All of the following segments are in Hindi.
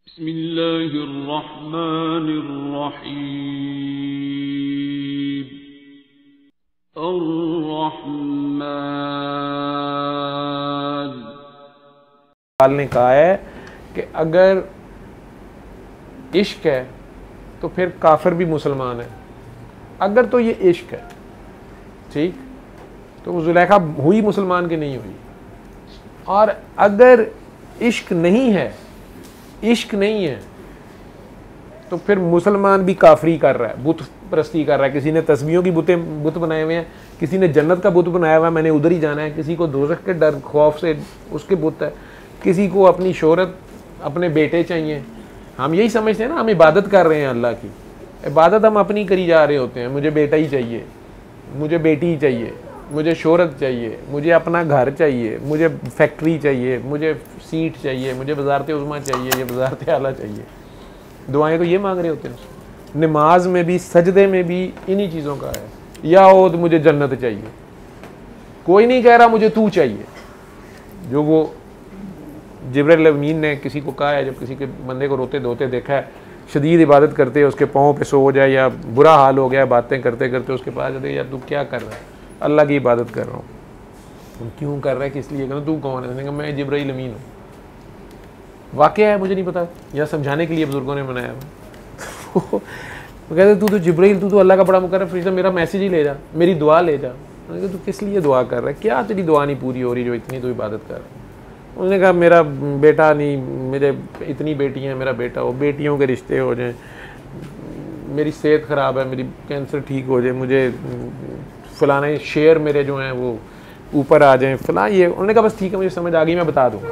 बिस्मिल्लाहिर्रहमानिर्रहीम। अर्रहमान। ने कहा है कि अगर इश्क है तो फिर काफिर भी मुसलमान है। अगर तो ये इश्क है, ठीक, तो वो जुलेखा हुई मुसलमान की नहीं हुई। और अगर इश्क नहीं है, इश्क नहीं है, तो फिर मुसलमान भी काफरी कर रहा है, बुत परस्ती कर रहा है। किसी ने तस्बीहों की बुत बनाए हुए हैं, किसी ने जन्नत का बुत बनाया हुआ है, मैंने उधर ही जाना है। किसी को दोज़ख के डर खौफ से उसके बुत है, किसी को अपनी शोहरत, अपने बेटे चाहिए। हम यही समझते हैं ना, हम इबादत कर रहे हैं अल्लाह की। इबादत हम अपनी करी जा रहे होते हैं। मुझे बेटा ही चाहिए, मुझे बेटी ही चाहिए, मुझे शोहरत चाहिए, मुझे अपना घर चाहिए, मुझे फैक्ट्री चाहिए, मुझे सीट चाहिए, मुझे वज़ारत उज़्मा चाहिए, ये वज़ारत आला चाहिए। दुआएं तो ये मांग रहे होते हैं। नमाज में भी, सजदे में भी इन्हीं चीज़ों का है। या हो तो मुझे जन्नत चाहिए, कोई नहीं कह रहा मुझे तू चाहिए। जो वो जिब्रील अमीन ने किसी को कहा है, जब किसी के बंदे को रोते धोते देखा है, शदीद इबादत करते, उसके पाँव पे सो जाए या बुरा हाल हो गया, बातें करते करते उसके पास जाते, यार तू क्या कर रहा है? अल्लाह की इबादत कर रहा हूँ। क्यों कर रहा है, किस लिए कर रहा है, तू कौन है? उसने कहा मैं जिब्रील अमीन हूँ। वाक़या है, मुझे नहीं पता, या समझाने के लिए बुजुर्गों ने बनाया। वो कहते तू तो जिब्रील, तू तो अल्लाह का बड़ा मुकर्रम फरिश्ता, मेरा मैसेज ही ले जा, मेरी दुआ ले जा। मैंने कहा तू किस लिए दुआ कर रहा है? क्या तेरी दुआ नहीं पूरी हो रही जो इतनी तू इबादत कर रहा है? उसने कहा मेरा बेटा नहीं, मेरे इतनी बेटियां हैं, मेरा बेटा हो, बेटियों के रिश्ते हो जाएं, मेरी सेहत ख़राब है, मेरी कैंसर ठीक हो जाए, मुझे फलाने शेयर मेरे जो हैं वो ऊपर आ जाएं, फलां ये। उन्होंने कहा बस ठीक है, मुझे समझ आ गई, मैं बता दूँगा।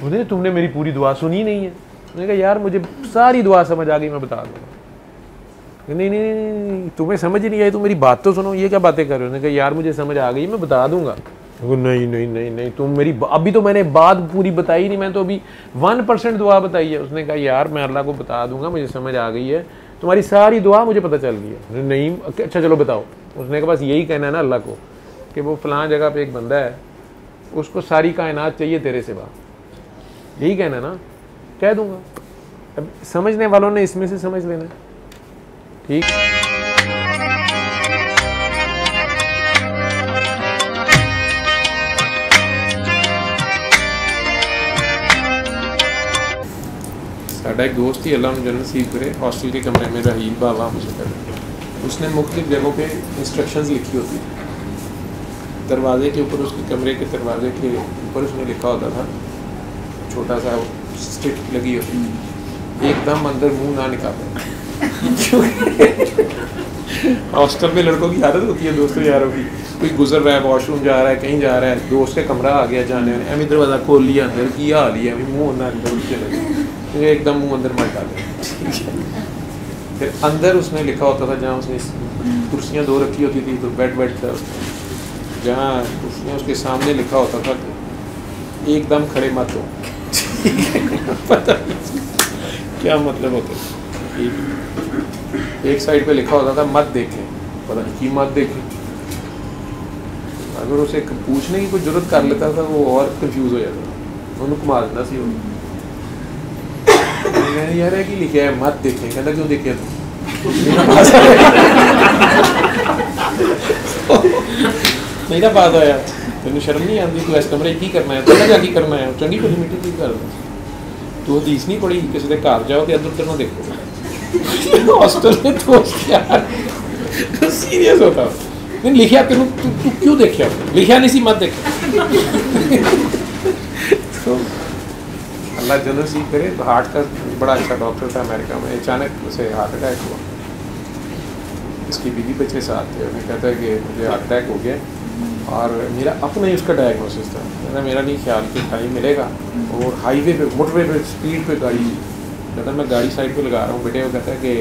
मुझे तुमने मेरी पूरी दुआ सुनी नहीं है। मैंने कहा यार मुझे सारी दुआ समझ आ गई, मैं बता दूँगा। नहीं नहीं नहीं, तुम्हें समझ ही नहीं आई, तुम मेरी बात तो सुनो, ये क्या बातें कर रहे हो? उन्होंने कहा यार मुझे समझ आ गई, मैं बता दूँगा। नहीं नहीं नहीं नहीं, तुम मेरी अभी तो मैंने बात पूरी बताई नहीं, मैं तो अभी 1% दुआ बताई है। उसने कहा यार मैं अल्लाह को बता दूंगा, मुझे समझ आ गई है, तुम्हारी सारी दुआ मुझे पता चल गई है। नहीं, अच्छा चलो बताओ। उसने कहा बस यही कहना है ना अल्लाह को कि वो फलां जगह पे एक बंदा है, उसको सारी कायनात चाहिए तेरे सिवा, यही कहना है ना? कह दूंगा। अब समझने वालों ने इसमें से समझ लेना, ठीक। साडा एक दोस्त ही, अल्लाह जन्नत नसीब करे, हॉस्टल के कमरे में रहील बाबा मुझे कर, उसने मुख्तलिफ जगहों पे इंस्ट्रक्शंस लिखी होती थी। दरवाजे के ऊपर, उसके कमरे के दरवाजे के ऊपर उसने लिखा होता था, छोटा सा स्टिक लगी होती थी, एकदम अंदर मुंह ना निकाले। हॉस्टल में लड़कों की आदत होती है, दोस्तों यारों की, कोई गुजर रहा है, वॉशरूम जा रहा है, कहीं जा रहा है, दोस्त का कमरा आ गया जाने, एम दरवाज़ा खोल लिया, अंदर की हाल ही है, मुँह ना अंदर चले, एकदम मुंह अंदर मत डाले। फिर अंदर उसने लिखा होता था, जहाँ उसने कुर्सियाँ दो रखी होती थी, तो बेड था, जहाँ कुर्सियाँ उसके सामने लिखा होता था कि एकदम खड़े मत हो। पता नहीं क्या मतलब होता है। एक साइड पे लिखा होता था मत देखें, पता नहीं की मत देखें। अगर उसे पूछने की कोई जरूरत कर लेता था वो और कंफ्यूज हो जाता था, उन्होंने घुमा देता सी। मैंने यार है कि लिखा है मत देखें, कहता क्यों देखे तुम? नहीं ना बात है यार, तेन शर्म नहीं आती? तू इस कमरे की करना है, तो जाके करना है, चंगी भली मिट्टी की कर। तू हदीस नहीं पढ़ी किसी के घर जाओ तो इधर उधर ना देखो। हॉस्टल में तो सीरियस होता नहीं, लिखा तेन तू क्यों देखा? लिखा नहीं सी मत देखे। तो अल्लाह जन्नत नसीब करे। तो हार्ट का बड़ा अच्छा डॉक्टर था अमेरिका में, अचानक उसे हार्ट अटैक हुआ। इसकी बीवी बच्चे साथ थे, उन्हें कहता है कि मुझे हार्ट अटैक हो गया, और मेरा अपना ही उसका डायग्नोसिस था। कहता मेरा नहीं ख्याल कि टाइम मिलेगा, और हाईवे पे, मोटरवे पे स्पीड पे गाड़ी, कहता मैं गाड़ी साइड पे लगा रहा हूँ, बेटे वो कहता है कि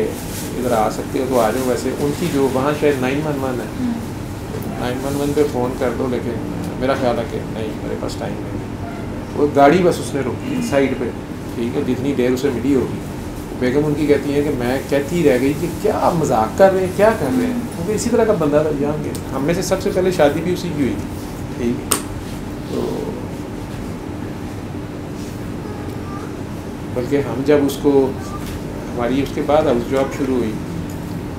इधर आ सकते हो तो आ जाओ। वैसे उनकी जो वहाँ शायद 911 है, 911 पे फ़ोन कर दो, लेकिन मेरा ख्याल है कि नहीं, मेरे पास टाइम नहीं। वो गाड़ी बस उसने रोकी साइड पे, ठीक है, जितनी देर उसे मिली होगी। बेगम उनकी कहती है कि मैं कहती रह गई कि क्या मजाक कर रहे हैं, क्या कर रहे हैं, क्योंकि इसी तरह का बंदा था यहाँ के। हमने से सबसे पहले शादी भी उसी की हुई थी, ठीक। तो बल्कि हम जब उसको हमारी उसके बाद हाउस जॉब शुरू हुई,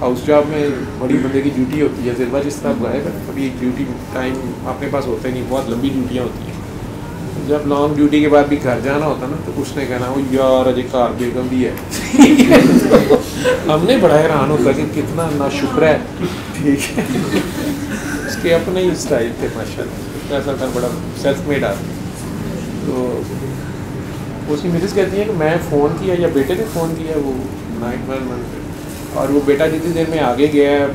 हाउस जॉब में बड़ी बंदे की ड्यूटी होती है, ज़िलवा जिस तरह गए कभी ड्यूटी टाइम अपने पास होता ही नहीं, बहुत लंबी ड्यूटियाँ होती हैं। जब लॉन्ग ड्यूटी के बाद भी घर जाना होता ना, तो उसने कहना वो यार अजय कार बेगम भी है हमने बड़ा हैरान होता कि कितना नाशुक्र है, ठीक है उसके अपने ही स्टाइल थे माशाल्लाह, ऐसा था बड़ा सेल्फ मेड आदमी। तो उसकी मिसेस कहती है कि मैं फ़ोन किया या बेटे ने फ़ोन किया वो 9-12 मंथ, और वो बेटा जितनी देर में आगे गया है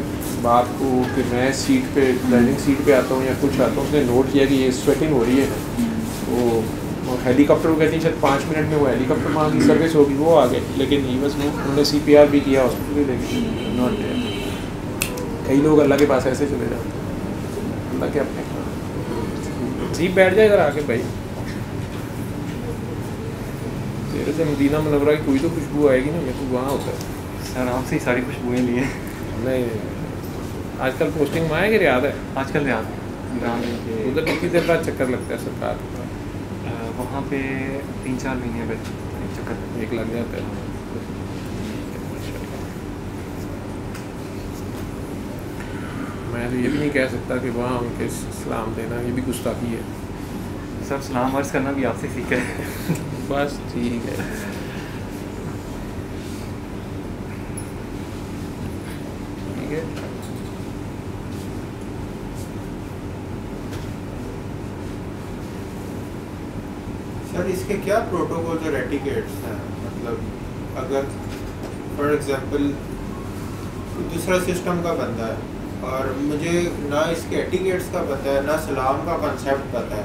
बात को कि मैं सीट पे ड्राइविंग सीट पे आता हूँ या कुछ आता हूँ, उसने नोट किया कि ये स्वेटिंग हो रही है। वो हेलीकॉप्टर को कहती है शायद 5 मिनट में वो हेलीकॉप्टर वहाँ की सर्विस होगी, वो आ गए, लेकिन ही बस उन्होंने CPR भी किया, हॉस्पिटल भी लेके नॉट डेड। कई लोग अल्लाह के पास ऐसे चले जाते हैं, अल्लाह के अपने जी बैठ जाए इधर आके भाई, तेरे से मदीना मुनव्वरा की कोई तो खुशबू आएगी ना, मैं तो वहाँ होता है सर आपसे ही सारी खुशबुएँ ली हैं। नहीं आजकल पोस्टिंग में आए कि याद है आजकल याद उधर कितनी देर बाद चक्कर लगता है सरकार, वहाँ पे 3-4 महीने बाद चक्कर एक लग जाता है। मैं तो ये भी नहीं कह सकता कि वहाँ उनके सलाम देना ये भी गुस्ताखी है। सर सलाम अर्ज़ करना भी आपसे सीखा है बस ठीक है। ठीक है सर इसके क्या प्रोटोकॉल्स और एटिकेट्स हैं, मतलब अगर फॉर एग्जांपल दूसरा सिस्टम का बंदा है और मुझे ना इसके एटिकेट्स का पता है ना सलाम का कॉन्सेप्ट पता है,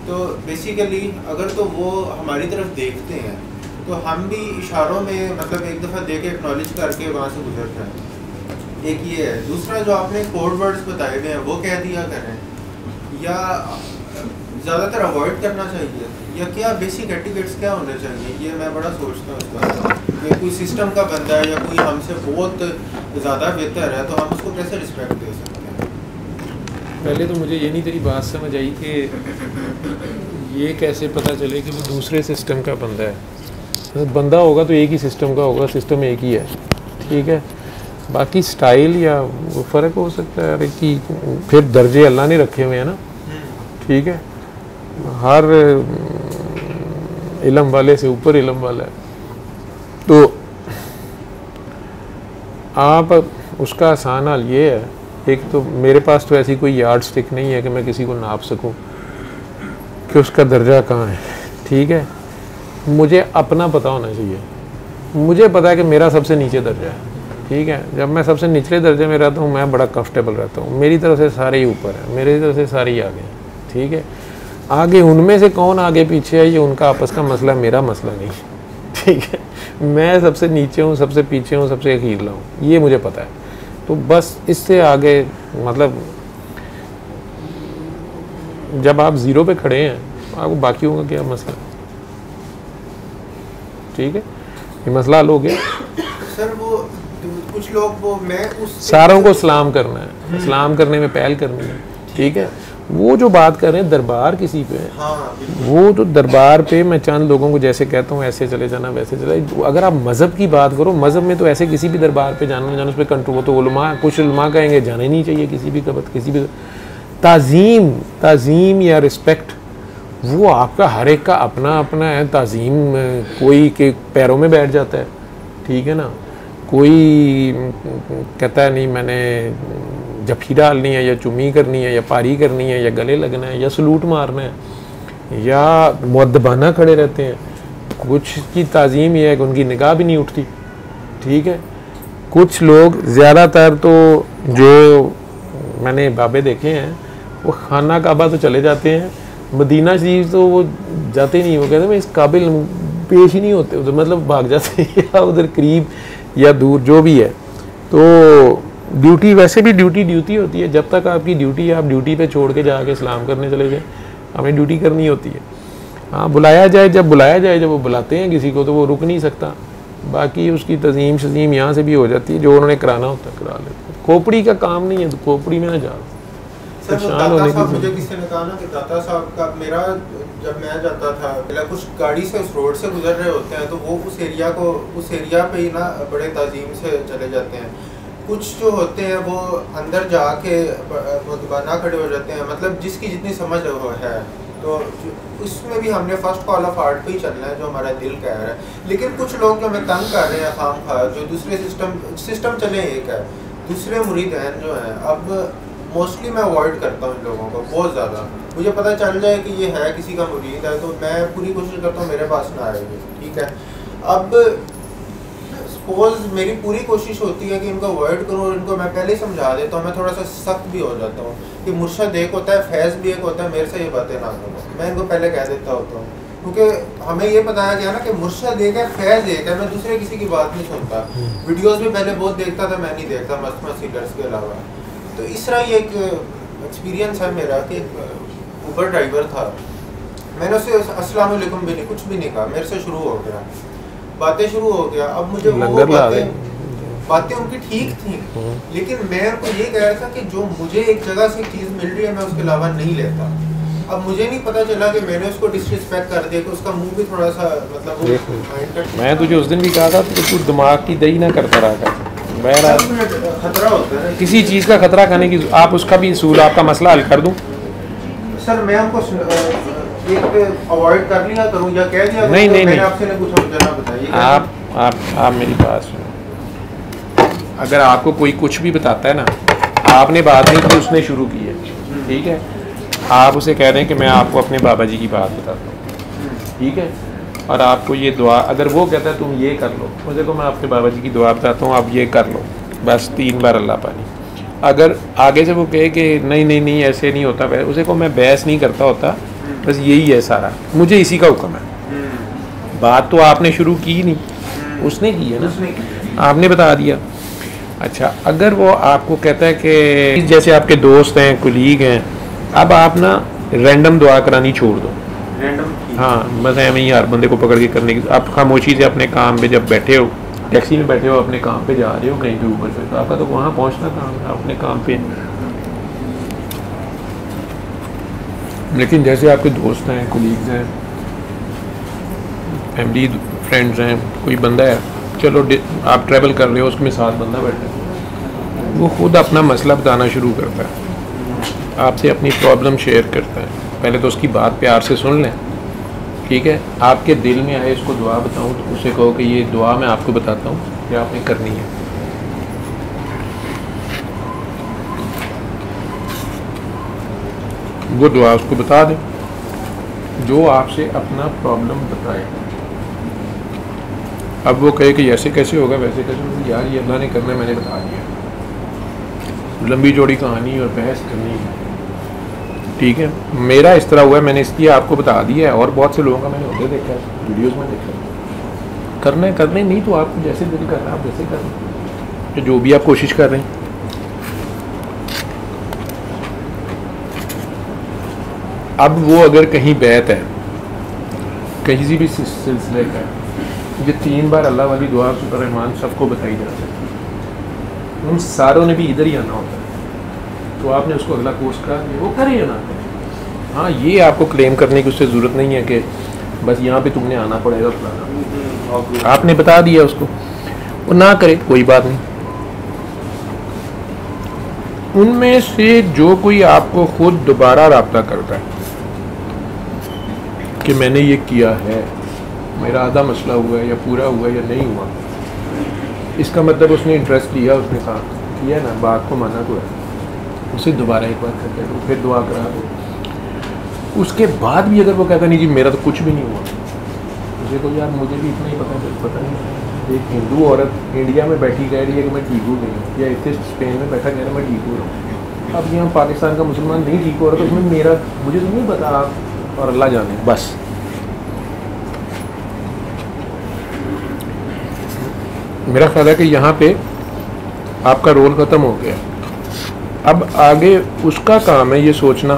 तो बेसिकली अगर तो वो हमारी तरफ देखते हैं तो हम भी इशारों में मतलब एक दफ़ा दे के एक्नॉलेज करके वहाँ से गुजरते हैं। एक ये है। दूसरा जो आपने कोड वर्ड्स बताए गए हैं वो कह दिया करें, या ज़्यादातर अवॉइड करना चाहिए, या क्या बेसिक एटिकेट्स क्या होने चाहिए, ये मैं बड़ा सोचता हूँ इस बात कि कोई सिस्टम का बंदा है या कोई हमसे बहुत ज़्यादा बेहतर है तो हम उसको कैसे रिस्पेक्ट दे सकते हैं। पहले तो मुझे ये नहीं तेरी बात समझ आई कि ये कैसे पता चले कि वो दूसरे सिस्टम का बंदा है। तो बंदा होगा तो एक ही सिस्टम का होगा, सिस्टम एक ही है, ठीक है। बाकी स्टाइल या वो फ़र्क हो सकता है, अरे कि फिर दर्जे अल्लाह ने रखे हुए हैं ना, ठीक है। हर इल्म वाले से ऊपर इल्म वाला है, तो आप उसका आसान हाल ये है, एक तो मेरे पास तो ऐसी कोई यार्ड स्टिक नहीं है कि मैं किसी को नाप सकूं कि उसका दर्जा कहाँ है, ठीक है। मुझे अपना पता होना चाहिए, मुझे पता है कि मेरा सबसे नीचे दर्जा है, ठीक है। जब मैं सबसे निचले दर्जे में रहता हूँ मैं बड़ा कंफर्टेबल रहता हूँ, मेरी तरफ से सारे ही ऊपर हैं, मेरी तरफ से सारे ही आगे हैं, ठीक है। आगे उनमें से कौन आगे पीछे है ये उनका आपस का मसला, मेरा मसला नहीं, ठीक है। मैं सबसे नीचे हूँ, सबसे पीछे हूँ, सबसे अखीरला हूँ, ये मुझे पता है। तो बस इससे आगे मतलब जब आप ज़ीरो पे खड़े हैं आपको बाकियों का क्या मसला, ठीक है। ये मसला हल हो गया। सर वो कुछ लोग वो मैं उस सारों को सलाम करना है, सलाम करने में पहल करनी है, ठीक है। वो जो बात कर रहे हैं दरबार किसी पे है, हाँ, वो तो दरबार पे मैं चंद लोगों को जैसे कहता हूँ ऐसे चले जाना वैसे चले। अगर आप मज़हब की बात करो, मज़हब में तो ऐसे किसी भी दरबार पे जाना जाना उस पर कंट्रोल, तो उलमा कुछ उलमा कहेंगे जाना ही नहीं चाहिए किसी भी कबत, किसी भी ताज़ीम या रिस्पेक्ट वो आपका हर एक का अपना अपना है। ताज़ीम कोई के पैरों में बैठ जाता है, ठीक है ना, कोई कहता है नहीं मैंने जफी डालनी है या चुम्मी करनी है या पारी करनी है या गले लगना है या सलूट मारना है या मुअद्दबाना खड़े रहते हैं। कुछ की ताज़ीम ये है कि उनकी निगाह भी नहीं उठती, ठीक है। कुछ लोग ज़्यादातर तो जो मैंने बाबे देखे हैं वो खाना काबा तो चले जाते हैं, मदीना शरीफ तो वो जाते नहीं, वो कहते हैं इस काबिल पेश ही नहीं होते उधर, मतलब भाग जाते हैं या उधर करीब या दूर जो भी है। तो ड्यूटी वैसे भी ड्यूटी होती है, जब तक आपकी ड्यूटी है आप ड्यूटी पे छोड़ के जाके सलाम करने चले जाए, हमें ड्यूटी करनी होती है। हाँ बुलाया जाए, जब वो बुलाते हैं किसी को तो वो रुक नहीं सकता, बाकी उसकी तज़ीम शज़ीम यहाँ से भी हो जाती है, जो उन्होंने कराना होता है करा लेते हैं। खोपड़ी का काम नहीं है तो खोपड़ी में ना जाओ, सर वो परेशान दाता होने साहब, की मुझे किसी ने कहा ना कि दाता साहब का, मेरा जब मैं जाता था पहले, कुछ गाड़ी से उस रोड से गुजर रहे होते हैं तो वो उस एरिया पे ही ना बड़े ताजीम से चले जाते हैं। कुछ जो होते हैं वो अंदर जाके मुतबाना खड़े हो जाते हैं, मतलब जिसकी जितनी समझ है। तो उसमें भी हमने फर्स्ट कॉल ऑफ आर्ट पे ही चलना है जो हमारा दिल कह रहा है। लेकिन कुछ लोग जो हमें तंग कर रहे हैं खाम खा, जो दूसरे सिस्टम चले एक है, दूसरे मुरीद हैं जो हैं, अब मोस्टली मैं अवॉइड करता हूँ इन लोगों को बहुत ज़्यादा। मुझे पता चल जाए कि ये है किसी का मुरीद है तो मैं पूरी कोशिश करता हूँ मेरे पास ना आएगी, ठीक है। अब सपोज मेरी पूरी कोशिश होती है कि इनको अवॉइड करूँ और इनको मैं पहले ही समझा देता हूँ, मैं थोड़ा सा सख्त भी हो जाता हूँ कि मुर्शद एक होता है, फैज़ भी एक होता है, मेरे से ये बातें ना करो, मैं इनको पहले कह देता होता हूँ। क्योंकि हमें ये बताया गया ना कि मुर्शद एक है, फैज़ एक है, मैं दूसरे किसी की बात नहीं सुनता। वीडियोज़ भी पहले बहुत देखता था, मैं नहीं देखता मस्त सीडर्स के अलावा। तो इस तरह ये एक एक्सपीरियंस है मेरा कि ऊबर ड्राइवर था, मैंने उससे अस्सलाम वालेकुम भी नहीं, कुछ भी नहीं कहा, मेरे से शुरू हो गया, बातें शुरू हो गया। अब मुझे वो बातें उनकी ठीक थी, लेकिन मैं उनको ये कह रहा था कि जो मुझे एक जगह से चीज़ मिल रही है मैं उसके अलावा नहीं लेता। अब मुझे नहीं पता चला कि मैंने उसको डिसरिस्पेक्ट कर दिया, कि उसका मुंह भी थोड़ा सा मतलब मैं तुझे उस दिन भी कहा था कि तू दिमाग की दही ना करता रहा कर। खतरा होता है किसी चीज़ का खतरा करने की, आप उसका भी असूल, आपका मसला हल कर दूँ सर। मैं हमको एक अवॉइड कर लिया करूँ या कह दिया नहीं नहीं नहीं, आपसे ने कुछ मुझे ना बताइए। आप मेरी बात सुनो। अगर आपको कोई कुछ भी बताता है ना, आपने बात नहीं की, उसने शुरू की है, ठीक है, आप उसे कह रहे हैं कि मैं आपको अपने बाबा जी की बात बताता हूँ, ठीक है, और आपको ये दुआ, अगर वो कहता है तुम ये कर लो, मुझे को मैं आपके बाबा जी की दुआ बताता हूँ, आप ये कर लो, बस 3 बार अल्लाह पानी। अगर आगे से वो कहे कि नहीं नहीं नहीं ऐसे नहीं होता, वैसे उसे को मैं बहस नहीं करता होता, बस यही है सारा, मुझे इसी का हुक्म है। बात तो आपने शुरू की नहीं, उसने की है ना, आपने बता दिया। अच्छा, अगर वो आपको कहता है कि जैसे आपके दोस्त हैं, कुलीग हैं, अब आप ना रैंडम दुआ करानी छोड़ दो। हाँ, बस ऐਵੇਂ ही हर बंदे को पकड़ के करने की, आप खामोशी से अपने काम पे, जब बैठे हो टैक्सी में बैठे हो, अपने काम पे जा रहे हो कहीं पे ऊपर पे, तो आपका तो वहाँ पहुँचना काम है, अपने काम पे। लेकिन जैसे आपके दोस्त हैं, कुलीग्स हैं, फैमिली फ्रेंड्स हैं, कोई बंदा है, चलो आप ट्रैवल कर रहे हो, उसमें 7 बंदा बैठा है, वो खुद अपना मसला बताना शुरू करता है, आपसे अपनी प्रॉब्लम शेयर करता है। पहले तो उसकी बात प्यार से सुन लें, ठीक है, आपके दिल में आए इसको दुआ बताऊं तो उसे कहो कि ये दुआ मैं आपको बताता हूँ कि आपने करनी है। वो दुआ उसको बता दें जो आपसे अपना प्रॉब्लम बताए। अब वो कहे कि ऐसे कैसे होगा, वैसे कैसे होगा, यार ये अल्लाह ने करना है, मैंने बता दिया। लंबी चौड़ी कहानी और बहस करनी है, ठीक है। मेरा इस तरह हुआ है, मैंने इसलिए आपको बता दिया है, और बहुत से लोगों का मैंने होते देखा है, वीडियोस में देखा है। करना है, करने नहीं तो आपको जैसे दिल करना है आप वैसे करें, जो भी आप कोशिश कर रहे हैं। अब वो अगर कहीं बैत है, कहीं भी सिलसिले का, ये 3 बार अल्लाह वाली दुआ सुपर रहमान सबको बताई जाती है, उन सारों ने भी इधर ही आना होता है, तो आपने उसको अगला कोर्स करा दिया, वो करे या ना करे। हाँ, ये आपको क्लेम करने की उससे ज़रूरत नहीं है कि बस यहाँ पे तुमने आना पड़ेगा फलाना, आपने बता दिया उसको, वो ना करे कोई बात नहीं। उनमें से जो कोई आपको खुद दोबारा रब्ता करता है कि मैंने ये किया है, मेरा आधा मसला हुआ है या पूरा हुआ या नहीं हुआ, इसका मतलब उसने इंटरेस्ट लिया, उसने साथ किया ना, बात को माना तो है, उसे दोबारा एक बार करके दो, फिर दुआ करा दो। उसके बाद भी अगर वो कहता नहीं जी मेरा तो कुछ भी नहीं हुआ, मुझे को यार मुझे भी इतना ही पता नहीं, एक हिंदू औरत इंडिया में बैठी कह रही है कि मैं ठीक हो गई हूँ, या इतने स्पेन में बैठा कह रहा है मैं ठीक हो रहा हूँ। अब यहाँ पाकिस्तान का मुसलमान नहीं ठीक हो रहा, तो उसमें मेरा मुझे तो नहीं पता, आप और अल्लाह जाने। बस मेरा ख्याल है कि यहाँ पे आपका रोल ख़त्म हो गया। अब आगे उसका काम है ये सोचना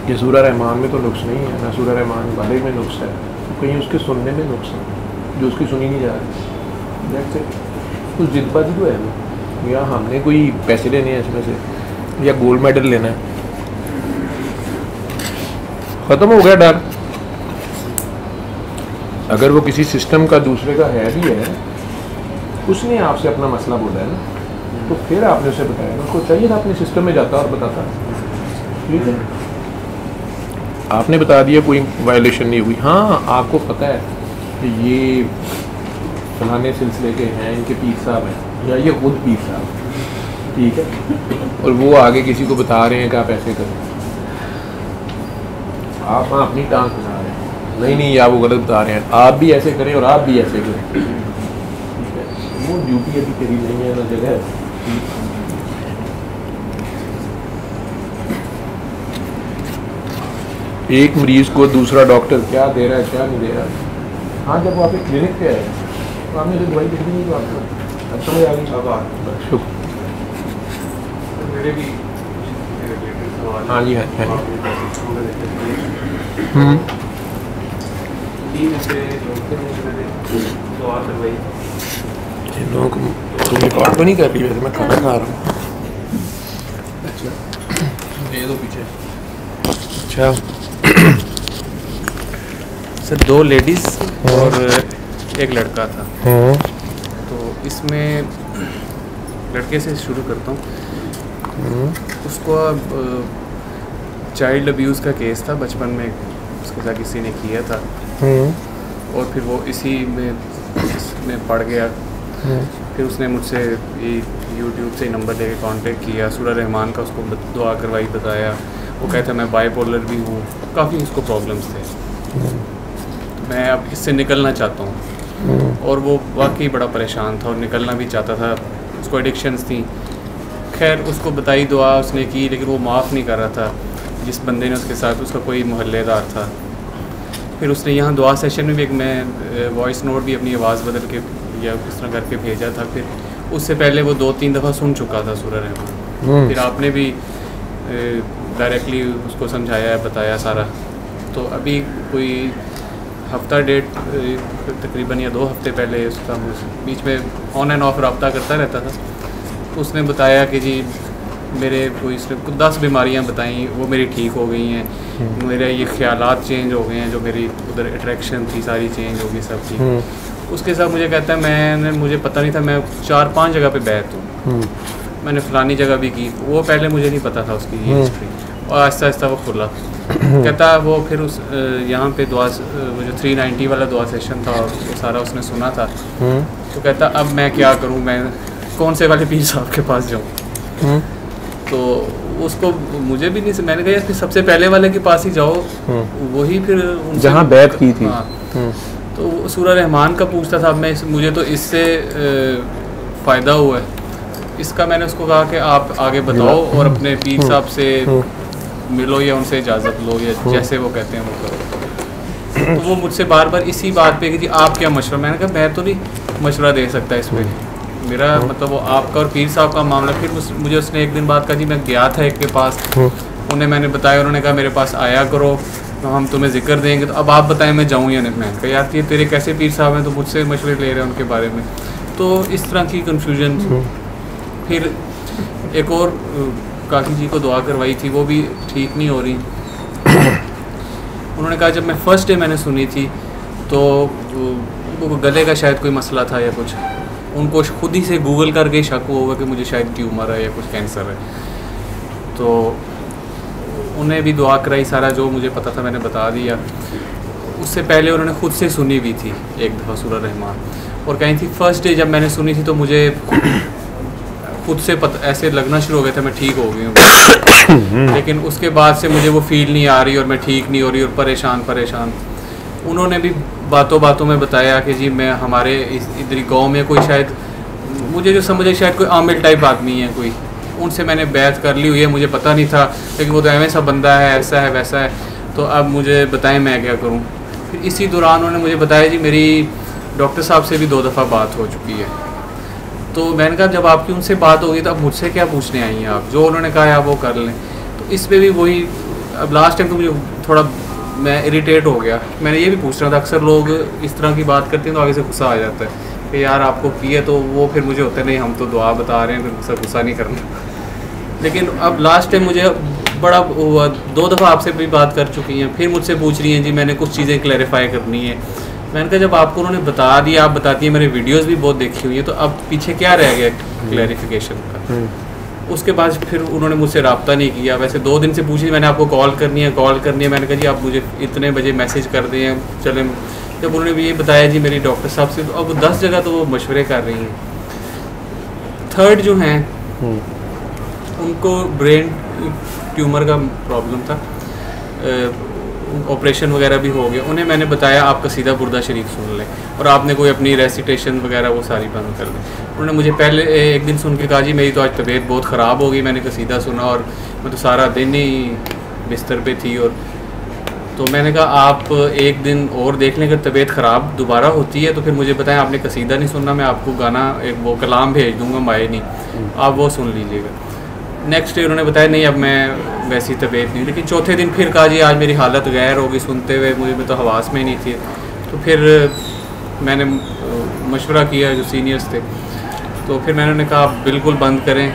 कि सूरह रहमान में तो नुक्स नहीं है ना, सूरह रहमान वाले में नुक्स है, तो कहीं उसके सुनने में नुक्स है जो उसकी सुनी नहीं जा रही। कुछ जिदबाजी तो है ना, या हमने कोई पैसे लेने हैं इसमें से या गोल्ड मेडल लेना है, ख़त्म हो गया डर। अगर वो किसी सिस्टम का दूसरे का है भी है, उसने आपसे अपना मसला बोला है ना, तो फिर आपने उसे बताया ना, उसको चाहिए था अपने सिस्टम में जाता और बताता। ठीक है, आपने बता दिया, कोई वायलेशन नहीं हुई। हाँ, आपको पता है कि ये फलाने सिलसिले के हैं, इनके पीर साहब हैं या ये खुद पीर साहब, ठीक है, और वो आगे किसी को बता रहे हैं कि आप ऐसे करें, आप वहाँ अपनी टांग फंसा रहे हैं। नहीं नहीं, आप वो गलत बता रहे हैं, आप भी ऐसे करें और आप भी ऐसे करें, ठीक है। वो ड्यूटी अभी तेरी नहीं है ना जगह। एक मरीज को दूसरा डॉक्टर क्या दे रहा है क्या नहीं दे रहा। हाँ, जब वो आपके क्लिनिक पे आए तो आपने जो दवाई लिख दी तो आपको अच्छा हो जाएगी। मेरे भी हाँ जी, हाँ जी। लोग तुम रिकॉर्ड तो नहीं कर रही, वैसे मैं खाना खा रहा हूँ। अच्छा, दे दो पीछे। अच्छा सर, 2 लेडीज़ और एक लड़का था। तो इसमें लड़के से शुरू करता हूँ। उसको चाइल्ड अब्यूज़ का केस था, बचपन में उसके साथ किसी ने किया था और फिर वो इसी में पड़ गया। फिर उसने मुझसे यूट्यूब से नंबर लेके कांटेक्ट किया, सूरह रहमान का उसको दुआ करवाई, बताया। वो कहता मैं बाइपोलर भी हूँ, काफ़ी उसको प्रॉब्लम्स थे। मैं अब इससे निकलना चाहता हूँ, और वो वाकई बड़ा परेशान था और निकलना भी चाहता था। उसको एडिक्शंस थी। खैर, उसको बताई दुआ उसने की, लेकिन वो माफ़ नहीं कर रहा था। जिस बंदे ने उसके साथ, उसका कोई मोहल्लेदार था। फिर उसने यहाँ दुआ सेशन में भी एक मैं वॉइस नोट भी अपनी आवाज़ बदल के या किस तरह करके भेजा था। फिर उससे पहले वो 2-3 दफ़ा सुन चुका था सूरह रहमान। फिर आपने भी डायरेक्टली उसको समझाया, बताया सारा। तो अभी कोई हफ्ता डेढ़ तकरीबन या 2 हफ्ते पहले उसका बीच में ऑन एंड ऑफ रब्ता करता रहता था। उसने बताया कि जी मेरे कोई 10 बीमारियां बताई, वो मेरी ठीक हो गई हैं। मेरे ये ख्यालात चेंज हो गए हैं, जो मेरी उधर अट्रैक्शन थी सारी चेंज हो गई, सब ठीक। उसके साथ मुझे कहता है मुझे पता नहीं था, मैं 4-5 जगह पे बैठ हूँ, मैंने फ़लानी जगह भी की। वो पहले मुझे नहीं पता था उसकी ये हिस्ट्री, और आहिस्ता आहिस्ता वो खुला। कहता वो फिर उस यहाँ पे दुआ, वो जो 390 वाला दुआ सेशन था, वो सारा उसने सुना था। तो कहता अब मैं क्या करूँ, मैं कौन से वाले पीर साहब के पास जाऊँ। तो उसको मुझे भी नहीं, मैंने कहा फिर सबसे पहले वाले के पास ही जाओ, वही फिर जहाँ बैत की थी। हाँ, तो सूरह रहमान का पूछता था। अब मुझे तो इससे फ़ायदा हुआ है, इसका मैंने उसको कहा कि आप आगे बताओ और अपने पीर साहब से मिलो या उनसे इजाज़त लो, या जैसे वो कहते हैं वो करो। तो वो मुझसे बार बार इसी बात पे कि जी आप क्या मशवरा। मैंने कहा मैं तो नहीं मशवरा दे सकता इसमें, मेरा मतलब वो आपका और पीर साहब का मामला। फिर मुझे उसने एक दिन बात कहा जी मैं गया था एक के पास, उन्हें मैंने बताया, उन्होंने कहा मेरे पास आया करो, तो हम तुम्हें जिक्र देंगे, तो अब आप बताएं मैं जाऊँ या नहीं। मैंने कहा यार ये तेरे कैसे पीर साहब हैं, तो मुझसे मशवरे ले रहे हैं उनके बारे में। तो इस तरह की कन्फ्यूजन। फिर एक और काकी जी को दुआ करवाई थी, वो भी ठीक नहीं हो रही। उन्होंने कहा जब मैं फर्स्ट डे मैंने सुनी थी तो वो गले का शायद कोई मसला था या कुछ, उनको खुद ही से गूगल करके शक हुआ कि मुझे शायद ट्यूमर है या कुछ कैंसर है। तो उन्हें भी दुआ कराई, सारा जो मुझे पता था मैंने बता दिया। उससे पहले उन्होंने खुद से सुनी हुई थी एक दफ़ा सूरह रहमान, और कहीं थी फर्स्ट डे जब मैंने सुनी थी तो मुझे खुद से ऐसे लगना शुरू हो गया था मैं ठीक हो गई हूँ। लेकिन उसके बाद से मुझे वो फील नहीं आ रही और मैं ठीक नहीं हो रही और परेशान। उन्होंने भी बातों बातों में बताया कि जी मैं हमारे इधर गांव में कोई शायद मुझे जो समझे शायद कोई आमिल टाइप आदमी है कोई, उनसे मैंने बैत कर ली हुई है, मुझे पता नहीं था, लेकिन वो तो ऐसा बंदा है, ऐसा है वैसा है, तो अब मुझे बताएं मैं क्या करूं। फिर इसी दौरान उन्होंने मुझे बताया जी मेरी डॉक्टर साहब से भी 2 दफ़ा बात हो चुकी है। तो मैंने कहा जब आपकी उनसे बात होगी तो अब मुझसे क्या पूछने आई हैं आप, जो उन्होंने कहा है आप वो कर लें। तो इस पर भी वही, अब लास्ट टाइम तो मुझे थोड़ा मैं इरिटेट हो गया। मैंने ये भी पूछ रहा था, अक्सर लोग इस तरह की बात करते हैं तो आगे से गुस्सा आ जाता है कि यार आपको की है, तो वो फिर मुझे होता है नहीं हम तो दुआ बता रहे हैं, फिर मुझसे गुस्सा नहीं करना। लेकिन अब लास्ट टाइम मुझे बड़ा हुआ, 2 दफ़ा आपसे भी बात कर चुकी हैं, फिर मुझसे पूछ रही हैं जी मैंने कुछ चीज़ें क्लैरिफाई करनी है। मैंने कहा जब आपको उन्होंने बता दिया, आप बताती हैं, मेरे वीडियोस भी बहुत देखी हुई है, तो अब पीछे क्या रह गया क्लैरिफिकेशन का। उसके बाद फिर उन्होंने मुझसे रब्ता नहीं किया। वैसे 2 दिन से पूछी मैंने आपको कॉल करनी है, मैंने कहा जी आप मुझे इतने बजे मैसेज कर दें, चले। जब उन्होंने भी ये बताया जी मेरी डॉक्टर साहब से, तो अब 10 जगह तो वो मशवरे कर रही हैं। थर्ड जो हैं उनको ब्रेन ट्यूमर का प्रॉब्लम था, ऑपरेशन वगैरह भी हो गया। उन्हें मैंने बताया आप कसीदा बुर्दा शरीफ सुन लें, और आपने कोई अपनी रेसिटेशन वगैरह वो सारी बंद कर दी। उन्होंने मुझे पहले एक दिन सुन के कहा जी मेरी तो आज तबीयत बहुत ख़राब हो गई, मैंने कसीदा सुना और मैं तो सारा दिन ही बिस्तर पे थी। और तो मैंने कहा आप एक दिन और देख लें, अगर तबीयत ख़राब दोबारा होती है तो फिर मुझे बताएं, आपने कसीदा नहीं सुनना, मैं आपको गाना एक वो कलाम भेज दूँगा माए नहीं, आप वो सुन लीजिएगा। नेक्स्ट डे उन्होंने बताया नहीं अब मैं वैसी तबीयत नहीं। लेकिन चौथे दिन फिर कहा जी आज मेरी हालत गैर होगी, सुनते हुए मुझे में तो हवास में नहीं थी। तो फिर मैंने मशवरा किया जो सीनियर्स थे, तो फिर मैंने कहा आप बिल्कुल बंद करें।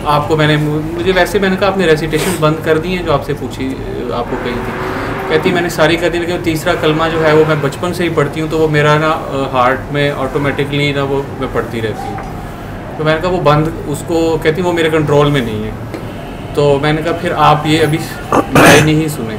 आपको मुझे वैसे मैंने कहा आपने रेसिटेशन बंद कर दी हैं जो आपसे पूछी, आपको कही थी। कहती मैंने सारी कर दी, लेकिन तीसरा कलमा जो है वो मैं बचपन से ही पढ़ती हूँ, तो वो मेरा ना हार्ट में ऑटोमेटिकली ना वो मैं पढ़ती रहती हूँ। तो मैंने कहा वो बंद, उसको कहती वो मेरे कंट्रोल में नहीं है। तो मैंने कहा फिर आप ये अभी नहीं ही सुने।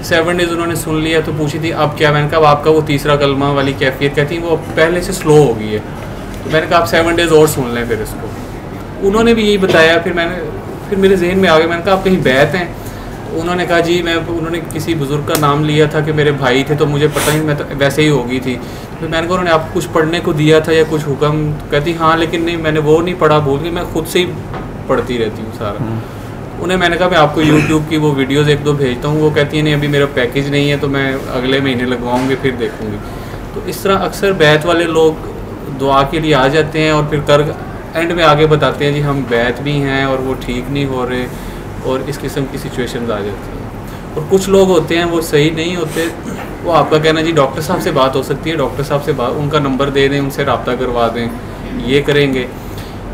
7 डेज़ उन्होंने सुन लिया, तो पूछी थी अब क्या। मैंने कहा आपका वो तीसरा कलमा वाली कैफियत कहती वो पहले से स्लो हो गई है। तो मैंने कहा आप 7 डेज़ और सुन लें फिर इसको। उन्होंने भी यही बताया। फिर मेरे जहन में आ गया, मैंने कहा आप कहीं बैत हैं। उन्होंने कहा जी उन्होंने किसी बुज़ुर्ग का नाम लिया था कि मेरे भाई थे, तो मुझे पता नहीं, मैं तो वैसे ही हो गई थी। फिर मैंने कहा उन्होंने आपको कुछ पढ़ने को दिया था या कुछ हुक्म। कहती हाँ लेकिन नहीं मैंने वो नहीं पढ़ा, भूल गई, मैं खुद से ही पढ़ती रहती हूँ सारा। उन्हें मैंने कहा मैं आपको यूट्यूब की वो वीडियोज़ 1-2 भेजता हूँ। वो कहती है नहीं अभी मेरा पैकेज नहीं है, तो मैं अगले महीने लगवाऊँगी फिर देखूँगी। तो इस तरह अक्सर बैत वाले लोग दुआ के लिए आ जाते हैं और फिर कर एंड में आगे बताते हैं जी हम बैत भी हैं और वो ठीक नहीं हो रहे, और इस किस्म की सिचुएशंस आ जाती हैं। और कुछ लोग होते हैं वो सही नहीं होते, वो आपका कहना जी डॉक्टर साहब से बात हो सकती है, डॉक्टर साहब से बात, उनका नंबर दे दें, उनसे रब्ता करवा दें, ये करेंगे।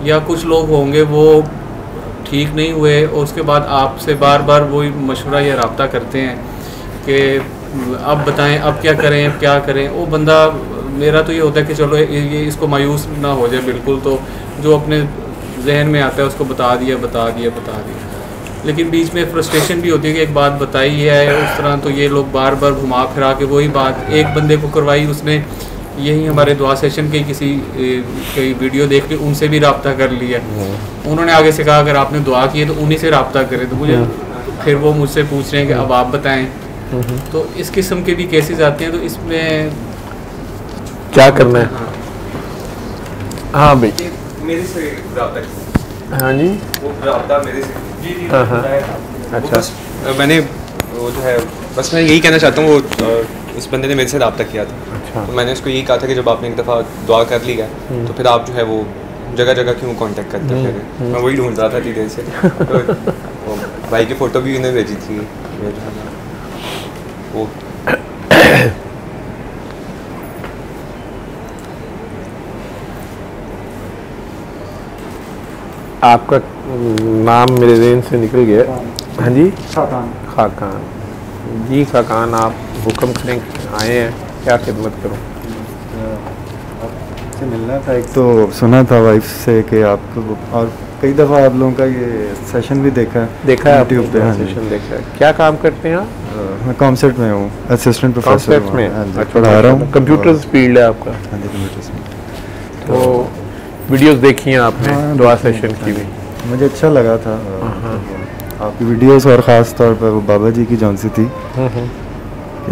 या कुछ लोग होंगे वो ठीक नहीं हुए और उसके बाद आपसे बार बार वही मशवरा या रब्ता करते हैं कि अब बताएं अब क्या करें, अब क्या करें। वो बंदा, मेरा तो ये होता है कि चलो ये इसको मायूस ना हो जाए बिल्कुल, तो जो अपने जहन में आता है उसको बता दिया। लेकिन बीच में फ्रस्ट्रेशन भी होती है कि एक बात बताई है उस तरह, तो ये लोग बार बार घुमा फिरा के वही बात एक बंदे को करवाई। उसने यही हमारे दुआ सेशन के कोई वीडियो देख के उनसे भी रब्ता कर लिया। उन्होंने आगे से कहा अगर आपने दुआ की है तो उन्हीं से रब्ता करें। तो मुझे फिर वो मुझसे पूछ रहे हैं कि अब आप बताएं। तो इस किस्म के भी केसेस आते हैं, तो इसमें क्या करना है? हाँ भाई मेरे से रब्ता, हाँ जी, वो रब्ता मेरे से जी हाँ हाँ अच्छा। मैंने वो जो है बस मैं यही कहना चाहता हूँ, वो उस बंदे ने मेरे से रब्ता किया था। अच्छा। तो मैंने उसको यही कहा था कि जब आपने एक दफ़ा दुआ कर ली है तो फिर आप जो है वो जगह जगह क्यों कांटेक्ट करते थे। मैं वही ढूंढ रहा था इतनी देर से। तो भाई की फ़ोटो भी उन्हें भेजी थी वो। आपका नाम मेरे जहन से निकल गया। हाँ जी, खाकान जी। खाकान आप हुक्म करें, आए हैं, क्या खिदमत करूं? आपसे मिलना था। एक तो सुना था वाइफ से कि आपको, और कई दफ़ा आप लोगों का ये सेशन भी देखा है यूट्यूब पे। हाँ सेशन देखा है। क्या काम करते हैं आप? मैं कॉमसेट में हूँ, असिस्टेंट प्रोफेसर में। अच्छा, पढ़ा रहा हूँ। कंप्यूटर फील्ड है आपका? हाँ जी, कंप्यूटर्स में। तो वीडियोस देखी हैं आपने? हाँ, दुआ सेशन की भी मुझे अच्छा लगा था आपकी वीडियोस, और ख़ास तौर पर वो बाबा जी की जौन सी थी।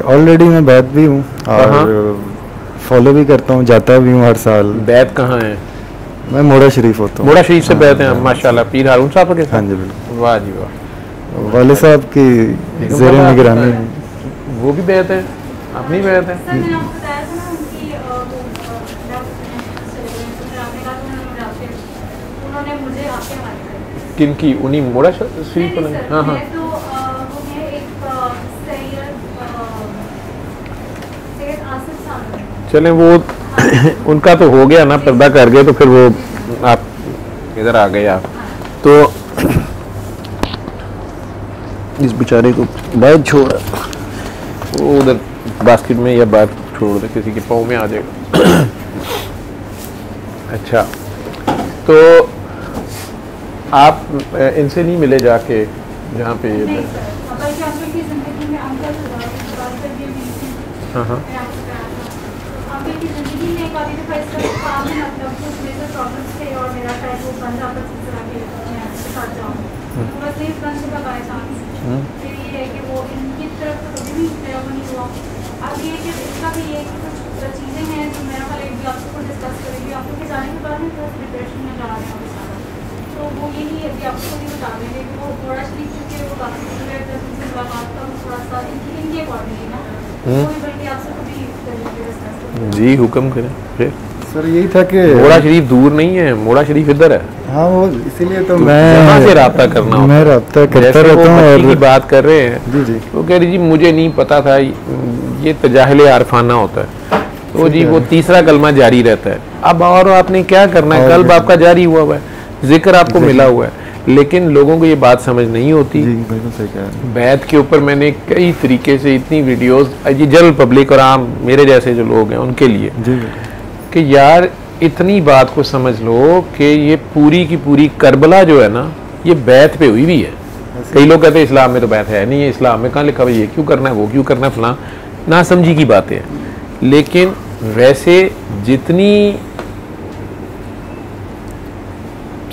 ऑलरेडी मैं बैत भी हूँ और फॉलो भी करता हूँ, जाता भी हूँ हर साल। बैत कहाँ है? मैं मोड़ा शरीफ होता हूँ। मोड़ा शरीफ से बैत हैं माशाल्लाह, पीर हारून साहब के साथ? हाँ जी बिल्कुल। वाह जी वाह। वाले साहब की ज़ेर निगरानी। वो भी बैत है, अपनी बैत है। किनकी? उन्हीं मोड़ा शरीफ को? हाँ हाँ। चलें वो उनका तो हो गया ना, पर्दा कर गए तो फिर वो आप इधर आ गए आप, तो इस बेचारे को बाहर छोड़, वो उधर बास्केट में या बाहर छोड़ दे, किसी के पाँव में आ जाएगा। अच्छा, तो आप इनसे नहीं मिले जाके जहाँ पे ये हाँ हाँ अब ये कि इसका भी ये कुछ चीज़ें हैं जो मेरा ख्याल है आपको डिस्कस करेंगे, आप लोग के जाने के बाद में थोड़ा डिप्रेशन में जा रहे हैं सारा, तो वो यही है कि आपको भी बता देंगे कि वो थोड़ा शरीफ चुके वो काफ़ी मुलाकात का थोड़ा सा इनके अकॉर्डिंगली ना, कोई बल्कि आपसे कभी डिस्कस जी हुक्म करें। फिर सर यही था कि मोड़ा शरीफ दूर नहीं है, मोड़ा शरीफ इधर है। हाँ वो इसीलिए तो कहाँ से रब्ता करना होता है? मैं रब्ता करता जैसे वो रहता हूँ बच्ची की और बात कर रहे हैं, जी जी वो कह रही जी मुझे नहीं पता था, ये तजाहिल आरफाना होता है, तो जी वो तीसरा कलमा जारी रहता है। अब और आपने क्या करना है, कल्ब आपका जारी हुआ है, जिक्र आपको मिला हुआ है, लेकिन लोगों को ये बात समझ नहीं होती। जी बिल्कुल सही कह रहे हैं। बैत के ऊपर मैंने कई तरीके से इतनी वीडियोस, ये जनरल पब्लिक और आम मेरे जैसे जो लोग हैं उनके लिए, जी कि यार इतनी बात को समझ लो कि ये पूरी की पूरी करबला जो है ना, ये बैत पे हुई भी है। कई लोग कहते हैं इस्लाम में तो बैत है नहीं है, इस्लाम में कहाँ लिखा हुआ ये क्यों करना है, वो क्यों करना है, फलां ना समझी की बातें हैं। लेकिन वैसे जितनी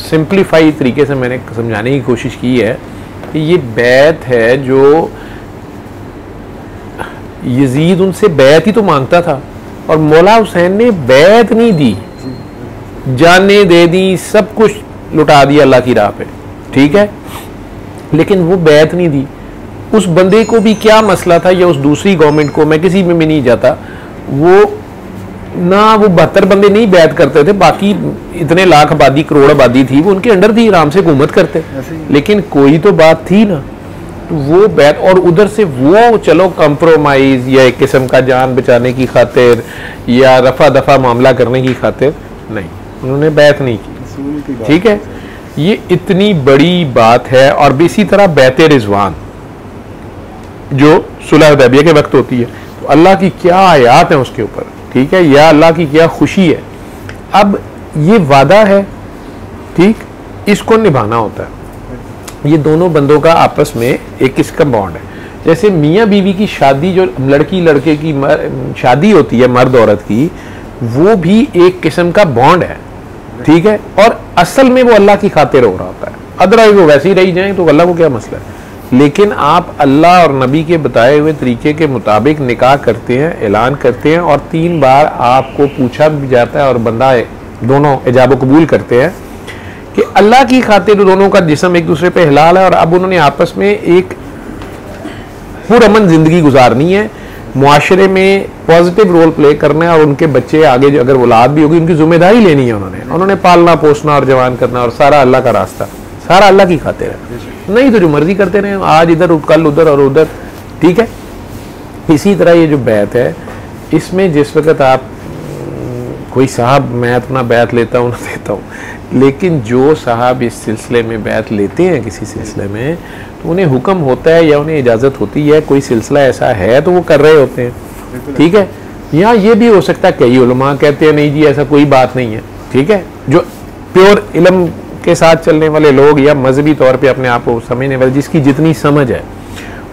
सिंप्लीफाई तरीके से मैंने समझाने की कोशिश की है कि ये बैत है जो यजीद उनसे बैत ही तो मांगता था, और मौला हुसैन ने बैत नहीं दी, जाने दे दी, सब कुछ लुटा दिया अल्लाह की राह पे, ठीक है, लेकिन वो बैत नहीं दी। उस बंदे को भी क्या मसला था, या उस दूसरी गवर्नमेंट को, मैं किसी में भी नहीं जाता, वो ना वो 72 बंदे नहीं बैत करते थे, बाकी इतने लाख आबादी करोड़ आबादी थी, वो उनके अंडर थी, आराम से हुकूमत करते, लेकिन कोई तो बात थी ना, तो वो बैत, और उधर से वो चलो कंप्रोमाइज या एक किस्म का जान बचाने की खातिर या रफा दफा मामला करने की खातिर नहीं, उन्होंने बैत नहीं की, ठीक है। ये इतनी बड़ी बात है। और इसी तरह बैत रिजवान जो सुलह हुदैबिया के वक्त होती है, तो अल्लाह की क्या आयात है उसके ऊपर, ठीक है, या अल्लाह की क्या खुशी है। अब ये वादा है, ठीक, इसको निभाना होता है। ये दोनों बंदों का आपस में एक किसका बॉन्ड है, जैसे मियाँ बीवी की शादी, जो लड़की लड़के की शादी होती है मर्द औरत की, वो भी एक किस्म का बॉन्ड है, ठीक है, और असल में वो अल्लाह की खातिर हो रहा होता है, अदरवाइज वो वैसे ही रही जाए तो अल्लाह को क्या मसला है। लेकिन आप अल्लाह और नबी के बताए हुए तरीके के मुताबिक निकाह करते हैं, ऐलान करते हैं, और 3 बार आपको पूछा भी जाता है और बंदा दोनों इजाब कबूल करते हैं कि अल्लाह की खातिर दोनों का जिस्म एक दूसरे पे हिलाल है, और अब उन्होंने आपस में एक पुरअमन जिंदगी गुजारनी है, मुआशरे में पॉजिटिव रोल प्ले करना है, और उनके बच्चे आगे जो अगर औलाद भी होगी उनकी जिम्मेदारी लेनी है, उन्होंने पालना पोसना और जवान करना, और सारा अल्लाह का रास्ता, सारा अल्लाह की खातिर है, नहीं तो जो मर्जी करते रहे, आज इधर कल उधर और उधर, ठीक है। इसी तरह ये जो बैत है, इसमें जिस वक्त आप कोई साहब, मैं अपना बैत लेता हूँ ना देता हूँ, लेकिन जो साहब इस सिलसिले में बैत लेते हैं किसी सिलसिले में, तो उन्हें हुक्म होता है या उन्हें इजाज़त होती है, कोई सिलसिला ऐसा है तो वो कर रहे होते हैं, ठीक है। या ये भी हो सकता है कई उलमा कहते हैं नहीं जी ऐसा कोई बात नहीं है, ठीक है, जो प्योर इल्म के साथ चलने वाले लोग या मजहबी तौर पे अपने आप को समझने वाले, जिसकी जितनी समझ है,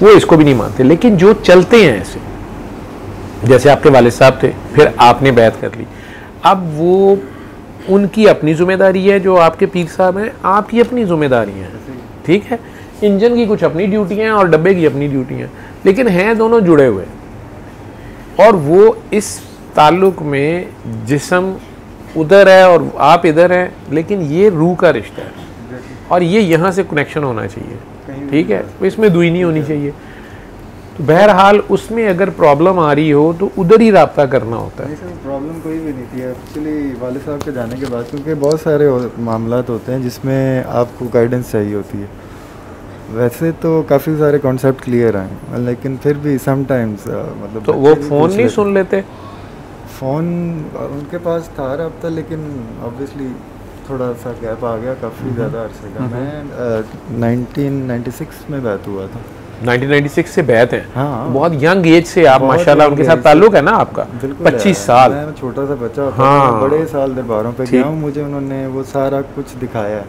वो इसको भी नहीं मानते। लेकिन जो चलते हैं ऐसे, जैसे आपके वालिद साहब थे, फिर आपने बैत कर ली, अब वो उनकी अपनी जिम्मेदारी है, जो आपके पीर साहब हैं आपकी अपनी जिम्मेदारी है, ठीक है। इंजन की कुछ अपनी ड्यूटियाँ हैं और डब्बे की अपनी ड्यूटियाँ, लेकिन हैं दोनों जुड़े हुए, और वो इस ताल्लुक में जिस्म उधर है और आप इधर हैं, लेकिन ये रूह का रिश्ता है, और ये यहाँ से कनेक्शन होना चाहिए, ठीक है, इसमें दुई नहीं होनी चाहिए। तो बहरहाल उसमें अगर प्रॉब्लम आ रही हो तो उधर ही रब्ता करना होता है। प्रॉब्लम कोई भी नहीं थी एक्चुअली वाले साहब के जाने के बाद, क्योंकि बहुत सारे मामलात होते हैं जिसमें आपको गाइडेंस चाहिए होती है। वैसे तो काफ़ी सारे कॉन्सेप्ट क्लियर हैं, लेकिन फिर भी समटाइम्स मतलब तो वो फ़ोन नहीं सुन लेते, फ़ोन उनके पास था रब्ता, लेकिन ऑब्वियसली थोड़ा सा गैप आ गया काफ़ी ज़्यादा अरसे का। मैं 1996 में बैत हुआ था। 1996 से बैत है। हाँ, बहुत यंग एज से आप माशाल्लाह उनके साथ ताल्लुक है ना आपका? बिल्कुल 25 साल। मैं छोटा सा बच्चा होता हाँ, था, बड़े साल दरबारों पे गया हूँ, मुझे उन्होंने वो सारा कुछ दिखाया।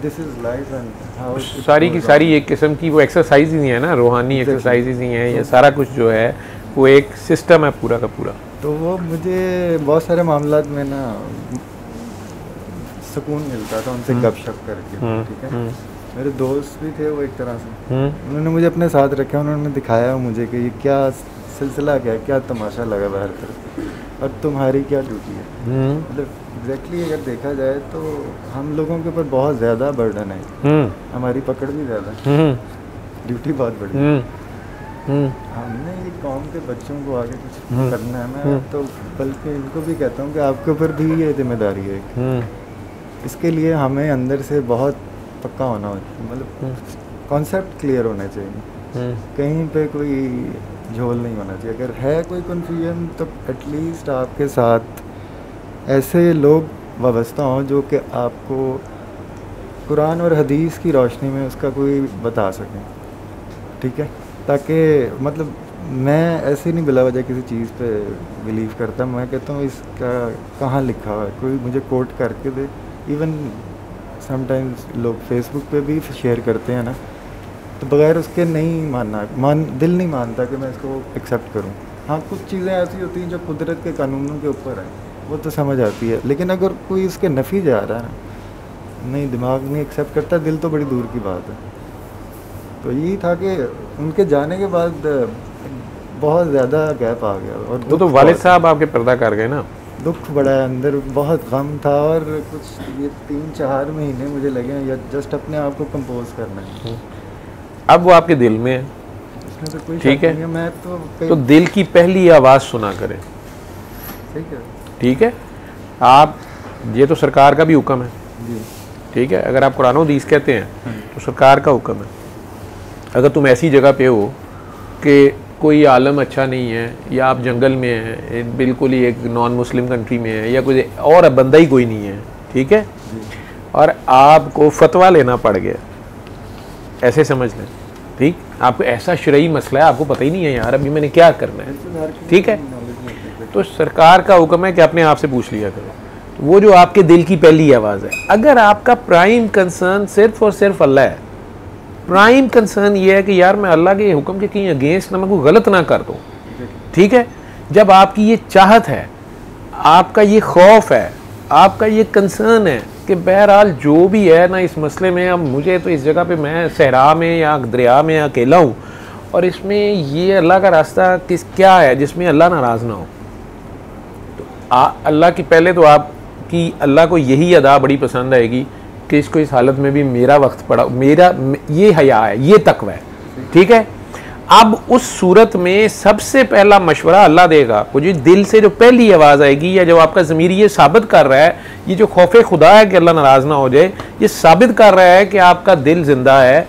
This is life and how सारी की सारी एक किस्म की वो एक्सरसाइज ही है ना, रूहानी एक्सरसाइज ही है, ये सारा कुछ जो है वो एक सिस्टम है पूरा का पूरा। तो वो मुझे बहुत सारे मामलात में ना सुकून मिलता था उनसे गपशप करके। ठीक है, मेरे दोस्त भी थे वो एक तरह से, उन्होंने मुझे अपने साथ रखा, उन्होंने दिखाया मुझे कि ये क्या सिलसिला, क्या तमाशा लगा बाहर तरफ और तुम्हारी क्या ड्यूटी है। मतलब एग्जैक्टली अगर देखा जाए तो हम लोगों के ऊपर बहुत ज़्यादा बर्डन है, हमारी पकड़ भी ज़्यादा है, ड्यूटी बहुत बड़ी है। हमने ये कौम के बच्चों को आगे कुछ करना है। मैं तो बल्कि इनको भी कहता हूँ कि आपके ऊपर भी ये जिम्मेदारी है। इसके लिए हमें अंदर से बहुत पक्का होना होता, मतलब कॉन्सेप्ट क्लियर होना चाहिए, कहीं पे कोई झोल नहीं होना चाहिए। अगर है कोई कन्फ्यूजन तो एटलीस्ट आपके साथ ऐसे लोग वाबस्ता हों जो कि आपको कुरान और हदीस की रोशनी में उसका कोई बता सकें। ठीक है, ताकि मतलब मैं ऐसे नहीं बिला वजह किसी चीज़ पे बिलीव करता, मैं कहता हूँ इसका कहाँ लिखा हुआ है, कोई मुझे कोट करके दे। इवन समटाइम्स लोग फेसबुक पे भी शेयर करते हैं ना, तो बगैर उसके नहीं दिल नहीं मानता कि मैं इसको एक्सेप्ट करूँ। हाँ, कुछ चीज़ें ऐसी होती हैं जो कुदरत के कानूनों के ऊपर है, वो तो समझ आती है, लेकिन अगर कोई इसके नफ़ी जा रहा है ना, नहीं दिमाग नहीं एक्सेप्ट करता, दिल तो बड़ी दूर की बात है। तो यही था कि उनके जाने के बाद बहुत ज़्यादा गैप आ गया। और वो तो वालिद साहब आपके पर्दा कर गए ना, दुख बड़ा है अंदर, बहुत गम था। और कुछ ये 3-4 महीने मुझे लगे या जस्ट अपने आप को कंपोज करना है। अब वो आपके दिल में है, इसमें तो कोई ठीक शक है। नहीं मैं तो दिल की पहली आवाज़ सुना करें, ठीक है, ठीक है। आप ये तो सरकार का भी हुक्म है, ठीक है। अगर आप कुरान हदीस कहते हैं तो सरकार का हुक्म है। अगर तुम ऐसी जगह पे हो कि कोई आलम अच्छा नहीं है, या आप जंगल में हैं, बिल्कुल ही एक नॉन मुस्लिम कंट्री में है, या कोई और बंदा ही कोई नहीं है, ठीक है, और आपको फतवा लेना पड़ गया, ऐसे समझ लें, ठीक। आपको ऐसा शरई मसला है, आपको पता ही नहीं है यार अभी मैंने क्या करना है, ठीक है। तो सरकार का हुक्म है कि अपने आप से पूछ लिया करो, तो वो जो आपके दिल की पहली आवाज़ है। अगर आपका प्राइम कंसर्न सिर्फ और सिर्फ अल्लाह है, प्राइम कंसर्न ये है कि यार मैं अल्लाह के हुक्म के कहीं अगेंस्ट ना मैं कोई गलत ना कर दूँ, ठीक है। जब आपकी ये चाहत है, आपका ये खौफ है, आपका ये कंसर्न है कि बहरहाल जो भी है ना इस मसले में, अब मुझे तो इस जगह पे मैं सहरा में या दरिया में अकेला हूँ, और इसमें ये अल्लाह का रास्ता क्या है जिसमें अल्लाह नाराज़ ना हो। तो अल्लाह की पहले तो आपकी अल्लाह को यही अदा बड़ी पसंद आएगी कि इसको इस हालत में भी मेरा वक्त पड़ा, मेरा ये हया है, ये तकवा है, ठीक है। अब उस सूरत में सबसे पहला मशवरा अल्लाह देगा आपको, जो दिल से जो पहली आवाज़ आएगी, या जो आपका ज़मीर ये साबित कर रहा है, ये जो खौफ खुदा है कि अल्लाह नाराज़ ना हो जाए, ये साबित कर रहा है कि आपका दिल जिंदा है,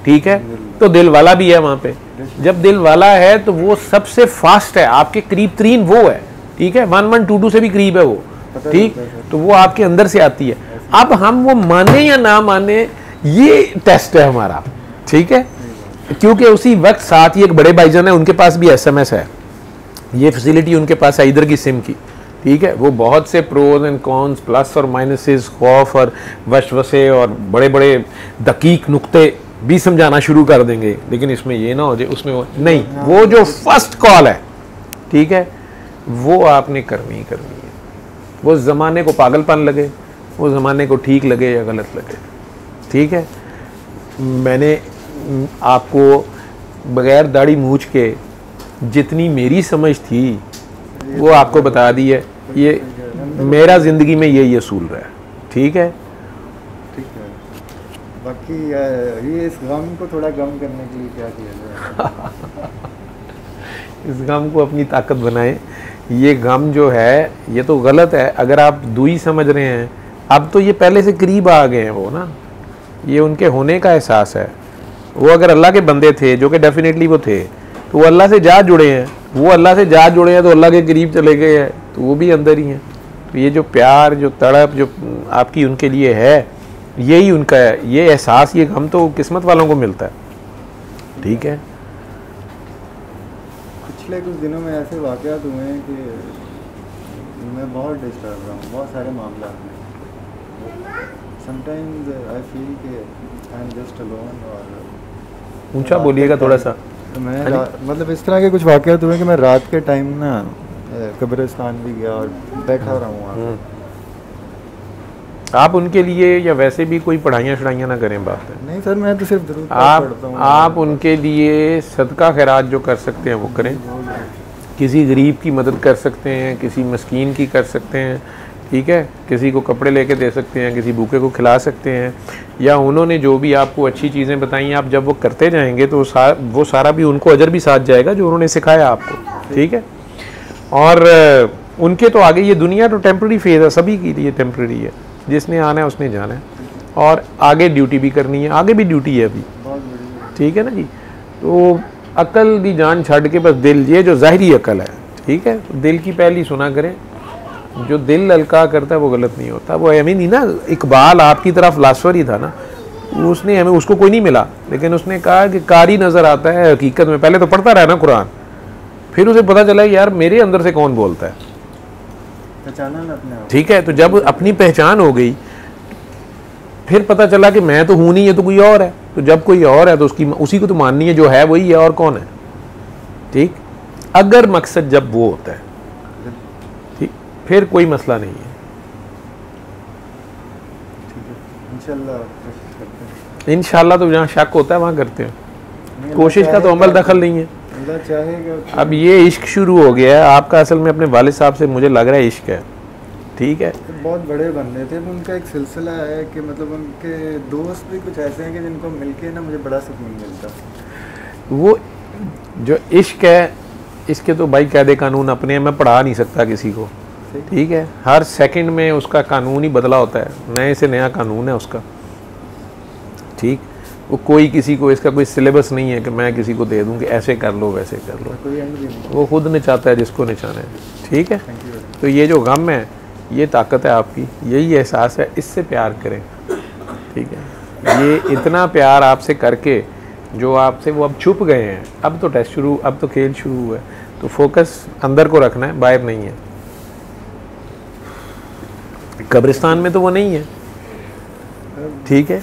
ठीक है। तो दिल वाला भी है वहाँ पे। जब दिल वाला है तो वो सबसे फास्ट है, आपके करीब तरीन वो है, ठीक है, 1122 से भी करीब है वो, ठीक। तो वो आपके अंदर से आती है। अब हम वो माने या ना माने, ये टेस्ट है हमारा, ठीक है। क्योंकि उसी वक्त साथ ही एक बड़े भाईजान है, उनके पास भी SMS है, ये फैसिलिटी उनके पास है इधर की सिम की, ठीक है। वो बहुत से प्रोज एंड कॉन्स, प्लस और माइनसेस, खौफ और वसवसे और बड़े बड़े दकीक नुक्ते भी समझाना शुरू कर देंगे, लेकिन इसमें ये ना हो जाए, उसमें वो नहीं, वो जो फर्स्ट कॉल है, ठीक है, वो आपने करनी ही करनी है। वो ज़माने को पागलपन लगे, वो ज़माने को ठीक लगे या गलत लगे, ठीक है। मैंने आपको बग़ैर दाढ़ी मूछ के जितनी मेरी समझ थी वो आपको बता दी है। ये मेरा ज़िंदगी में यही असूल रहा है, ठीक है। ठीक है। बाकी ये इस गम को थोड़ा गम करने के लिए क्या किया जाए? इस गम को अपनी ताकत बनाएं। ये गम जो है ये तो गलत है, अगर आप दुई समझ रहे हैं, अब तो ये पहले से करीब आ गए हैं वो ना, ये उनके होने का एहसास है। वो अगर अल्लाह के बंदे थे, जो कि डेफिनेटली वो थे, तो वो अल्लाह से जा जुड़े हैं, वो अल्लाह से जा जुड़े हैं तो अल्लाह के करीब चले गए हैं, तो वो भी अंदर ही हैं। तो ये जो प्यार, जो तड़प जो आपकी उनके लिए है, यही उनका है, ये एहसास, ये गम तो किस्मत वालों को मिलता है। ठीक है। पिछले कुछ दिनों में ऐसे वाक़यात हुए हैं कि मैं बहुत डिस्टर्ब रहा हूँ, बहुत सारे मामला में। समटाइम्स आई फील कि आई एम जस्ट अलोन। और ऊंचा बोलिएगा थोड़ा सा। तो मैं मतलब इस तरह के कुछ वाक़यात हुए कि मैं रात के टाइम ना कब्रिस्तान भी गया और बैठा रहा हूँ वहाँ। आप उनके लिए या वैसे भी कोई पढ़ाइयाँ शढ़ाइयाँ ना करें, बात है। नहीं सर, मैं तो सिर्फ दुरूद पढ़ता हूँ। आप उनके लिए सदका खैरात जो कर सकते हैं वो करें। किसी गरीब की मदद कर सकते हैं, किसी मस्कीन की कर सकते हैं, ठीक है, किसी को कपड़े लेके दे सकते हैं, किसी भूखे को खिला सकते हैं, या उन्होंने जो भी आपको अच्छी चीज़ें बताई, आप जब वो करते जाएंगे तो वो सारा भी उनको अजर भी साथ जाएगा जो उन्होंने सिखाया आपको। ठीक है। और उनके तो आगे, ये दुनिया तो टेम्प्रेरी फेज़ है, सभी के लिए टेम्प्रेरी है, जिसने आना है उसने जाना है, और आगे ड्यूटी भी करनी है, आगे भी ड्यूटी है अभी। ठीक है ना जी। तो अकल दी जान छड़ के बस दिल, ये जो ज़ाहिरी अकल है, ठीक है, दिल की पहली सुना करें। जो दिल हल्का करता है वो गलत नहीं होता। वो हमें नहीं ना, इकबाल आपकी तरह फिलासफर ही था ना, उसने हमें, उसको कोई नहीं मिला, लेकिन उसने कहा कि कारी नज़र आता है हकीकत में। पहले तो पढ़ता रहा ना कुरान, फिर उसे पता चला यार मेरे अंदर से कौन बोलता है। ठीक है। तो जब अपनी पहचान हो गई, फिर पता चला कि मैं तो हूं नहीं, ये तो कोई और है। तो जब कोई और है तो उसी को तो माननी है, जो है वही है, और कौन है। ठीक। अगर मकसद जब वो होता है, ठीक, फिर कोई मसला नहीं है। इंशाल्लाह तो जहाँ शक होता है वहाँ करते हैं, कोशिश का तो अमल दखल नहीं है। अब ये इश्क शुरू हो गया है आपका, असल में अपने वालिद साहब से मुझे लग रहा है इश्क है। ठीक है। तो बहुत बड़े बंदे थे, उनका एक सिलसिला है कि मतलब उनके दोस्त भी कुछ ऐसे हैं कि जिनको मिलके ना मुझे बड़ा सुकून मिलता। वो जो इश्क है, इसके तो भाई कायदे कानून अपने, मैं पढ़ा नहीं सकता किसी को। ठीक है। हर सेकंड में उसका कानून ही बदला होता है, नए से नया कानून है उसका। ठीक। वो कोई किसी को, इसका कोई सिलेबस नहीं है कि मैं किसी को दे दूं कि ऐसे कर लो वैसे कर लो। वो खुद नचाता है जिसको नचाना है। ठीक है। तो ये जो गम है, ये ताकत है आपकी, यही एहसास है, इससे प्यार करें। ठीक है। ये इतना प्यार आपसे करके जो आपसे वो अब छुप गए हैं, अब तो टेस्ट शुरू, अब तो खेल शुरू हुआ है, तो फोकस अंदर को रखना है, बाहर नहीं है। कब्रिस्तान में तो वो नहीं है। ठीक है।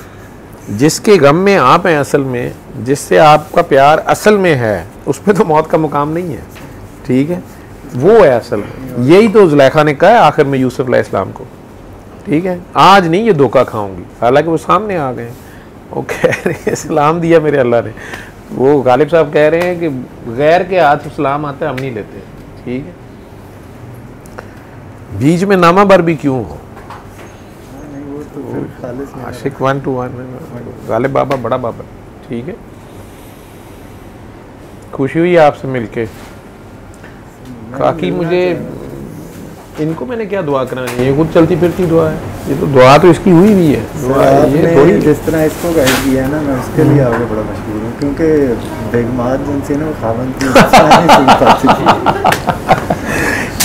जिसके गम में आप हैं असल में, जिससे आपका प्यार असल में है, उस पर तो मौत का मुकाम नहीं है। ठीक है। वो है असल में। यही तो ज़ुलेखा ने कहा है आखिर में यूसुफ अलैहिस्सलाम को। ठीक है। आज नहीं ये धोखा खाऊंगी, हालांकि वो सामने आ गए, वो कह रहे हैं सलाम दिया मेरे अल्लाह ने। वो गालिब साहब कह रहे हैं कि गैर के हाथ सलाम आता है, हम नहीं लेते। ठीक है। बीच में नामा बर भी क्यों हो, आशिक 1 to 1 गालिब बाबा बड़ा बाबा। ठीक है। खुशी हुई आपसे मिलके। काकी मुझे इनको मैंने क्या दुआ करानी है, ये खुद चलती फिरती दुआ है, ये तो दुआ तो इसकी हुई भी है। दुआ ये थोड़ी जिस तरह इसको गाइड किया है ना, मैं उसके लिए आगे बड़ा मशहूर हूँ, क्योंकि बेगमात जिनसे ना वो खावन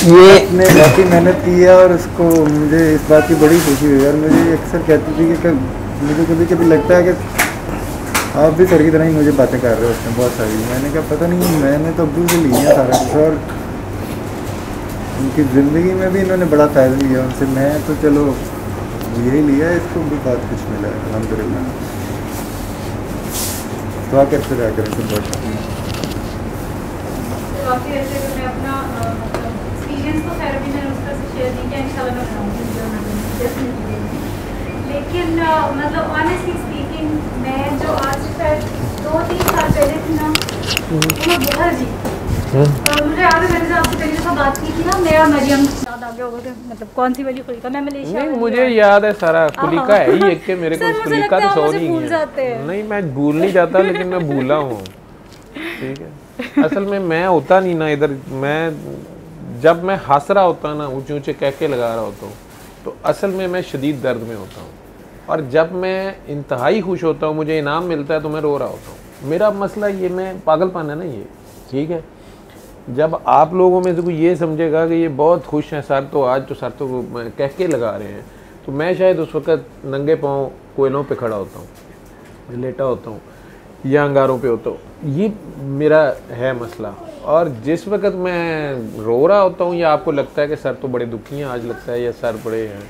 ये ने काफ़ी मेहनत की है, और उसको मुझे इस बात की बड़ी खुशी हुई। और मुझे अक्सर कहती थी कि मुझे कभी कभी लगता है कि आप भी सर की तरह ही मुझे बातें कर रहे हो उसमें बहुत सारी। मैंने कहा पता नहीं, मैंने तो अब्बू से लिया सारा कुछ, और उनकी ज़िंदगी में भी इन्होंने बड़ा फ़ायदा लिया उनसे। मैं तो चलो यही लिया, इसको भी बहुत कुछ मिला है अल्हम्दुलिल्लाह। दुआ करते रहा करें तो बहुत काफ़ी ऐसे मैं अपना एक्सपीरियंस तो खैर भी मैंने उसका शेयर नहीं किया, इंशाल्लाह मैं बनाऊंगी। लेकिन मतलब ऑनेस्टली स्पीकिंग, मैं जो आज शायद 2-3 साल पहले थी ना, मैं बुहर जी, मुझे याद है मैंने आपसे पहली दफ़ा बात की थी ना, मेरा मरियम याद आ गया होगा कि मतलब कौन सी वाली खुलिका, मैं मलेशिया नहीं, मुझे याद है सारा। खुलिका है ही एक के, मेरे को खुलिका तो सॉरी है। नहीं, मैं भूल नहीं जाता, लेकिन मैं भूला हूँ। ठीक है। असल में मैं होता नहीं ना इधर, मैं जब मैं हंस रहा होता ना, ऊंचे ऊंचे कहके लगा रहा होता हूँ, तो असल में मैं शदीद दर्द में होता हूँ। और जब मैं इंतहाई खुश होता हूँ, मुझे इनाम मिलता है, तो मैं रो रहा होता हूँ। मेरा मसला ये, मैं पागलपन है ना ये। ठीक है। जब आप लोगों में से कोई ये समझेगा कि ये बहुत खुश हैं सर, तो आज तो सर तो कह के लगा रहे हैं, तो मैं शायद उस वक़्त नंगे पाँव कोयलों पे खड़ा होता हूँ, लेटा होता हूँ या अंगारों पे होता हूँ। ये मेरा है मसला। और जिस वक़्त मैं रो रहा होता हूँ या आपको लगता है कि सर तो बड़े दुखी हैं आज लगता है, या सर बड़े हैं,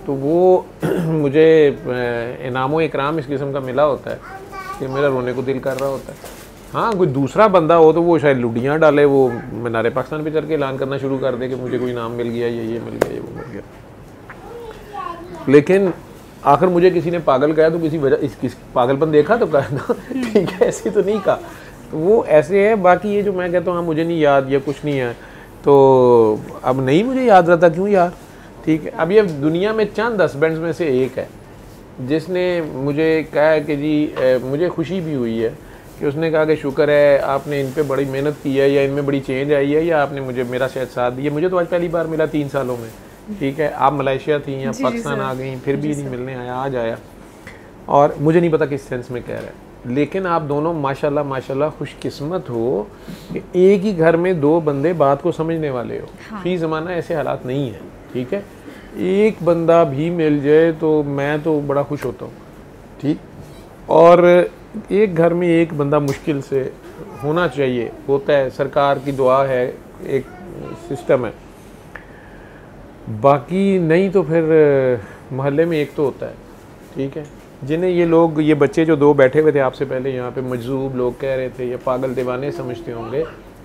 तो वो मुझे इनाम इकराम इस किस्म का मिला होता है कि मेरा रोने को दिल कर रहा होता है। हाँ, कोई दूसरा बंदा हो तो वो शायद लुडियाँ डाले, वो मीनारे पाकिस्तान पे चढ़ के ऐलान करना शुरू कर दे कि मुझे कोई इनाम मिल गया, ये मिल गया, ये वो मिल गया। लेकिन आखिर मुझे किसी ने पागल कहा तो किसी वजह किस पागलपन देखा तो कहा ना, ठीक है, ऐसे तो नहीं कहा। तो वो ऐसे है। बाकी ये जो मैं कहता हूँ हाँ मुझे नहीं याद या कुछ नहीं है, तो अब नहीं मुझे याद रहता, क्यों यार, ठीक है। अब ये दुनिया में चंद हस्बैंड्स में से एक है जिसने मुझे कहा है कि जी मुझे खुशी भी हुई है कि उसने कहा कि शुक्र है आपने इन पे बड़ी मेहनत की है, या इनमें बड़ी चेंज आई है, या आपने मुझे मेरा शायद साथ दिया। मुझे तो आज पहली बार मिला 3 सालों में, ठीक है। आप मलेशिया थी या पाकिस्तान आ गई, फिर भी नहीं मिलने आया, आज आया, और मुझे नहीं पता किस सेंस में कह रहा है। लेकिन आप दोनों माशाल्लाह माशाल्लाह खुशकिस्मत हो कि एक ही घर में 2 बंदे बात को समझने वाले हो। हाँ। फी ज़माना ऐसे हालात नहीं है, ठीक है। एक बंदा भी मिल जाए तो मैं तो बड़ा खुश होता हूँ, ठीक। और एक घर में एक बंदा मुश्किल से होना चाहिए, होता है, सरकार की दुआ है, एक सिस्टम है। बाकी नहीं तो फिर मोहल्ले में एक तो होता है, ठीक है। जिन्हें ये लोग, ये बच्चे जो 2 बैठे हुए थे आपसे पहले यहाँ पे, मजजूब लोग कह रहे थे या पागल दीवाने समझते होंगे,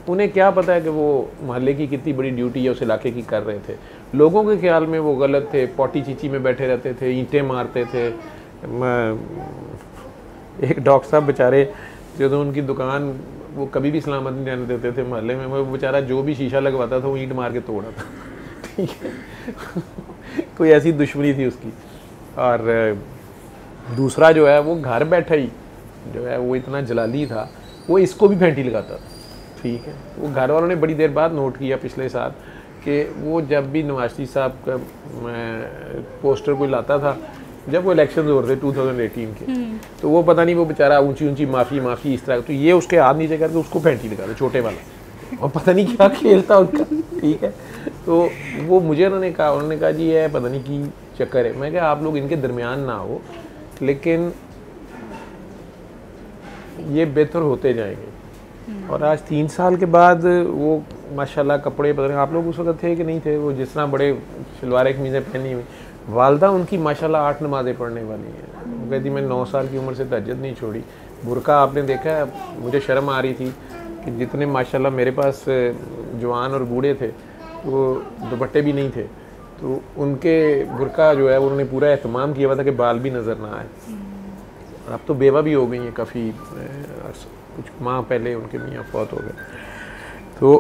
उन्हें क्या पता है कि वो मोहल्ले की कितनी बड़ी ड्यूटी है उस इलाके की कर रहे थे। लोगों के ख्याल में वो गलत थे, पॉटी चीची में बैठे रहते थे, ईंटें मारते थे। एक डॉक्टर साहब बेचारे, जो उनकी दुकान वो कभी भी सलामत नहीं रहने देते थे मोहल्ले में, वो बेचारा जो भी शीशा लगवाता था वो ईंट मार के तोड़ा था, ठीक है। कोई ऐसी दुश्मनी थी उसकी। और दूसरा जो है वो घर बैठा ही जो है वो इतना जलाली था, वो इसको भी फेंटी लगाता था, ठीक है। वो घर वालों ने बड़ी देर बाद नोट किया पिछले साल कि वो जब भी नवाज शरीफ साहब का पोस्टर कोई लाता था, जब वो इलेक्शन हो रहे थे 2018 के, तो वो पता नहीं वो बेचारा ऊंची ऊंची माफ़ी इस तरह, तो ये उसके हाथ नीचे करके उसको फेंटी लगाता छोटे वाला, और पता नहीं क्या खेलता उनका, ठीक है। तो वो मुझे उन्होंने कहा जी ये पता नहीं की चक्कर है। मैं कहा आप लोग इनके दरमियान ना हो, लेकिन ये बेहतर होते जाएंगे। और आज 3 साल के बाद वो माशाल्लाह कपड़े पता नहीं आप लोग उस वक्त थे कि नहीं थे, वो जिस तरह बड़े शलवार कमीज़ें पहनी हुई, वालदा उनकी माशाल्लाह 8 नमाज़ें पढ़ने वाली हैं। वो कहती मैं 9 साल की उम्र से तहज्जुद नहीं छोड़ी। बुरका आपने देखा है, मुझे शर्म आ रही थी कि जितने माशाल्लाह मेरे पास जवान और बूढ़े थे वो दुपट्टे भी नहीं थे, तो उनके बुरका जो है उन्होंने पूरा एहतमाम किया हुआ था कि बाल भी नज़र ना आए। अब तो बेवा भी हो गई हैं काफ़ी, कुछ माह पहले उनके मियाँ फौत हो गए। तो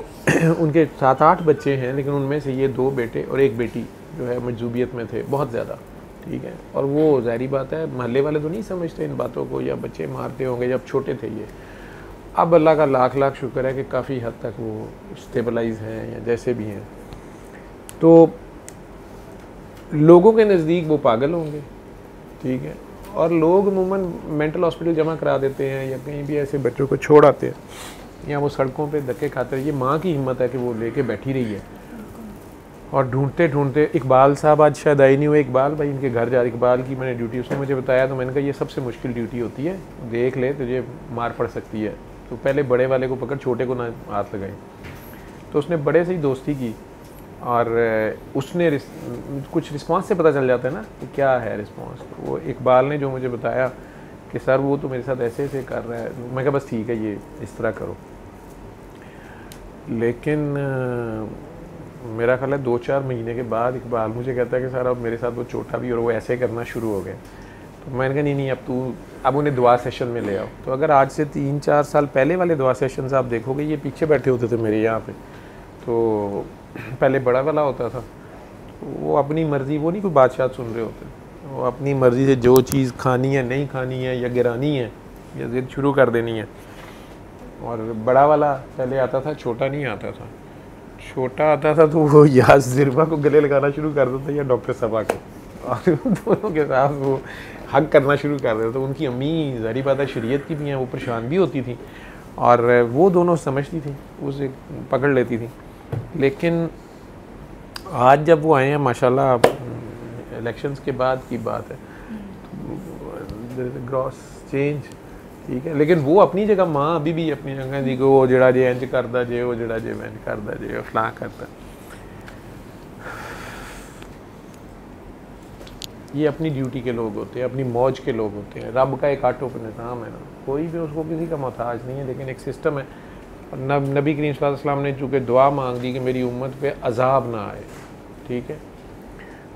उनके 7-8 बच्चे हैं, लेकिन उनमें से ये 2 बेटे और 1 बेटी जो है मजजूबियत में थे बहुत ज़्यादा, ठीक है। और वो ज़ाहिरी बात है महल्ले वाले तो नहीं समझते इन बातों को, या बच्चे मारते होंगे जब छोटे थे ये। अब अल्लाह का लाख लाख शुक्र है कि काफ़ी हद तक वो स्टेबलाइज हैं या जैसे भी हैं। तो लोगों के नज़दीक वो पागल होंगे, ठीक है। और लोग अमूमन मेंटल हॉस्पिटल जमा करा देते हैं या कहीं भी ऐसे बच्चों को छोड़ आते हैं, या वो सड़कों पे धक्के खाते हैं। ये माँ की हिम्मत है कि वो लेके बैठी रही है। और ढूंढते ढूंढते इकबाल साहब आज शायद आई नहीं हुए, इकबाल भाई इनके घर जा, इकबाल की मैंने ड्यूटी, उसने मुझे बताया, तो मैंने कहा ये सबसे मुश्किल ड्यूटी होती है, देख ले तुझे मार पड़ सकती है, तो पहले बड़े वाले को पकड़, छोटे को ना हाथ लगाए। तो उसने बड़े से ही दोस्ती की, और उसने कुछ रिस्पांस से पता चल जाता है ना कि क्या है रिस्पांस। तो वो इकबाल ने जो मुझे बताया कि सर वो तो मेरे साथ ऐसे ऐसे कर रहा है, मैं कहा बस ठीक है ये इस तरह करो। लेकिन मेरा ख्याल है 2-4 महीने के बाद इकबाल मुझे कहता है कि सर अब मेरे साथ वो छोटा भी और वो ऐसे करना शुरू हो गए। तो मैंने कहा नहीं अब उन्हें दुआ सेशन में ले आओ। तो अगर आज से 3-4 साल पहले वाले दुआ सेशन आप देखोगे, ये पीछे बैठे होते थे मेरे यहाँ पे, तो पहले बड़ा वाला होता था, वो अपनी मर्ज़ी, वो नहीं कोई बादशाह सुन रहे होते, वो अपनी मर्ज़ी से जो चीज़ खानी है नहीं खानी है या गिरानी है या ज़िद शुरू कर देनी है। और बड़ा वाला पहले आता था, छोटा नहीं आता था। छोटा आता था तो वो या ज़िरबा को गले लगाना शुरू कर देता या डॉक्टर सबा को, और दोनों के साथ वो हक करना शुरू कर देता। तो उनकी अम्मी ज़ाहिर बात है शरीयत की भी हैं, वो परेशान भी होती थी। और वो दोनों समझती थी, उसे पकड़ लेती थी। लेकिन आज जब वो आए हैं माशाल्लाह, इलेक्शंस के बाद की बात है, ग्रॉस चेंज, ठीक है। लेकिन वो अपनी जगह माँ अभी भी अपनी जगह जी, वो जड़ा जे इंज करदा जे, वो जड़ा जे इंज करदा जे, फलां करता। ये अपनी ड्यूटी के लोग होते हैं, अपनी मौज के लोग होते हैं। रब का एक आटो पर निज़ाम है ना, कोई भी उसको किसी का मोहताज नहीं है, लेकिन एक सिस्टम है। नबी करीम सल्लल्लाहु अलैहि वसल्लम ने चूँकि दुआ मांग दी कि मेरी उम्मत पे अजाब ना आए, ठीक है।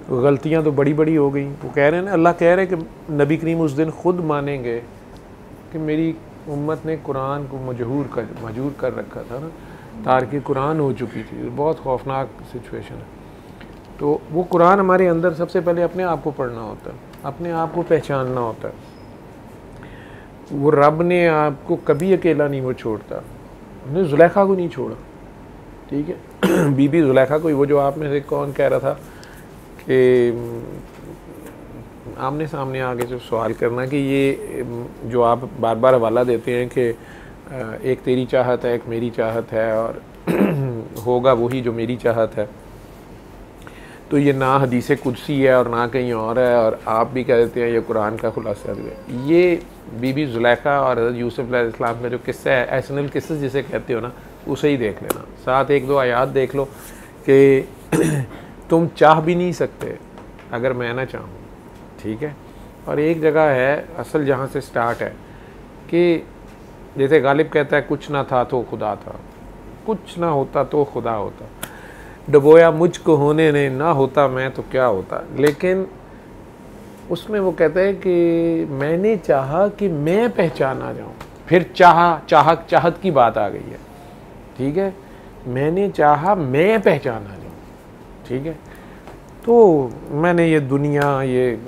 तो गलतियाँ तो बड़ी बड़ी हो गई। वो कह रहे हैं ना, अल्लाह कह रहे हैं कि नबी करीम उस दिन खुद मानेंगे कि मेरी उम्मत ने कुरान को मजबूर कर रखा था ना, तारकी कुरान हो चुकी थी। बहुत खौफनाक सिचुएशन है। तो वो कुरान हमारे अंदर सबसे पहले अपने आप को पढ़ना होता है, अपने आप को पहचानना होता है। वो रब ने आपको कभी अकेला नहीं वो छोड़ता, उसने जुलेखा को नहीं छोड़ा, ठीक है। बीबी जुलेखा को, वो जो आप में से कौन कह रहा था कि आमने सामने आगे जो सवाल करना कि ये जो आप बार बार हवाला देते हैं कि एक तेरी चाहत है, एक मेरी चाहत है, और होगा वही जो मेरी चाहत है, तो ये ना हदीस कुदसी है और ना कहीं और है, और आप भी कह देते हैं ये कुरान का खुलासा है। ये बीबी जुलेखा और हज़रत यूसुफ अलैहिस्सलाम का जो किस्सा है, एसनल किस्सा जिसे कहते हो ना, उसे ही देख लेना। साथ एक दो आयात देख लो कि तुम चाह भी नहीं सकते अगर मैं ना चाहूँ, ठीक है। और एक जगह है असल जहाँ से स्टार्ट है कि जैसे गालिब कहता है कुछ ना था तो खुदा था, कुछ ना होता तो खुदा होता, डबोया मुझको होने ने, ना होता मैं तो क्या होता। लेकिन उसमें वो कहते हैं कि मैंने चाहा कि मैं पहचाना जाऊँ, फिर चाहत की बात आ गई है, ठीक है। मैंने चाहा मैं पहचाना जाऊँ, ठीक है। तो मैंने ये दुनिया, ये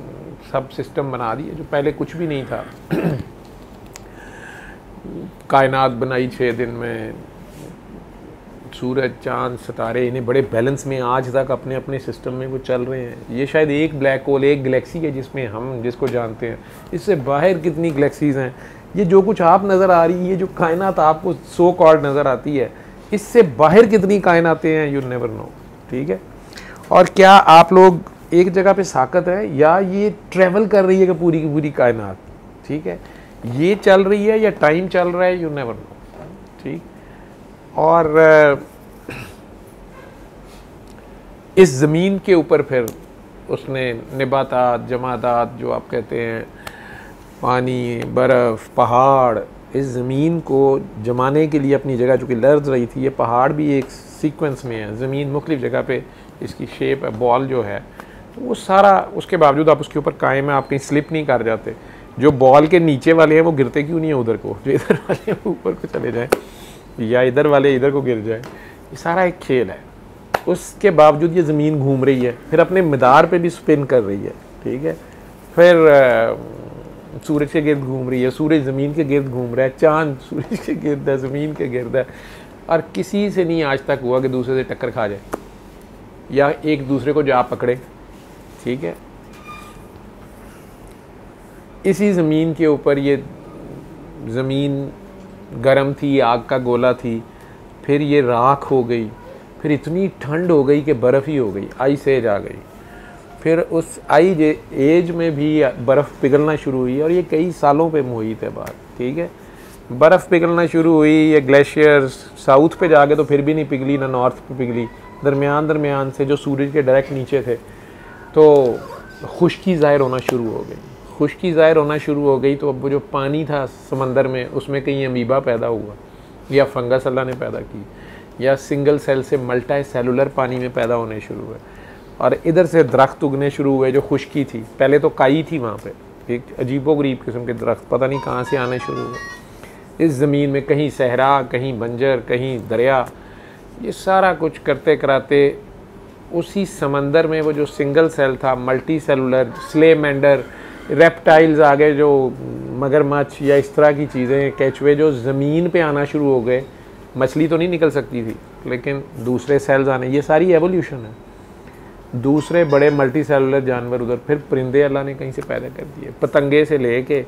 सब सिस्टम बना दिए जो पहले कुछ भी नहीं था। कायनात बनाई 6 दिन में, सूरज चांद सितारे, इन्हें बड़े बैलेंस में आज तक अपने अपने सिस्टम में वो चल रहे हैं। ये शायद एक ब्लैक होल, एक गैलेक्सी है जिसमें हम जिसको जानते हैं, इससे बाहर कितनी गैलेक्सीज़ हैं। ये जो कुछ आप नज़र आ रही है, जो कायनात आपको सो कॉल्ड नज़र आती है, इससे बाहर कितनी कायनातें हैं, यू नेवर नो, ठीक है। और क्या आप लोग एक जगह पे साकत है, या ये ट्रैवल कर रही है कि पूरी की पूरी कायनात, ठीक है। ये चल रही है या टाइम चल रहा है, यू नेवर नो, ठीक। और इस ज़मीन के ऊपर फिर उसने नबातात, जमादात जो आप कहते हैं, पानी, बर्फ़, पहाड़, इस ज़मीन को जमाने के लिए अपनी जगह चूँकि लर्ज़ रही थी, ये पहाड़ भी एक सीक्वेंस में है, ज़मीन मुख्तलिफ़ जगह पे इसकी शेप है, बॉल जो है, तो वो सारा, उसके बावजूद आप उसके ऊपर कायम है, आप कहीं स्लिप नहीं कर जाते। जो बॉल के नीचे वाले हैं वो गिरते क्यों नहीं है उधर को, जो इधर वाले हैं वो ऊपर को चले जाएँ, या इधर वाले इधर को गिर जाए। ये सारा एक खेल है। उसके बावजूद ये ज़मीन घूम रही है, फिर अपने मदार पे भी स्पिन कर रही है, ठीक है। फिर सूरज के गिर्द घूम रही है, सूरज ज़मीन के गिर्द घूम रहा है, चांद सूरज के गिर्द है, ज़मीन के गिर्द है। और किसी से नहीं आज तक हुआ कि दूसरे से टक्कर खा जाए या एक दूसरे को जा पकड़े, ठीक है। इसी ज़मीन के ऊपर ये ज़मीन गर्म थी, आग का गोला थी, फिर ये राख हो गई, फिर इतनी ठंड हो गई कि बर्फ़ ही हो गई, आइस एज आ गई। फिर उस एज में भी बर्फ़ पिघलना शुरू हुई, और ये कई सालों पे मुहित है बात, ठीक है। बर्फ़ पिघलना शुरू हुई, ये ग्लेशियर साउथ पे जाके तो फिर भी नहीं पिघली, ना नॉर्थ पे पिघली, दरमियान से जो सूरज के डायरेक्ट नीचे थे, तो खुश्की ज़ाहिर होना शुरू हो गई। खुश्की ज़ाहिर होना शुरू हो गई तो अब वो जो पानी था समंदर में, उसमें कहीं अमीबा पैदा हुआ, या फंगस अल्लाह ने पैदा की, या सिंगल सेल से मल्टी सेलुलर पानी में पैदा होने शुरू हुए, और इधर से दरख्त उगने शुरू हुए जो खुश्की थी। पहले तो काई थी वहाँ पे, एक अजीबोगरीब किस्म के दरख्त पता नहीं कहाँ से आने शुरू हुए इस ज़मीन में, कहीं सहरा, कहीं बंजर, कहीं दरिया। ये सारा कुछ करते कराते उसी समंदर में वो जो सिंगल सेल था, मल्टी सेलुलर, स्लेमेंडर, रेप्टाइल्स आ गए, जो मगरमच्छ या इस तरह की चीज़ें, केचुए जो ज़मीन पे आना शुरू हो गए। मछली तो नहीं निकल सकती थी, लेकिन दूसरे सेल्स आने, ये सारी एवोल्यूशन है। दूसरे बड़े मल्टी सेलुलर जानवर उधर, फिर परिंदे अल्लाह ने कहीं से पैदा कर दिए, पतंगे से ले के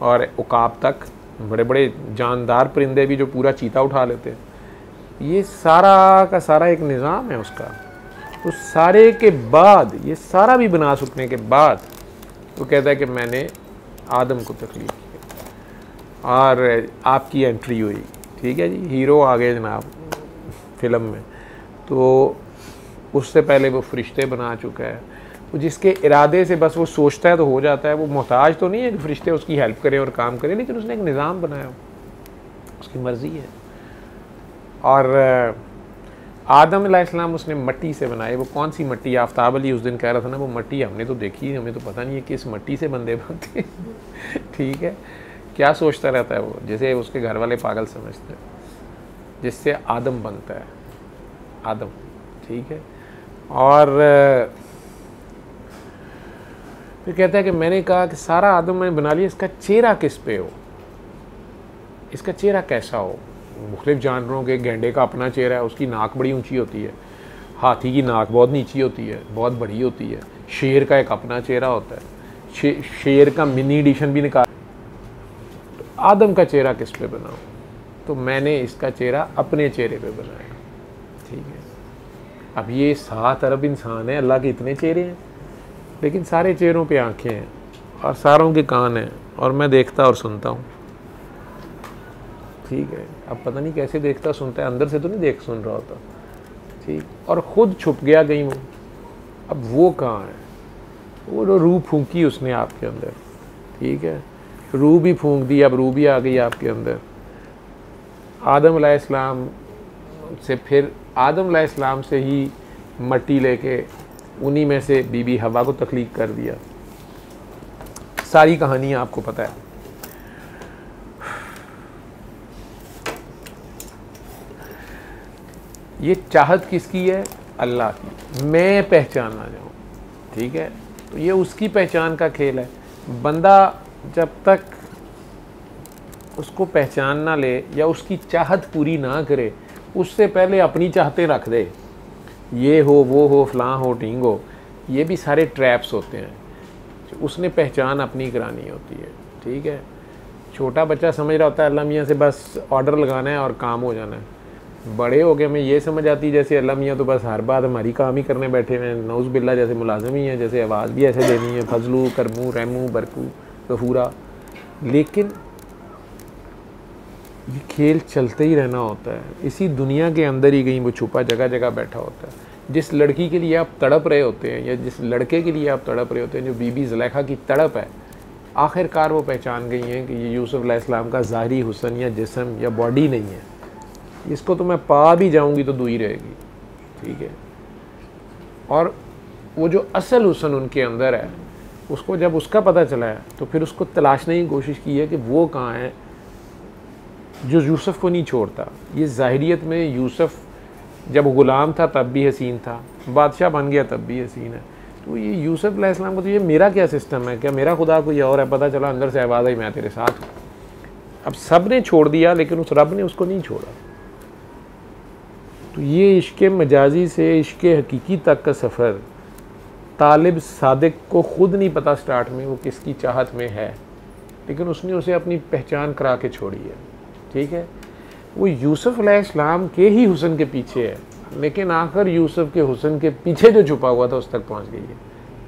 और उकाब तक, बड़े बड़े जानदार परिंदे भी जो पूरा चीता उठा लेते हैं। ये सारा का सारा एक निज़ाम है उसका। तो सारे के बाद, ये सारा भी बना सकने के बाद वो कहता है कि मैंने आदम को तख्लीक किया और आपकी एंट्री हुई। ठीक है जी, हीरो आ गए जनाब फिल्म में। तो उससे पहले वो फरिश्ते बना चुका है। वो जिसके इरादे से बस वो सोचता है तो हो जाता है। वो मोहताज तो नहीं है कि फरिश्ते उसकी हेल्प करें और काम करें, लेकिन उसने एक निज़ाम बनाया, उसकी मर्ज़ी है। और आदम अलैहिस्सलाम उसने मट्टी से बनाए। वो कौन सी मट्टी? आफ्ताब अली उस दिन कह रहा था ना, वो मट्टी हमने तो देखी, हमें तो पता नहीं है किस मट्टी से बंदे बनते। ठीक है, क्या सोचता रहता है वो, जैसे उसके घर वाले पागल समझते हैं, जिससे आदम बनता है, आदम। ठीक है, और फिर कहता है कि मैंने कहा कि सारा आदम मैंने बना लिया, इसका चेहरा किस पे हो, इसका चेहरा कैसा हो। मुख्तलिफ जानवरों के, गेंडे का अपना चेहरा है, उसकी नाक बड़ी ऊंची होती है, हाथी की नाक बहुत नीची होती है, बहुत बड़ी होती है, शेर का एक अपना चेहरा होता है, शेर का मिनी एडिशन भी निकाल। तो आदम का चेहरा किस पे बनाऊं? तो मैंने इसका चेहरा अपने चेहरे पे बनाया। ठीक है, अब ये 7 अरब इंसान है, अल्लाह के इतने चेहरे हैं, लेकिन सारे चेहरों पे आंखें हैं और सारों के कान हैं, और मैं देखता और सुनता हूँ। ठीक है, अब पता नहीं कैसे देखता सुनता है, अंदर से तो नहीं देख सुन रहा होता। ठीक, और ख़ुद छुप गया कहीं वो। अब वो कहाँ है? वो जो रूह फूंकी उसने आपके अंदर। ठीक है, रूह भी फूंक दी, अब रूह भी आ गई आपके अंदर। आदम अलैहिस्सलाम से, फिर आदम अलैहिस्सलाम से ही मट्टी लेके उन्हीं में से बीबी हवा को तख्लीक कर दिया। सारी कहानी आपको पता है। ये चाहत किसकी है? अल्लाह की, मैं पहचाना जाऊँ। ठीक है, तो ये उसकी पहचान का खेल है। बंदा जब तक उसको पहचान ना ले या उसकी चाहत पूरी ना करे, उससे पहले अपनी चाहतें रख दे, ये हो, वो हो, फलां हो, ढींग हो, ये भी सारे ट्रैप्स होते हैं। उसने पहचान अपनी करानी होती है। ठीक है, छोटा बच्चा समझ रहा होता है अल्लाह मियाँ से बस ऑर्डर लगाना है और काम हो जाना है। बड़े हो गए में ये समझ आती है जैसे अल्लाह मियाँ तो बस हर बात हमारी काम ही करने बैठे हुए हैं, नौज़ बिल्ला, जैसे मुलाजिम ही है, जैसे आवाज़ भी ऐसे देनी है, फजलू, करमू, रहमू, बरकू, गफूरा। लेकिन ये खेल चलते ही रहना होता है। इसी दुनिया के अंदर ही कहीं वो छुपा जगह जगह बैठा होता है। जिस लड़की के लिए आप तड़प रहे होते हैं या जिस लड़के के लिए आप तड़प रहे होते हैं, जो बीबी ज़ुलेखा की तड़प है, आखिरकार वो पहचान गई हैं कि ये यूसुफ अलैहिस्सलाम का ज़ाहिरी हुस्न या जिस्म या बॉडी नहीं है, इसको तो मैं पा भी जाऊंगी तो दूरी रहेगी। ठीक है, और वो जो असल हुस्न उनके अंदर है, उसको जब उसका पता चला है तो फिर उसको तलाशने की कोशिश की है कि वो कहाँ है जो यूसुफ को नहीं छोड़ता। ये ज़ाहिरियत में यूसुफ जब ग़ुलाम था तब भी हसीन था, बादशाह बन गया तब भी हसीन है। तो ये यूसुफ अलैहिस्सलाम को तो ये मेरा क्या सिस्टम है, क्या मेरा खुदा कोई और है? पता चला अंदर से आवाज़ आई मैं तेरे साथ हूँ। अब सब ने छोड़ दिया लेकिन उस रब ने उसको नहीं छोड़ा। तो ये इश्क़ मजाजी से इश्क़ हकीकी तक का सफ़र तालिब सादिक को ख़ुद नहीं पता स्टार्ट में वो किसकी चाहत में है, लेकिन उसने उसे अपनी पहचान करा के छोड़ी है। ठीक है, वो यूसुफ अलैहिस्सलाम के ही हुस्न के पीछे है, लेकिन आखिर यूसुफ के हुस्न के पीछे जो छुपा हुआ था उस तक पहुंच गई है।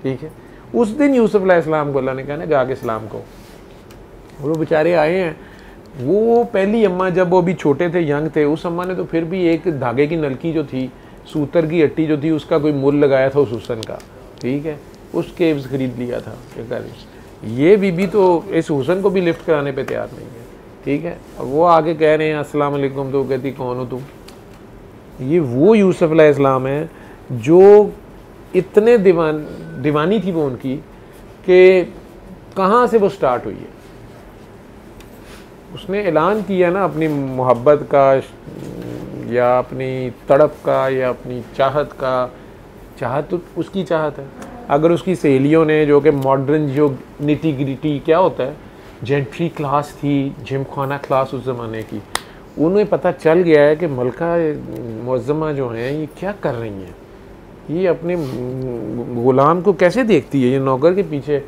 ठीक है, उस दिन यूसुफ अलैहिस्सलाम को अल्लाह ने कहा ना जा के सलाम को। वो बेचारे आए हैं, वो पहली अम्मा जब वो भी छोटे थे, यंग थे, उस अम्मा ने तो फिर भी एक धागे की नलकी जो थी, सूतर की हट्टी जो थी, उसका कोई मुल लगाया था उस हुस्न का। ठीक है, उस केव्स खरीद लिया था। ये बीबी तो इस हुस्न को भी लिफ्ट कराने पे तैयार नहीं है। ठीक है, और वो आगे कह रहे हैं अस्सलाम वालेकुम, तो कहती कौन हो तुम? ये वो यूसुफ अलैहिस्सलाम है जो इतने दीवानी थी वो उनकी कि कहाँ से वो स्टार्ट हुई है। उसने ऐलान किया ना अपनी मोहब्बत का या अपनी तड़प का या अपनी चाहत का। चाहत तो उसकी चाहत है। अगर उसकी सहेलियों ने, जो कि मॉडर्न जो निटी ग्रिटी क्या होता है, जेंट्री क्लास थी, जिम खाना क्लास उस ज़माने की, उन्हें पता चल गया है कि मलका मुअज़्ज़मा जो हैं ये क्या कर रही हैं, ये अपने ग़ुलाम को कैसे देखती है, ये नौकर के पीछे।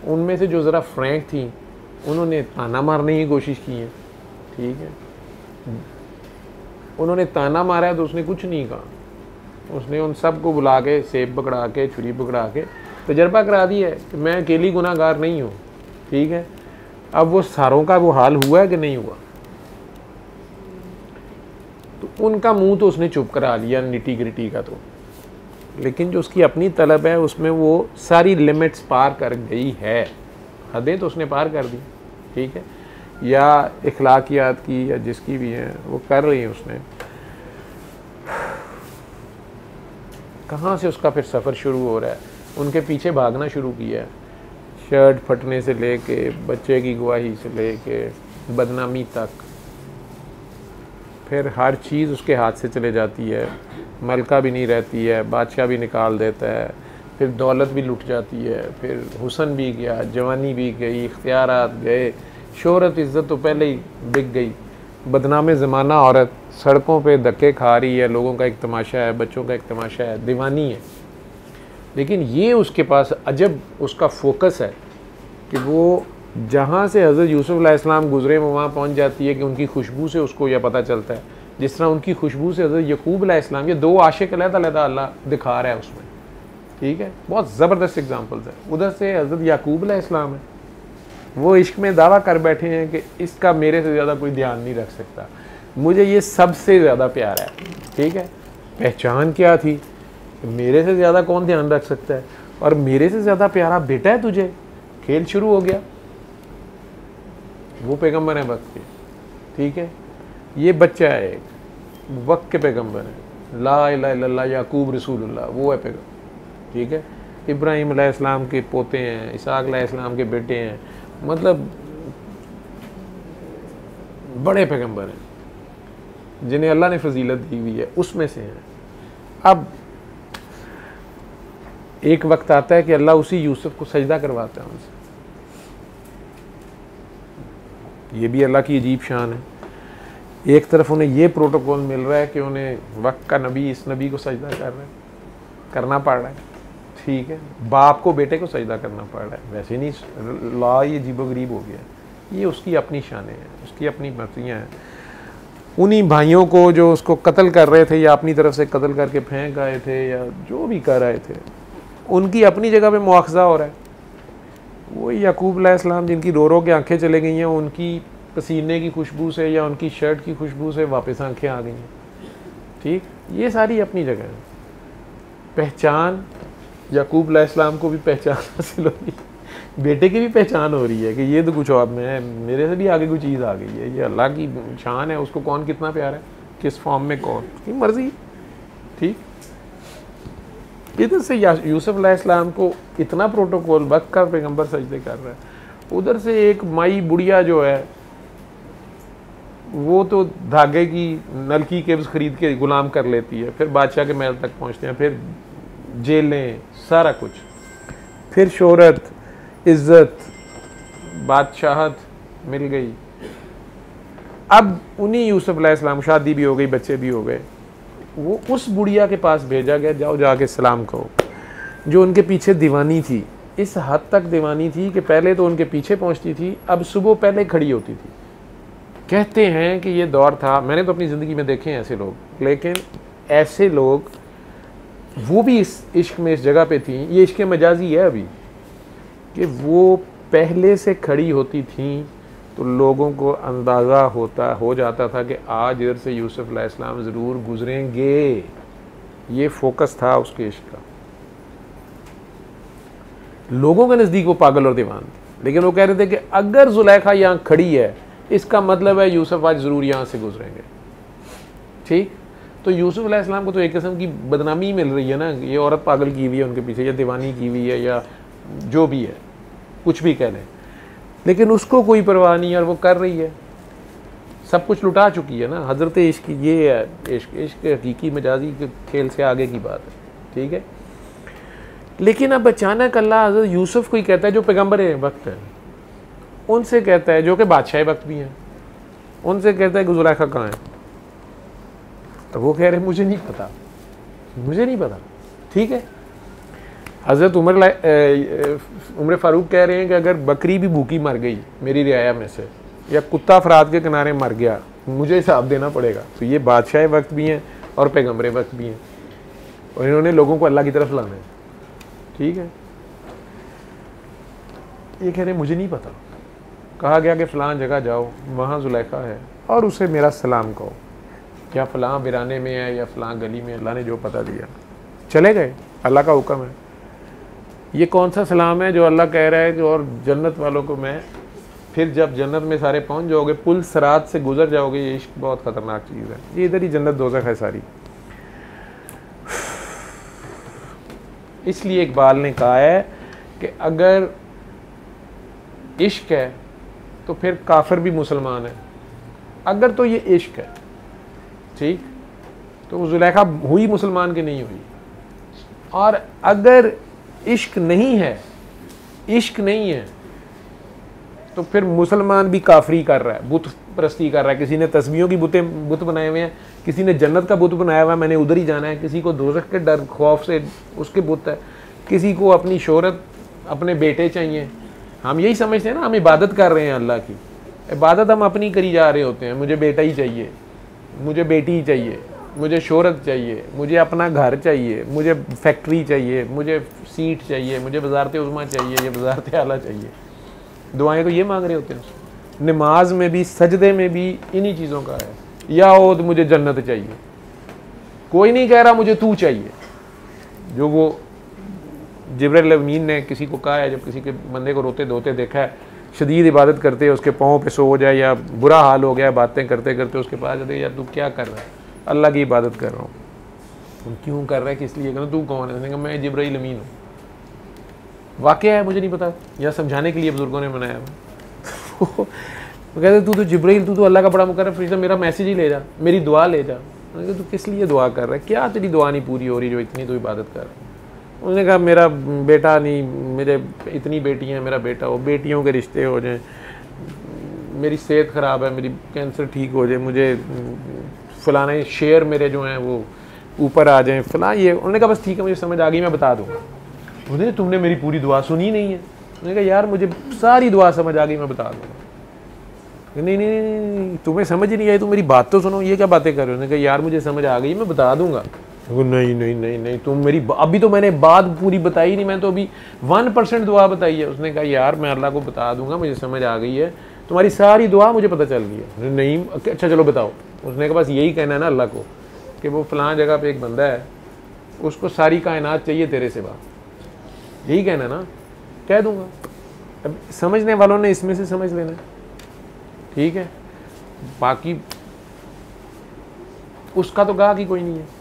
उनमें से जो ज़रा फ्रैंक थी उन्होंने ताना मारने की कोशिश की है, ठीक है, उन्होंने ताना मारा है तो उसने कुछ नहीं कहा। उसने उन सब को बुला के, सेब पकड़ा के, छुरी पकड़ा के तजर्बा करा दिया है कि मैं अकेली गुनाहगार नहीं हूँ, ठीक है। अब वो सारों का वो हाल हुआ है कि नहीं हुआ, तो उनका मुंह तो उसने चुप करा लिया निटी ग्रिटी का, तो लेकिन जो उसकी अपनी तलब है उसमें वो सारी लिमिट्स पार कर गई है, हदें तो उसने पार कर दी, ठीक है, या इखलाकियात की या जिसकी भी है वो कर रही है उसने। कहाँ से उसका फिर सफ़र शुरू हो रहा है, उनके पीछे भागना शुरू किया है, शर्ट फटने से लेके, बच्चे की गवाही से लेके, बदनामी तक, फिर हर चीज़ उसके हाथ से चले जाती है, मलका भी नहीं रहती है, बादशाह भी निकाल देता है, फिर दौलत भी लुट जाती है, फिर हुस्न भी गया, जवानी भी गई, इख्तियारात गए, शोहरत इज़्ज़त तो पहले ही बिक गई, बदनाम ज़माना औरत सड़कों पे धक्के खा रही है, लोगों का एक तमाशा है, बच्चों का एक तमाशा है, दीवानी है। लेकिन ये उसके पास अजब उसका फोकस है कि वो जहाँ से हज़रत यूसुफ़ अलैहिस्सलाम गुज़रे वो वहाँ पहुँच जाती है कि उनकी खुशबू से उसको यह पता चलता है, जिस तरह उनकी खुशबू से हज़रत यकूब अलैहिस्सलाम, ये दो आशिक अलग-अलग अल्लाह दिखा रहा है उसमें, ठीक है, बहुत ज़बरदस्त एग्जांपल्स है। उधर से हज़रत याकूब अलैहिस्सलाम है, वो इश्क में दावा कर बैठे हैं कि इसका मेरे से ज़्यादा कोई ध्यान नहीं रख सकता, मुझे ये सबसे ज़्यादा प्यारा है, ठीक है। पहचान क्या थी, मेरे से ज़्यादा कौन ध्यान रख सकता है, और मेरे से ज़्यादा प्यारा बेटा है तुझे, खेल शुरू हो गया। वो पैगम्बर है वक्त के, ठीक है, ये बच्चा है एक वक्त के पैगम्बर है, ला इलाहा इल्लल्लाह याकूब रसूलुल्लाह, वो है पैगम्बर, ठीक है। इब्राहीम अलैहिस्सलाम के पोते हैं, इसहाक अलैहिस्सलाम के बेटे हैं, मतलब बड़े पैगम्बर हैं जिन्हें अल्लाह ने फजीलत दी हुई है, उसमें से हैं। अब एक वक्त आता है कि अल्लाह उसी यूसुफ को सजदा करवाता है उनसे, ये भी अल्लाह की अजीब शान है। एक तरफ उन्हें ये प्रोटोकॉल मिल रहा है कि उन्हें वक्त का नबी इस नबी को सजदा करना पड़ रहा है, ठीक है, बाप को बेटे को सजदा करना पड़ रहा है, वैसे नहीं, ला ये अजीबोगरीब हो गया। ये उसकी अपनी शानें हैं, उसकी अपनी मर्जियाँ हैं। उन्हीं भाइयों को जो उसको कत्ल कर रहे थे या अपनी तरफ से कत्ल करके फेंक आए थे या जो भी कर रहे थे, उनकी अपनी जगह पे मुआखज़ा हो रहा है। वही याकूब अलैहिस्सलाम जिनकी रो रो के आंखें चले गई हैं, उनकी पसीने की खुशबू से या उनकी शर्ट की खुशबू से वापस आंखें आ गई हैं, ठीक, ये सारी अपनी जगह है। पहचान, याकूब अलैहिस्सलाम को भी पहचान हासिल हो रही है, बेटे की भी पहचान हो रही है कि ये तो कुछ और में मेरे से भी आगे कोई चीज़ आ गई है, ये अल्लाह की शान है, उसको कौन कितना प्यार है, किस फॉर्म में कौन, उसकी मर्जी, ठीक। इधर से यूसुफ अलैहिस्सलाम को इतना प्रोटोकॉल, वक्त का पैगंबर सजदे कर रहा है, उधर से एक माई बुढ़िया जो है वो तो धागे की नलकी केब्स खरीद के गुलाम कर लेती है, फिर बादशाह के महल तक पहुंचते हैं, फिर जेलें, सारा कुछ, फिर शोहरत, इज्जत, बादशाहत मिल गई। अब उन्हीं यूसुफ अलैहिस्सलाम, शादी भी हो गई, बच्चे भी हो गए, वो उस बुढ़िया के पास भेजा गया, जाओ जाके सलाम कहो, जो उनके पीछे दीवानी थी, इस हद तक दीवानी थी कि पहले तो उनके पीछे पहुंचती थी, अब सुबह पहले खड़ी होती थी। कहते हैं कि ये दौर था, मैंने तो अपनी ज़िंदगी में देखे हैं ऐसे लोग, लेकिन ऐसे लोग वो भी इस इश्क में इस जगह पे थी, ये इश्क मजाजी है अभी, कि वो पहले से खड़ी होती थी तो लोगों को अंदाज़ा हो जाता था कि आज इधर से यूसुफ अलैहिस्सलाम ज़रूर गुजरेंगे। ये फोकस था उसके इश्क का। लोगों के नज़दीक वो पागल और दीवान थे, लेकिन वो कह रहे थे कि अगर जुलैखा यहाँ खड़ी है, इसका मतलब है यूसुफ आज ज़रूर यहाँ से गुजरेंगे, ठीक। तो यूसुफ अलैहिस्सलाम को तो एक किस्म की बदनामी मिल रही है ना, ये औरत पागल की हुई है उनके पीछे, या दीवानी की हुई है, या जो भी है, कुछ भी कह लें, लेकिन उसको कोई परवाह नहीं है और वो कर रही है, सब कुछ लुटा चुकी है ना। हज़रत इश्क ये है, इश्क हकीकी मजाजी के खेल से आगे की बात है, ठीक है। लेकिन अब अचानक अल्लाह हज़रत यूसुफ को ही कहता है, जो पैगम्बर वक्त है, उनसे कहता है, जो कि बादशाह वक्त भी हैं, उनसे कहता है कि जुलैखा कहाँ है। तो वो कह रहे मुझे नहीं पता, मुझे नहीं पता, ठीक है। हज़रत उमर फ़ारूक कह रहे हैं कि अगर बकरी भी भूखी मर गई मेरी रियाया में से, या कुत्ता फरात के किनारे मर गया, मुझे हिसाब देना पड़ेगा। तो ये बादशाह वक्त भी हैं और पैगम्बर वक्त भी हैं, और इन्होंने लोगों को अल्लाह की तरफ लाना है। ठीक है, ये कह रहे मुझे नहीं पता, कहा गया कि फ़लाँ जगह जाओ, वहाँ जुलेखा है और उसे मेरा सलाम कहो, या फ़लाँ बिराने में है या फ़लाँ गली में, अल्लाह ने जो पता दिया। चले गए, अल्लाह का हुक्म है। ये कौन सा सलाम है जो अल्लाह कह रहा है कि और जन्नत वालों को मैं, फिर जब जन्नत में सारे पहुंच जाओगे, पुल सरात से गुजर जाओगे, ये इश्क बहुत ख़तरनाक चीज़ है। ये इधर ही जन्नत दोज़ख है सारी। इसलिए इकबाल ने कहा है कि अगर इश्क है तो फिर काफिर भी मुसलमान है। अगर तो ये इश्क है, ठीक, तो वो जुलेखा हुई मुसलमान की नहीं हुई। और अगर इश्क नहीं है, इश्क नहीं है, तो फिर मुसलमान भी काफरी कर रहा है, बुत परस्ती कर रहा है। किसी ने तस्बीहों की बुत बनाए हुए हैं, किसी ने जन्नत का बुत बनाया हुआ है, मैंने उधर ही जाना है, किसी को दोज़ख के डर खौफ से उसके बुत है, किसी को अपनी शोहरत, अपने बेटे चाहिए। हम यही समझते हैं ना, हम इबादत कर रहे हैं अल्लाह की, इबादत हम अपनी करी जा रहे होते हैं। मुझे बेटा ही चाहिए, मुझे बेटी ही चाहिए, मुझे शोहरत चाहिए, मुझे अपना घर चाहिए, मुझे फैक्ट्री चाहिए, मुझे सीट चाहिए, मुझे वज़ारत उज़्मा चाहिए, या वज़ारत आला चाहिए। दुआएं तो ये मांग रहे होते हैं। नमाज में भी, सजदे में भी इन्हीं चीज़ों का है। या हो तो मुझे जन्नत चाहिए, कोई नहीं कह रहा मुझे तू चाहिए। जो वो जिब्रील अमीन ने किसी को कहा है, जब किसी के बंदे को रोते धोते देखा है, शदीद इबादत करते, उसके पाँव पे सो जाए या बुरा हाल हो गया, बातें करते करते उसके पास जाते, यार तू क्या कर रहा है? अल्लाह की इबादत कर रहा हूँ। तुम क्यों कर रहा है, किस लिए कर रहा है, तू कौन है? उसने कहा मैं जिब्रील अमीन हूँ। वाक़या है, मुझे नहीं पता, या समझाने के लिए बुजुर्गों ने बनाया वो कहते तू तो जिब्रील, तू तो अल्लाह का बड़ा मुकर्रम फरिश्ता, मेरा मैसेज ही ले जा, मेरी दुआ ले जा। मैंने कहा तू किस लिए दुआ कर रहा है, क्या तेरी दुआ नहीं पूरी हो रही जो इतनी तो इबादत कर रहा है? उसने कहा मेरा बेटा नहीं, मेरे इतनी बेटियाँ, मेरा बेटा हो, बेटियों के रिश्ते हो जाएँ, मेरी सेहत ख़राब है, मेरी कैंसर ठीक हो जाए, मुझे फ़लाने शेयर मेरे जो हैं वो ऊपर आ जाएँ, फ़लाँ ये। उन्होंने कहा बस ठीक है, मुझे समझ आ गई, मैं बता दूँगा। उन्होंने तुमने मेरी पूरी दुआ सुनी नहीं है। उन्होंने कहा यार मुझे सारी दुआ समझ आ गई, मैं बता दूँगा। नहीं नहीं नहीं, तुम्हें समझ ही नहीं आई, तुम मेरी बात तो सुनो, ये क्या बातें कर रहे हो? उन्होंने कहा यार मुझे समझ आ गई, मैं बता दूँगा। नहीं नहीं नहीं नहीं, तुम मेरी अभी तो मैंने बात पूरी बताई नहीं, मैं तो अभी 1% दुआ बताई है। उसने कहा यार मैं अल्लाह को बता दूंगा, मुझे समझ आ गई है, तुम्हारी सारी दुआ मुझे पता चल गई है। नहीं, अच्छा चलो बताओ। उसने कहा बस यही कहना है ना अल्लाह को कि वो फलां जगह पे एक बंदा है, उसको सारी कायनात चाहिए तेरे सिवा, यही कहना है ना, कह दूंगा। अब समझने वालों ने इसमें से समझ लेना, ठीक है, बाकी उसका तो कहा कि कोई नहीं है।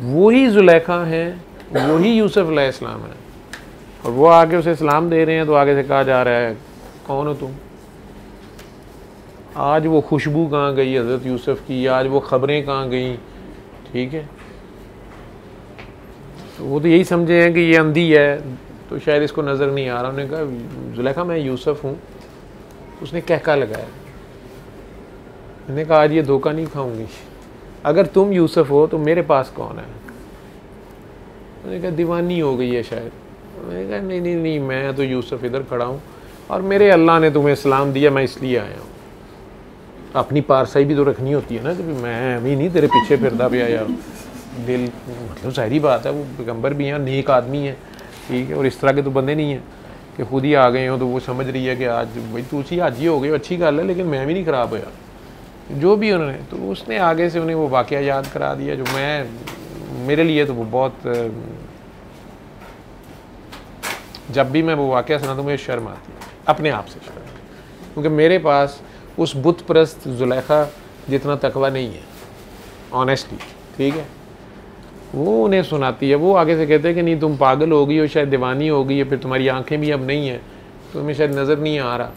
वही जुलेखा है, वही यूसुफ अलैहिस्सलाम है, और वो आगे उसे सलाम दे रहे हैं, तो आगे से कहा जा रहा है कौन हो तुम? आज वो खुशबू कहाँ गई हज़रत यूसुफ की, आज वो ख़बरें कहाँ गई? ठीक है, तो वो तो यही समझे हैं कि ये अंधी है, तो शायद इसको नज़र नहीं आ रहा। उन्होंने कहा जुलेखा मैं यूसुफ हूँ। उसने कहका लगाया, मैंने कहा आज ये धोखा नहीं खाऊंगी, अगर तुम यूसुफ हो तो मेरे पास कौन है? मैंने कहा दीवानी हो गई है शायद। मैंने कहा नहीं नहीं नहीं, मैं तो यूसुफ इधर खड़ा हूँ और मेरे अल्लाह ने तुम्हें सलाम दिया, मैं इसलिए आया हूँ। अपनी पारसाई भी तो रखनी होती है ना कि मैं अभी नहीं तेरे पीछे फिरता भी आया, दिल मतलब सारी बात है, वो पैगंबर भी हैं, नेक आदमी है, ठीक है, और इस तरह के तो बंदे नहीं हैं कि खुद ही आ गए हो। तो वो समझ रही है कि आज भाई तू सी आज ही हो गई, अच्छी गल है, लेकिन मैं भी नहीं ख़राब होया जो भी उन्होंने। तो उसने आगे से उन्हें वो वाक़या याद करा दिया जो मैं, मेरे लिए तो वो बहुत, जब भी मैं वो वाक़या सुना तो मुझे शर्म आती है, अपने आप से शर्म, क्योंकि मेरे पास उस बुत परस्त जुलेखा जितना तकवा नहीं है ऑनेस्टली, ठीक है। वो उन्हें सुनाती है, वो आगे से कहते हैं कि नहीं तुम पागल हो गई हो, शायद दीवानी हो गई है, फिर तुम्हारी आंखें भी अब नहीं हैं, तुम्हें शायद नज़र नहीं आ रहा,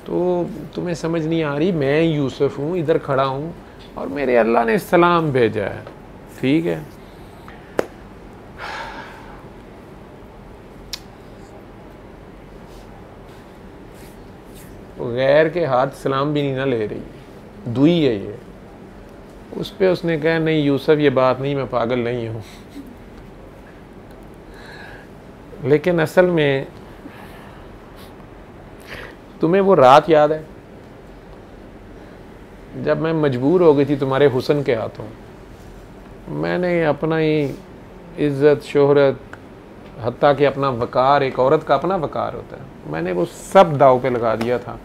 तो तुम्हें समझ नहीं आ रही, मैं यूसुफ हूँ, इधर खड़ा हूँ और मेरे अल्लाह ने सलाम भेजा है, ठीक है। गैर के हाथ सलाम भी नहीं ना ले रही, दुई है ये, उस पे उसने कहा नहीं यूसुफ ये बात नहीं, मैं पागल नहीं हूँ। लेकिन असल में तुम्हें वो रात याद है जब मैं मजबूर हो गई थी तुम्हारे हुस्न के हाथों? मैंने अपना ही इज़्ज़त, शोहरत, हत्ता कि अपना वक़ार, एक औरत का अपना वक़ार होता है, मैंने वो सब दाव पे लगा दिया था।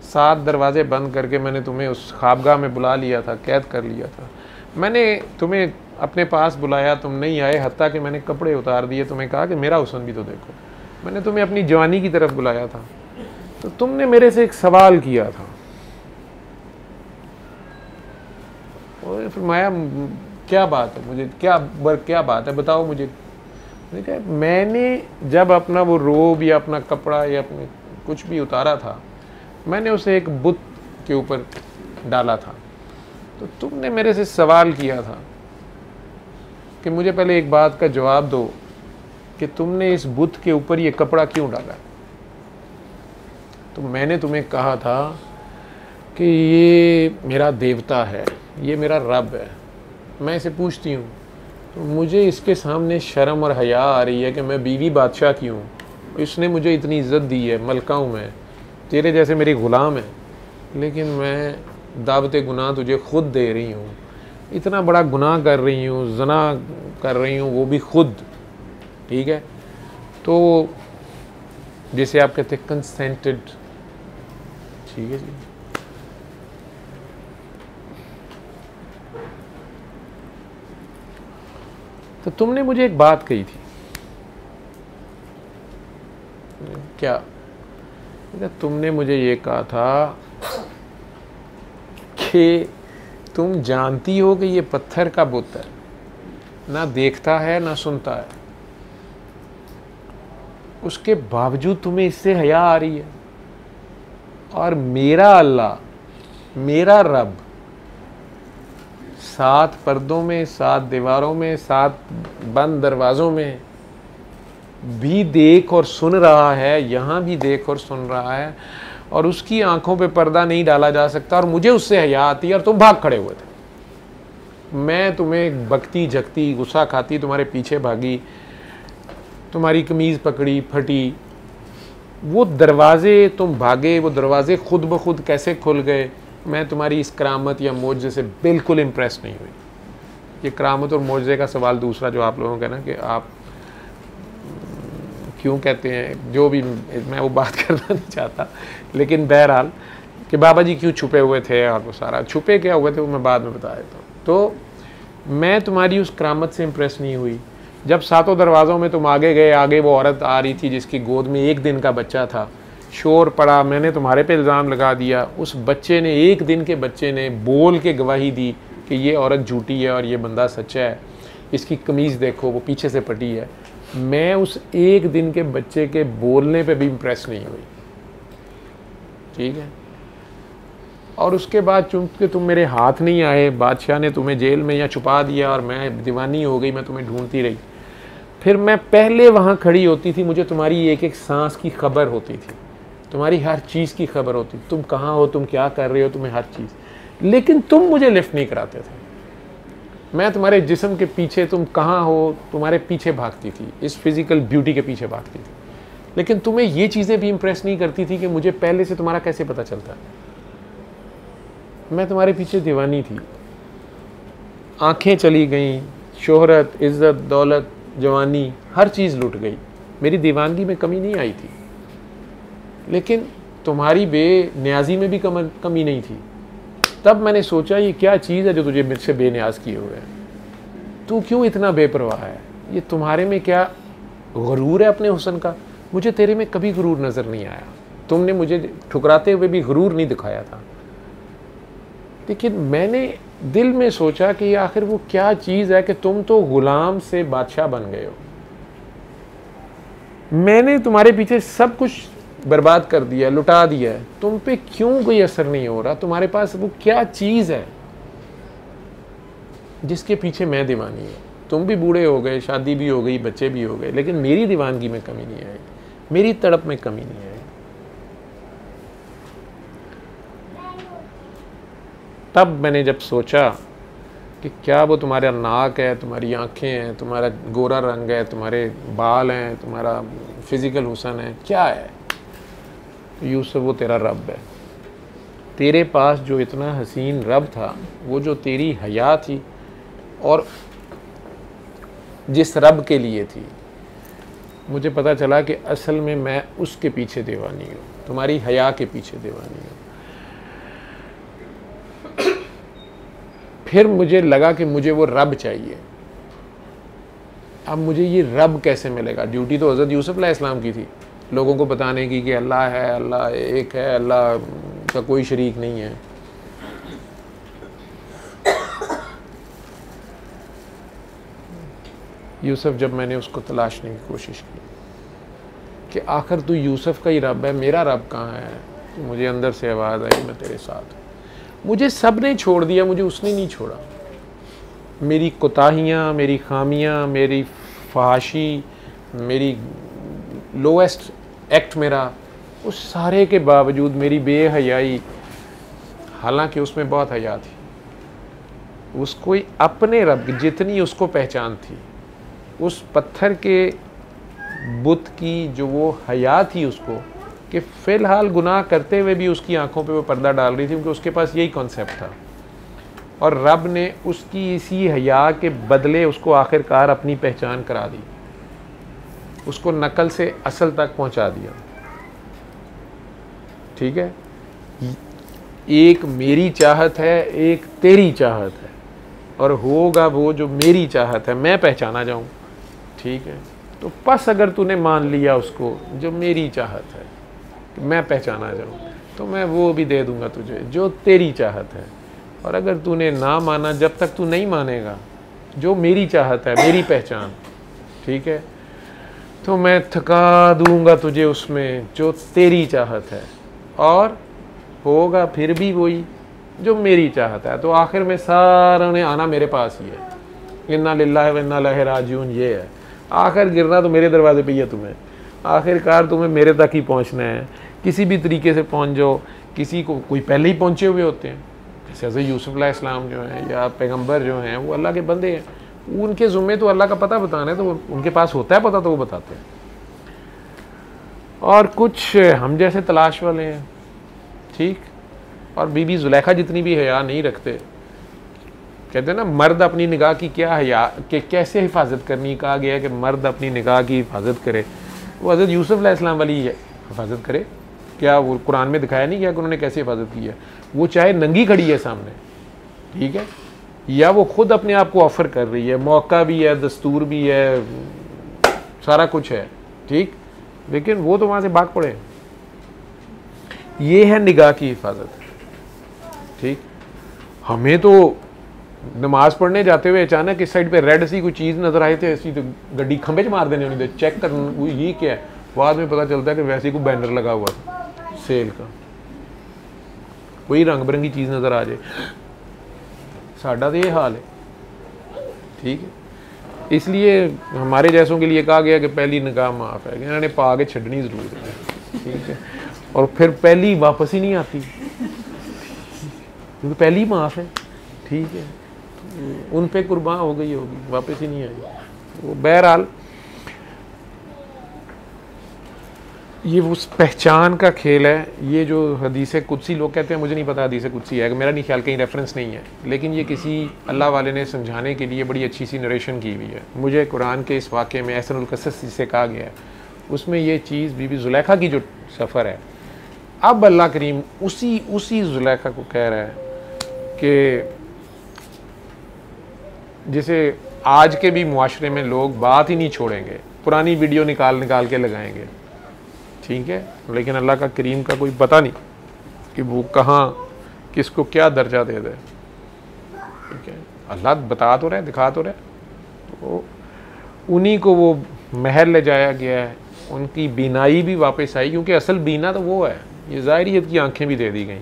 7 दरवाजे बंद करके मैंने तुम्हें उस ख्वाबगाह में बुला लिया था, कैद कर लिया था। मैंने तुम्हें अपने पास बुलाया, तुम नहीं आए, हत्ता कि मैंने कपड़े उतार दिए, तुम्हें कहा कि मेरा हुस्न भी तो देखो। मैंने तुम्हें अपनी जवानी की तरफ बुलाया था, तो तुमने मेरे से एक सवाल किया था, और फरमाया क्या बात है, मुझे क्या बात है बताओ मुझे। मैंने जब अपना वो रोब या अपना कपड़ा या अपने कुछ भी उतारा था, मैंने उसे एक बुत के ऊपर डाला था, तो तुमने मेरे से सवाल किया था कि मुझे पहले एक बात का जवाब दो कि तुमने इस बुत के ऊपर ये कपड़ा क्यों डाला। तो मैंने तुम्हें कहा था कि ये मेरा देवता है, ये मेरा रब है, मैं इसे पूछती हूँ तो मुझे इसके सामने शर्म और हया आ रही है कि मैं बीवी बादशाह की हूँ, इसने मुझे इतनी इज़्ज़त दी है, मलका हूँ मैं, तेरे जैसे मेरी ग़ुलाम है, लेकिन मैं दावत गुनाह तुझे ख़ुद दे रही हूँ, इतना बड़ा गुनाह कर रही हूँ, ज़ना कर रही हूँ, वो भी ख़ुद। ठीक है, तो जिसे आप कहते हैं कंसेंटेड। ठीक है जी। तो तुमने मुझे एक बात कही थी, क्या? तुमने मुझे ये कहा था कि तुम जानती हो कि ये पत्थर का बुत है, ना देखता है ना सुनता है, उसके बावजूद तुम्हें इससे हया आ रही है। और मेरा अल्लाह, मेरा रब 7 पर्दों में, 7 दीवारों में, 7 बंद दरवाज़ों में भी देख और सुन रहा है, यहाँ भी देख और सुन रहा है, और उसकी आंखों पे पर्दा नहीं डाला जा सकता, और मुझे उससे हया आती है और तुम भाग खड़े हुए थे। मैं तुम्हें बकती झकती, गुस्सा खाती, तुम्हारे पीछे भागी, तुम्हारी कमीज़ पकड़ी, फटी, वो दरवाजे तुम भागे, वो दरवाजे खुद ब खुद कैसे खुल गए, मैं तुम्हारी इस करामत या मोजे से बिल्कुल इम्प्रेस नहीं हुई। ये करामत और मोजे का सवाल दूसरा जो आप लोगों का ना कि आप क्यों कहते हैं, जो भी मैं वो बात करना नहीं चाहता, लेकिन बहरहाल कि बाबा जी क्यों छुपे हुए थे और वो सारा छुपे क्या हुए थे वो मैं बाद में बता देता हूँ। तो मैं तुम्हारी उस करामत से इम्प्रेस नहीं हुई। जब 7 दरवाज़ों में तुम आगे गए, आगे वो औरत आ रही थी जिसकी गोद में 1 दिन का बच्चा था, शोर पड़ा, मैंने तुम्हारे पे इल्ज़ाम लगा दिया, उस बच्चे ने, 1 दिन के बच्चे ने बोल के गवाही दी कि ये औरत झूठी है और ये बंदा सच्चा है, इसकी कमीज़ देखो वो पीछे से फटी है। मैं उस 1 दिन के बच्चे के बोलने पे भी इम्प्रेस नहीं हुई। ठीक है, और उसके बाद चूँकि तुम मेरे हाथ नहीं आए, बादशाह ने तुम्हें जेल में या छुपा दिया और मैं दीवानी हो गई, मैं तुम्हें ढूंढती रही। फिर मैं पहले वहाँ खड़ी होती थी, मुझे तुम्हारी एक एक सांस की खबर होती थी, तुम्हारी हर चीज़ की खबर होती, तुम कहाँ हो, तुम क्या कर रहे हो, तुम्हें हर चीज़। लेकिन तुम मुझे लिफ्ट नहीं कराते थे। मैं तुम्हारे जिस्म के पीछे, तुम कहाँ हो, तुम्हारे पीछे भागती थी, इस फिज़िकल ब्यूटी के पीछे भागती थी। लेकिन तुम्हें ये चीज़ें भी इम्प्रेस नहीं करती थी कि मुझे पहले से तुम्हारा कैसे पता चलता है। मैं तुम्हारे पीछे दीवानी थी। आंखें चली गईं, शोहरत, इज़्ज़त, दौलत, जवानी, हर चीज़ लुट गई, मेरी दीवानगी में कमी नहीं आई थी। लेकिन तुम्हारी बेनियाजी में भी कमी नहीं थी। तब मैंने सोचा ये क्या चीज़ है जो तुझे मुझसे बेनियाज किए हुए है, तू क्यों इतना बेपरवाह है, ये तुम्हारे में क्या गुरूर है अपने हुस्न का। मुझे तेरे में कभी गुरूर नज़र नहीं आया, तुमने मुझे ठुकराते हुए भी गुरूर नहीं दिखाया था। लेकिन मैंने दिल में सोचा कि आखिर वो क्या चीज़ है कि तुम तो गुलाम से बादशाह बन गए हो। मैंने तुम्हारे पीछे सब कुछ बर्बाद कर दिया, लुटा दिया है, तुम पे क्यों कोई असर नहीं हो रहा। तुम्हारे पास वो क्या चीज़ है जिसके पीछे मैं दीवानी हूँ। तुम भी बूढ़े हो गए, शादी भी हो गई, बच्चे भी हो गए, लेकिन मेरी दीवानगी में कमी नहीं आई, मेरी तड़प में कमी नहीं आई। तब मैंने जब सोचा कि क्या वो तुम्हारा नाक है, तुम्हारी आँखें हैं, तुम्हारा गोरा रंग है, तुम्हारे बाल हैं, तुम्हारा फिज़िकल हुस्न है, क्या है? तो यूसुफ वो तेरा रब है। तेरे पास जो इतना हसीन रब था, वो जो तेरी हया थी और जिस रब के लिए थी, मुझे पता चला कि असल में मैं उसके पीछे दीवानी हूँ, तुम्हारी हया के पीछे दीवानी हूँ। फिर मुझे लगा कि मुझे वो रब चाहिए। अब मुझे ये रब कैसे मिलेगा? ड्यूटी तो हज़रत यूसुफ अलैहिस्सलाम की थी, लोगों को बताने की कि अल्लाह है, अल्लाह एक है, अल्लाह का कोई शरीक नहीं है। यूसुफ, जब मैंने उसको तलाशने की कोशिश की कि आखिर तू यूसुफ का ही रब है, मेरा रब कहाँ है, तो मुझे अंदर से आवाज़ आई, मैं तेरे साथ हूँ। मुझे सब ने छोड़ दिया, मुझे उसने नहीं छोड़ा। मेरी कोताहियाँ, मेरी खामियाँ, मेरी फहाशी, मेरी लोएस्ट एक्ट मेरा, उस सारे के बावजूद मेरी बेहयाई, हालांकि उसमें बहुत हया थी, उसको अपने रब की जितनी उसको पहचान थी, उस पत्थर के बुत की जो वो हया थी उसको, कि फ़िलहाल गुनाह करते हुए भी उसकी आंखों पे वो पर्दा डाल रही थी, क्योंकि उसके पास यही कॉन्सेप्ट था। और रब ने उसकी इसी हया के बदले उसको आखिरकार अपनी पहचान करा दी, उसको नकल से असल तक पहुंचा दिया। ठीक है, एक मेरी चाहत है, एक तेरी चाहत है, और होगा वो जो मेरी चाहत है, मैं पहचाना जाऊं। ठीक है, तो बस अगर तूने मान लिया उसको जो मेरी चाहत है, मैं पहचाना जाऊं, तो मैं वो भी दे दूंगा तुझे जो तेरी चाहत है। और अगर तूने ना माना, जब तक तू नहीं मानेगा जो मेरी चाहत है, मेरी पहचान, ठीक है, तो मैं थका दूंगा तुझे उसमें जो तेरी चाहत है, और होगा फिर भी वही जो मेरी चाहत है। तो आखिर में सारा ने आना मेरे पास ही है। इन्ना लिल्लाहि व इन्ना इलैहि राजिऊन, ये है। आखिर गिरना तो मेरे दरवाजे पे ही है तुम्हें, आखिरकार तुम्हें मेरे तक ही पहुंचना है। किसी भी तरीके से पहुंच जाओ, किसी को कोई पहले ही पहुंचे हुए होते हैं, जैसे हज़रत यूसुफ अलैहिस्सलाम जो हैं या पैगंबर जो हैं, वो अल्लाह के बंदे हैं, उनके ज़ुम्मे तो अल्लाह का पता बताना है, तो उनके पास होता है पता, तो वो बताते हैं। और कुछ हम जैसे तलाश वाले हैं, ठीक। और बीबी जुलेखा जितनी भी हया नहीं रखते। कहते हैं ना, मर्द अपनी निगाह की क्या हया कि कैसे हिफाजत करनी, कहा गया है कि मर्द अपनी निगाह की हिफाजत करे, वो हज़रत यूसुफ अलैहिस्सलाम वाली हिफाजत करे। क्या वो कुरान में दिखाया नहीं गया कि उन्होंने कैसे हिफाजत की है? वो चाहे नंगी खड़ी है सामने, ठीक है, या वो खुद अपने आप को ऑफर कर रही है, मौका भी है, दस्तूर भी है, सारा कुछ है, ठीक, लेकिन वो तो वहाँ से भाग पड़े। ये है निगाह की हिफाजत, ठीक। हमें तो नमाज पढ़ने जाते हुए अचानक इस साइड पे रेड सी कोई चीज़ नज़र आए थे, ऐसी तो गड्डी खंभे च मार देने होनी, चेक कर वो ये क्या है। बाद में पता चलता है कि वैसे ही कोई बैनर लगा हुआ था सेल का, कोई रंग बिरंगी चीज़ नज़र आ जाए। साडा तो ये हाल है, ठीक है। इसलिए हमारे जैसों के लिए कहा गया कि पहली निगाह माफ़ है, इन्होंने पा के छड़नी ज़रूर है, ठीक है। और फिर पहली वापस ही नहीं आती, क्योंकि पहली माफ़ है, ठीक है, उन पे कुर्बान हो गई होगी, वापस ही नहीं आई। वो बहरहाल ये उस पहचान का खेल है। ये जो हदीस कुदसी लोग कहते हैं, मुझे नहीं पता हदीस कुदसी है, मेरा नहीं ख्याल, कहीं रेफरेंस नहीं है, लेकिन ये किसी अल्लाह वाले ने समझाने के लिए बड़ी अच्छी सी नरेशन की हुई है। मुझे कुरान के इस वाक़े में अहसनुल क़सस जिसे कहा गया है, उसमें ये चीज़ बीबी जुलेखा की जो सफ़र है, अब अल्लाह करीम उसी जुलेखा को कह रहा है कि जैसे आज के भी मुआशरे में लोग बात ही नहीं छोड़ेंगे, पुरानी वीडियो निकाल के लगाएंगे, ठीक है, लेकिन अल्लाह का करीम का कोई पता नहीं कि वो कहाँ किसको क्या दर्जा दे दे, ठीक है। अल्लाह बता तो रहे, दिखा तो रहे, तो उन्हीं को वो महल ले जाया गया है, उनकी बीनाई भी वापस आई, क्योंकि असल बीना तो वो है, ये ज़ाहिरियत की आंखें भी दे दी गई,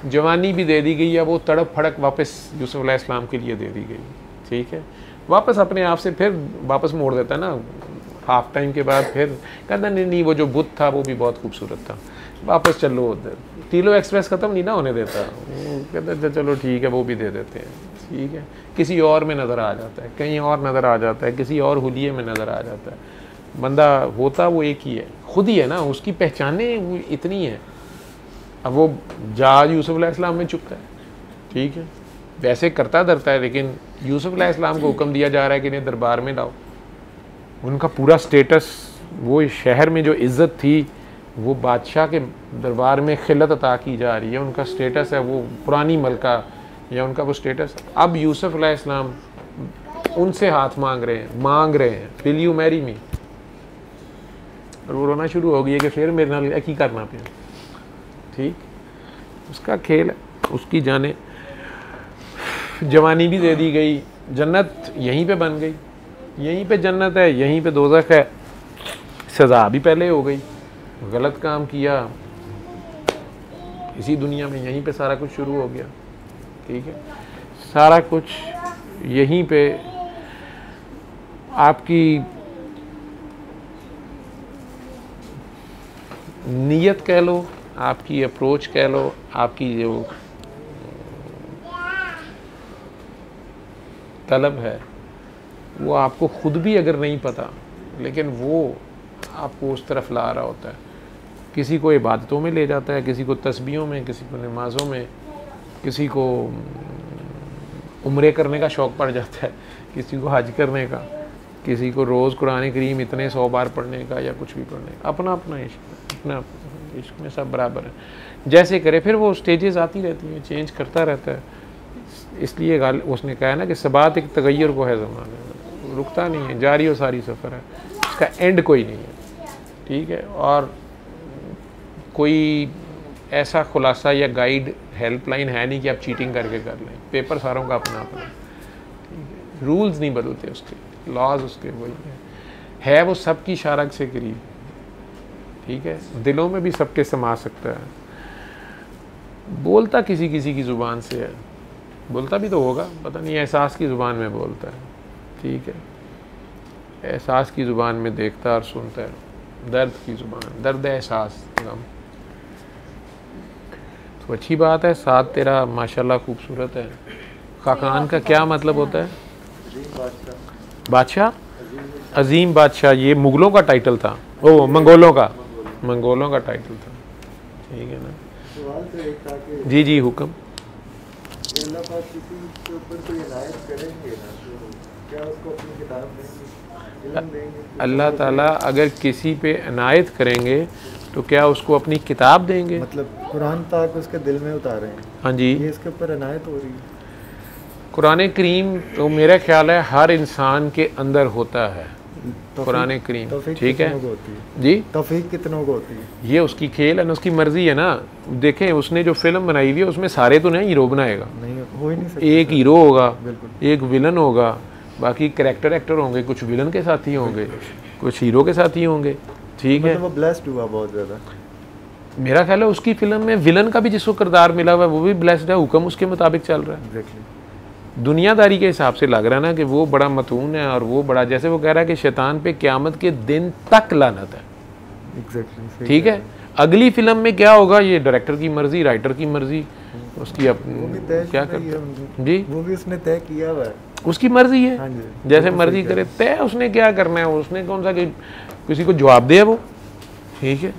जवानी भी दे दी गई, या वो तड़प फड़क वापस यूसुफ अलैहिस्सलाम के लिए दे दी गई, ठीक है। वापस अपने आप से फिर वापस मोड़ देता है ना, हाफ टाइम के बाद फिर कहता नहीं वो जो बुत था वो भी बहुत खूबसूरत था, वापस चलो उधर। तीलो एक्सप्रेस ख़त्म नहीं ना होने देता, वो कहता चलो ठीक है वो भी दे देते हैं। ठीक है, किसी और में नज़र आ जाता है, कहीं और नज़र आ जाता है, किसी और हुलिये में नज़र आ जाता है। बंदा होता वो एक ही है, खुद ही है ना, उसकी पहचाने वो इतनी है। अब वो जहाज यूसुफ अलैहिस्सलाम में चुपता है, ठीक है, वैसे करता धरता है, लेकिन यूसुफ अलैहिस्सलाम को हुक्म दिया जा रहा है कि इन्हें दरबार में लाओ। उनका पूरा स्टेटस, वो शहर में जो इज़्ज़त थी वो बादशाह के दरबार में खिलत अता की जा रही है, उनका स्टेटस है वो पुरानी मलका या उनका वो स्टेटस। अब यूसुफ अलैहिस्सलाम उनसे हाथ मांग रहे हैं विल यू मैरी मी, और वो रोना शुरू हो गई है कि फिर मेरे नाल की करना पे, ठीक, उसका खेल है, उसकी जाने। जवानी भी दे दी गई, जन्नत यहीं पे बन गई, यहीं पे जन्नत है, यहीं पे दोज़ख है, सज़ा भी पहले हो गई, गलत काम किया इसी दुनिया में, यहीं पे सारा कुछ शुरू हो गया, ठीक है, सारा कुछ यहीं पे। आपकी नीयत कह लो, आपकी अप्रोच कह लो, आपकी जो तलब है, वो आपको खुद भी अगर नहीं पता, लेकिन वो आपको उस तरफ ला रहा होता है। किसी को इबादतों में ले जाता है, किसी को तस्बीहों में, किसी को नमाज़ों में, किसी को उम्रे करने का शौक़ पड़ जाता है, किसी को हज करने का, किसी को रोज़ कुरान करीम इतने 100 बार पढ़ने का या कुछ भी पढ़ने का। अपना अपना इश्क, अपना इश्क में सब बराबर है, जैसे करे। फिर वो स्टेजेस आती रहती हैं, चेंज करता रहता है। इसलिए उसने कहा ना कि सबात एक तगैर को है ज़माने, रुकता नहीं है, जारी और सारी सफ़र है, इसका एंड कोई नहीं है, ठीक है। और कोई ऐसा खुलासा या गाइड हेल्पलाइन है नहीं कि आप चीटिंग करके कर लें। पेपर सारों का अपना अपना, ठीक है, रूल्स नहीं बदलते उसके, लॉज उसके वही है वो सबकी शारक से करीब, ठीक है, दिलों में भी सबके समा सकता है। बोलता किसी किसी की ज़ुबान से है, बोलता भी तो होगा, पता नहीं, एहसास की ज़ुबान में बोलता है, ठीक है, एहसास की ज़ुबान में देखता और सुनता है, दर्द की ज़ुबान, दर्द एहसास गम। तो अच्छी बात है, साथ तेरा माशाल्लाह खूबसूरत है। खाकान का क्या मतलब होता है? बादशाह, अजीम बादशाह, ये मुगलों का टाइटल था, ओ मंगोलों का टाइटल था, ठीक है ना। जी जी हुक्म। अल्लाह ताला अगर किसी पे इनायत करेंगे तो क्या उसको अपनी किताब देंगे? मतलब कुरान तक उसके दिल में उतारे हैं। हाँ जी, ये इसके ऊपर इनायत हो रही है। कुरान करीम तो मेरा ख्याल है हर इंसान के अंदर होता है कुरान करीम, ठीक है जी। तौफीक कितनों को होती है? ये उसकी खेल है ना, उसकी मर्जी है ना। देखें उसने जो फिल्म बनाई हुई है उसमें सारे तो नहीं हीरो बनाएगा, नहीं हो ही नहीं सकता। एक हीरो होगा, बिल्कुल, एक विलन होगा, बाकी कैरेक्टर एक्टर होंगे, कुछ विलन के साथी होंगे, कुछ हीरो के साथी होंगे, ठीक है। वो ब्लेस्ड हुआ बहुत ज़्यादा। मेरा ख्याल है उसकी फिल्म में विलन का भी जिसको किरदार मिला हुआ है वो भी ब्लेस्ड है, हुक्म उसके मुताबिक चल रहा है। एग्जैक्टली, दुनियादारी के हिसाब से लग रहा है ना कि वो बड़ा मतून है, और वो बड़ा, जैसे वो कह रहा है कि शैतान पे क़यामत के दिन तक लानत है, एग्जैक्टली, ठीक है। अगली फिल्म में क्या होगा ये डायरेक्टर की मर्जी, राइटर की मर्जी, उसकी अपनी क्या कर जी, वो भी उसने तय किया हुआ है, उसकी मर्जी है। हाँ जी, जैसे मर्जी करे, तय उसने क्या करना है, उसने कौन सा किसी को जवाब दे वो, ठीक है,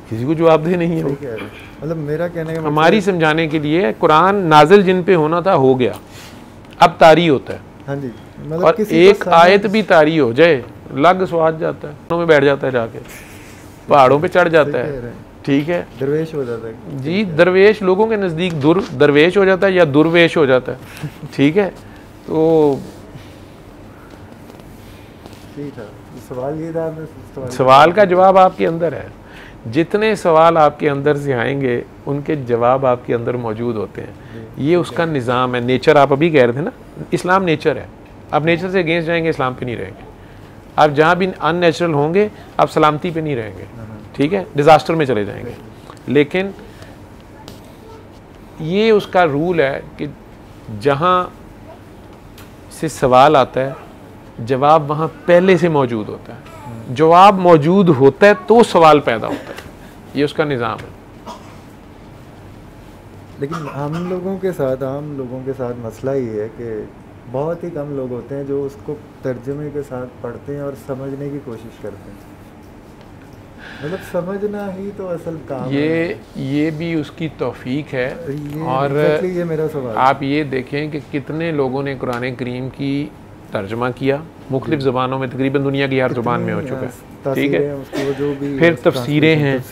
किसी को जवाब दे नहीं है वो। मतलब मेरा कहने का मतलब हमारी समझाने के लिए कुरान नाजिल जिन पे होना था हो गया, अब तारी होता है। हाँ जी, मतलब और किसी एक आयत भी तारी हो जाए लग स्वाद जाता है, में बैठ जाता है, जाके पहाड़ों पे चढ़ जाता है, ठीक है, दरवेश हो जाता है जी। दरवेश लोगों के नज़दीक दरवेश हो जाता है या दुर्वेश हो जाता है, ठीक है। तो ठीक है, सवाल ये था, सवाल का जवाब आपके अंदर है। जितने सवाल आपके अंदर से आएंगे उनके जवाब आपके अंदर मौजूद होते हैं। ये उसका निज़ाम है, नेचर। आप अभी कह रहे थे ना, इस्लाम नेचर है। आप नेचर से अगेंस्ट जाएंगे, इस्लाम पे नहीं रहेंगे। आप जहाँ भी अननेचुरल होंगे आप सलामती पे नहीं रहेंगे, ठीक है, डिज़ास्टर में चले जाएंगे। लेकिन ये उसका रूल है कि जहाँ से सवाल आता है जवाब वहाँ पहले से मौजूद होता है। जवाब मौजूद होता है तो सवाल पैदा होता है, ये उसका निज़ाम है। लेकिन हम लोगों के साथ, आम लोगों के साथ मसला ये है कि बहुत ही कम लोग होते हैं जो उसको तर्जुमे के साथ पढ़ते हैं और समझने की कोशिश करते हैं। मतलब समझना ही तो असल काम है। ये भी उसकी तौफीक है। और ये मेरा सवाल, आप ये देखें कि कितने लोगों ने कुरान करीम की तर्जमा किया मुख्तलिफ ज़बानों में, तकरीबन दुनिया की हर ज़बान में हो चुका है, ठीक है। फिर तफसीरें हैं,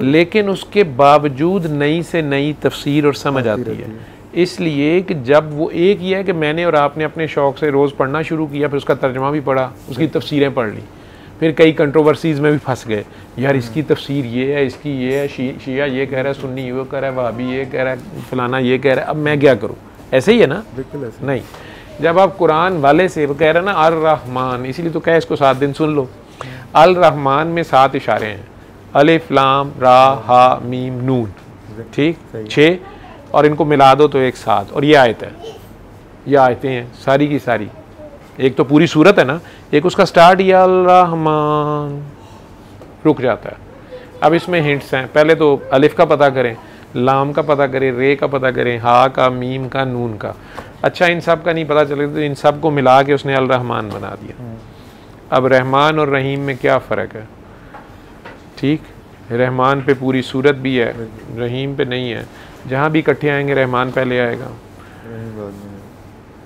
लेकिन उसके बावजूद नई से नई तफसीर और समझ आती है। इसलिए कि जब वो एक ही है कि मैंने और आपने अपने शौक़ से रोज़ पढ़ना शुरू किया, फिर उसका तर्जमा भी पढ़ा, उसकी तफसीरें पढ़ ली, फिर कई कंट्रोवर्सीज़ में भी फंस गए, यार इसकी तफसीर ये है, इसकी ये है, शिया ये कह रहा है, सुन्नी वो कह रहा है, वहाबी ये कह रहा है, फलाना ये कह रहा है, अब मैं क्या करूँ? ऐसे ही है ना? बिल्कुल ऐसे नहीं। जब आप कुरान वाले से कह रहे हैं ना अर रहमान, इसीलिए तो कह इसको 7 दिन सुन लो। अल रहमान में 7 इशारे हैं, अलिफ लाम रा हा मीम नून, ठीक, 6, और इनको मिला दो तो एक 7, और ये आयत है, ये आयतें हैं सारी की सारी। एक तो पूरी सूरत है ना, एक उसका स्टार्ट या अल रहमान रुक जाता है। अब इसमें हिंट्स हैं, पहले तो अलिफ का पता करें, लाम का पता करें, रे का पता करें, हा का, मीम का, नून का। अच्छा इन सब का नहीं पता चले तो इन सब को मिला के उसने अल रहमान बना दिया। अब रहमान और रहीम में क्या फ़र्क है? ठीक, रहमान पे पूरी सूरत भी है, रहीम पे नहीं है। जहाँ भी इकट्ठे आएंगे रहमान पहले आएगा।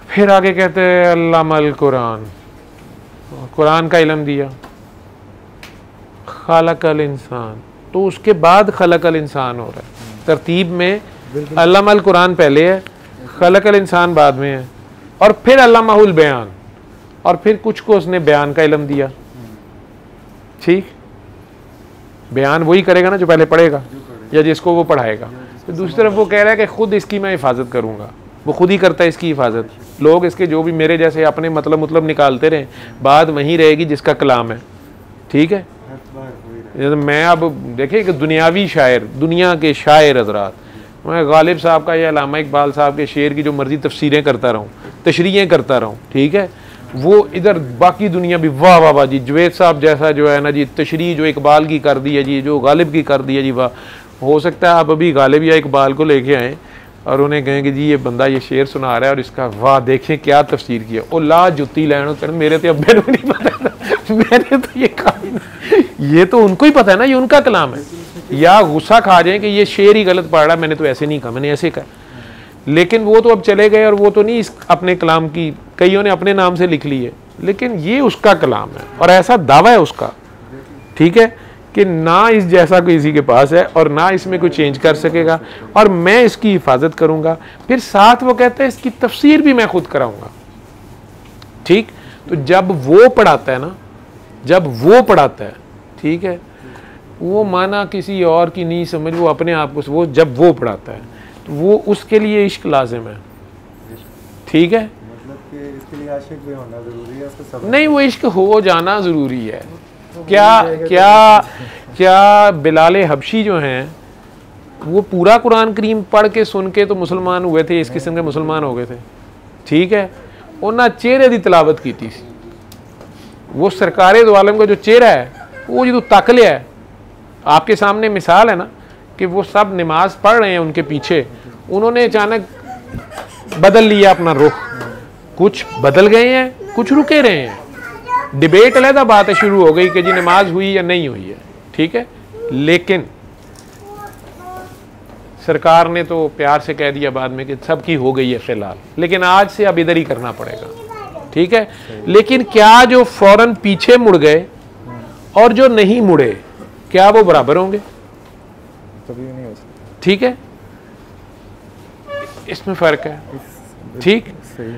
फिर आगे कहते हैं अल्लामल कुरान, कुरान का इल्म दिया, खलकल इंसान, तो उसके बाद खलकल इंसान हो रहा है। तरतीब में अल्लामल कुरान पहले है, खलकल इंसान बाद में है, और फिर अल्लामाहुल बयान, और फिर कुछ को उसने बयान का इल्म दिया। ठीक, बयान वही करेगा ना जो पहले पढ़ेगा या जिसको वो पढ़ाएगा। तो दूसरी तरफ वो कह रहा है कि खुद इसकी मैं हिफाजत करूँगा, वो खुद ही करता है इसकी हिफाजत। लोग इसके जो भी मेरे जैसे अपने मतलब निकालते रहें, बात वहीं रहेगी जिसका कलाम है। ठीक है, मैं अब देखें कि दुनियावी शायर, दुनिया के शायर हजरात, मैं गालिब साहब का या अल्लामा इकबाल साहब के शेर की जो मर्जी तफसीरें करता रहूँ, तशरीहें करता रहूँ, ठीक है, वो इधर बाकी दुनिया भी वाह वाह वाह जी, जवेद साहब जैसा जो है ना जी, तशरीह जो इकबाल की कर दी है जी, जो गालिब की कर दी है जी, वाह। हो सकता है आप अभी गालिब या इकबाल को लेके आएँ और उन्हें कहें कि जी ये बंदा ये शेर सुना रहा है और इसका वाह देखें क्या तफसीर किया, ओ ला जुत्ती लैनो तेरे, मेरे तो अब्बे को नहीं पता था, मैंने तो ये तो उनको ही पता है ना, ये उनका कलाम है। या गुस्सा खा जाए कि ये शेर ही गलत पढ़ रहा है, मैंने तो ऐसे नहीं कहा, मैंने ऐसे कहा। लेकिन वो तो अब चले गए और वो तो नहीं इस अपने कलाम की, कईयों ने अपने नाम से लिख ली है, लेकिन ये उसका कलाम है और ऐसा दावा है उसका, ठीक है, कि ना इस जैसा कोई किसी के पास है और ना इसमें कोई चेंज कर सकेगा, और मैं इसकी हिफाजत करूंगा। फिर साथ वो कहते हैं इसकी तफसीर भी मैं खुद कराऊंगा। ठीक, तो जब वो पढ़ाता है ना, जब वो पढ़ाता है, ठीक है, वो माना किसी और की नहीं समझ, वो अपने आप को, वो जब वो पढ़ाता है तो वो उसके लिए इश्क लाजिम है। ठीक है, मतलब कि इसके लिए आशिक भी होना जरूरी है, उसको नहीं, वो इश्क हो जाना ज़रूरी है। क्या बिलाल हबशी जो हैं वो पूरा कुरान करीम पढ़ के सुन के तो मुसलमान हुए थे, इस किस्म के मुसलमान हो गए थे? ठीक है, उन्हें चेहरे की तलावत की थी। वो सरकारे दो आलम का जो चेहरा है वो जो तक लिया है, आपके सामने मिसाल है ना कि वो सब नमाज पढ़ रहे हैं, उनके पीछे उन्होंने अचानक बदल लिया अपना रुख, कुछ बदल गए हैं, कुछ रुके रहे हैं। डिबेट अलहदा बात है, शुरू हो गई कि जी नमाज हुई या नहीं हुई है, ठीक है, लेकिन सरकार ने तो प्यार से कह दिया बाद में कि सबकी हो गई है फिलहाल, लेकिन आज से अब इधर ही करना पड़ेगा। ठीक है, लेकिन क्या जो फौरन पीछे मुड़ गए और जो नहीं मुड़े, क्या वो बराबर होंगे? कभी नहीं हो सकता। ठीक है, इसमें फर्क है। ठीक, सही,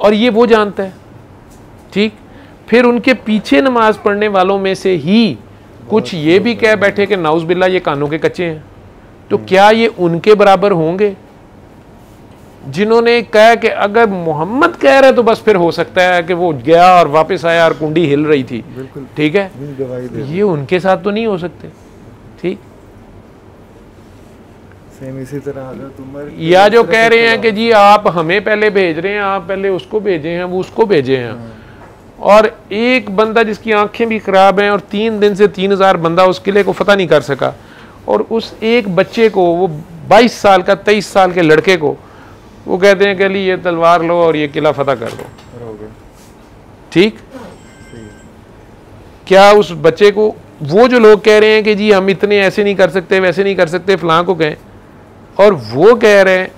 और ये वो जानता है। ठीक, फिर उनके पीछे नमाज पढ़ने वालों में से ही कुछ ये भी कह बैठे कि नाउज़ बिल्ला ये कानों के कच्चे हैं, तो क्या ये उनके बराबर होंगे जिन्होंने कहा कि अगर मोहम्मद कह रहे तो बस फिर हो सकता है कि वो गया और वापस आया और कुंडी हिल रही थी? ठीक है, ये उनके साथ तो नहीं हो सकते। ठीक, सेम इसी तरह हज़रत उमर, या जो कह रहे हैं कि जी आप हमें पहले भेज रहे हैं, आप पहले उसको भेजे हैं, वो उसको भेजे हैं, और एक बंदा जिसकी आंखें भी खराब हैं और 3 दिन से 3000 बंदा उस किले को फतह नहीं कर सका, और उस एक बच्चे को, वो 22 साल का 23 साल के लड़के को वो कहते हैं कि ये तलवार लो और ये किला फतह कर दो। ठीक, क्या उस बच्चे को, वो जो लोग कह रहे हैं कि जी हम इतने ऐसे नहीं कर सकते वैसे नहीं कर सकते फलां को कहें, और वो कह रहे हैं,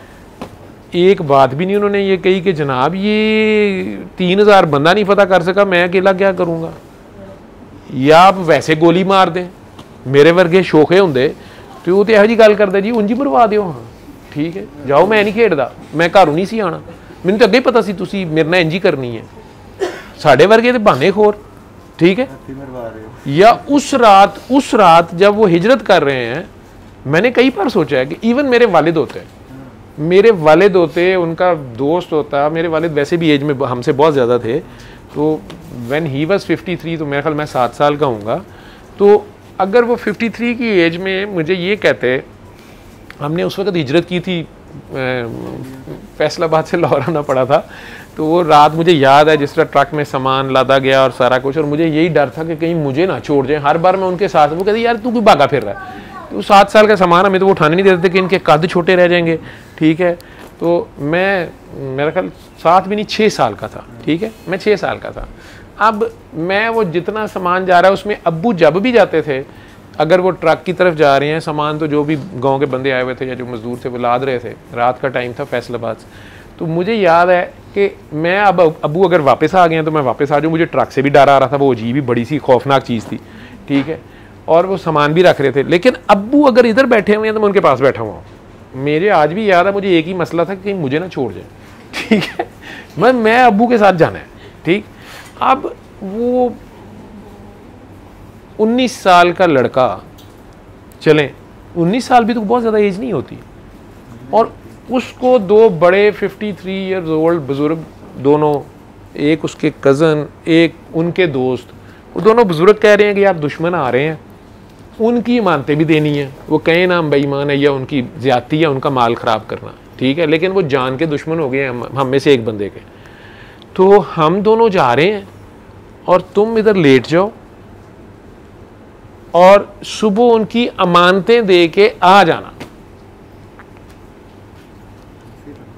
एक बात भी नहीं उन्होंने ये कही कि जनाब ये 3000 बंदा नहीं फतह कर सका, मैं अकेला क्या करूँगा। या आप वैसे गोली मार दें, मेरे वर्गे शोखे होंगे तो वो तो यहो जी गल करते जी उंजी मरवा दो। हाँ ठीक है, जाओ, मैं नहीं खेडदा, मैं घरों नहीं सी आना, मैनूं तो अगे ही पता सी तुसीं मेरे नाल इंजी करनी है। साढ़े वर्गे तो बहाने खोर, ठीक है। या उस रात जब वो हिजरत कर रहे हैं, मैंने कई बार सोचा है कि इवन मेरे वालिद होते, उनका दोस्त होता, मेरे वालिद वैसे भी एज में हमसे बहुत ज़्यादा थे, तो व्हेन ही वाज 53, तो मेरे ख्याल मैं 7 साल का हूँगा, तो अगर वो 53 की एज में मुझे ये कहते, हमने उस वक्त हिजरत की थी, फैसलाबाद से लाहौर आना पड़ा था, तो वो रात मुझे याद है जिस तरह ट्रक में सामान लादा गया और सारा कुछ, और मुझे यही डर था कि कहीं मुझे ना छोड़ जाए। हर बार मैं उनके साथ, वो कहते यार तू क्यों भागा फिर रहा है, तो 7 साल का सामान हमें तो वो उठाने नहीं देते कि इनके कद छोटे रह जाएंगे, ठीक है। तो मैं, मेरा ख्याल 7 भी नहीं 6 साल का था, ठीक है, मैं 6 साल का था। अब मैं वो जितना सामान जा रहा है उसमें अब्बू जब भी जाते थे, अगर वो ट्रक की तरफ जा रहे हैं सामान, तो जो भी गांव के बंदे आए हुए थे या जो मजदूर थे वो लाद रहे थे, रात का टाइम था फैसलाबाद से, तो मुझे याद है कि मैं अब अब्बू अगर वापस आ गए हैं तो मैं वापस आ जाऊँ, मुझे ट्रक से भी डर आ रहा था, वो अजीब ही बड़ी सी खौफनाक चीज़ थी, ठीक है, और वो सामान भी रख रहे थे, लेकिन अब्बू अगर इधर बैठे हुए हैं तो मैं उनके पास बैठा हुआ हूँ। मेरे आज भी याद है, मुझे एक ही मसला था कि कहीं मुझे ना छोड़ जाए, ठीक है, मैं अब्बू के साथ जाना है, ठीक। अब वो 19 साल का लड़का, चलें 19 साल भी तो बहुत ज़्यादा एज नहीं होती, और उसको 2 बड़े 53 ईयर्स ओल्ड बुज़ुर्ग, दोनों, एक उसके कज़न एक उनके दोस्त, वो दोनों बुज़ुर्ग कह रहे हैं कि यार दुश्मन आ रहे हैं, उनकी इमानतें भी देनी है, वो कहें ना हम बेईमान है या उनकी ज़्यादती है उनका माल ख़राब करना, ठीक है, लेकिन वो जान के दुश्मन हो गए हैं हम में से एक बंदे के, तो हम दोनों जा रहे हैं और तुम इधर लेट जाओ और सुबह उनकी अमानतें दे के आ जाना।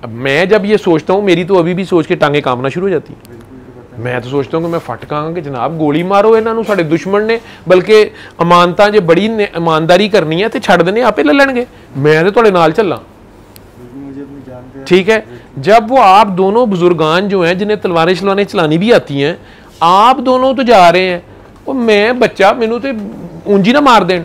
अब मैं जब ये सोचता हूँ, मेरी तो अभी भी सोच के टांगे कांपना शुरू हो जाती है। मैं तो सोचता हूँ कि मैं फट कहांगा कि जनाब गोली मारो इन्हों, साडे दुश्मन ने, बल्कि अमानतां जे बड़ी ईमानदारी करनी है तो छड़ देने आपे ले लैणगे, मैं तो तुहाडे नाल चलां, ठीक है। जब वो आप दोनों बुजुर्गान जो हैं जिन्हें तलवारें चलाने चलानी भी आती हैं, आप दोनों तो जा रहे हैं, और मैं बच्चा, मैनू तो ऊंजी ना मार दें,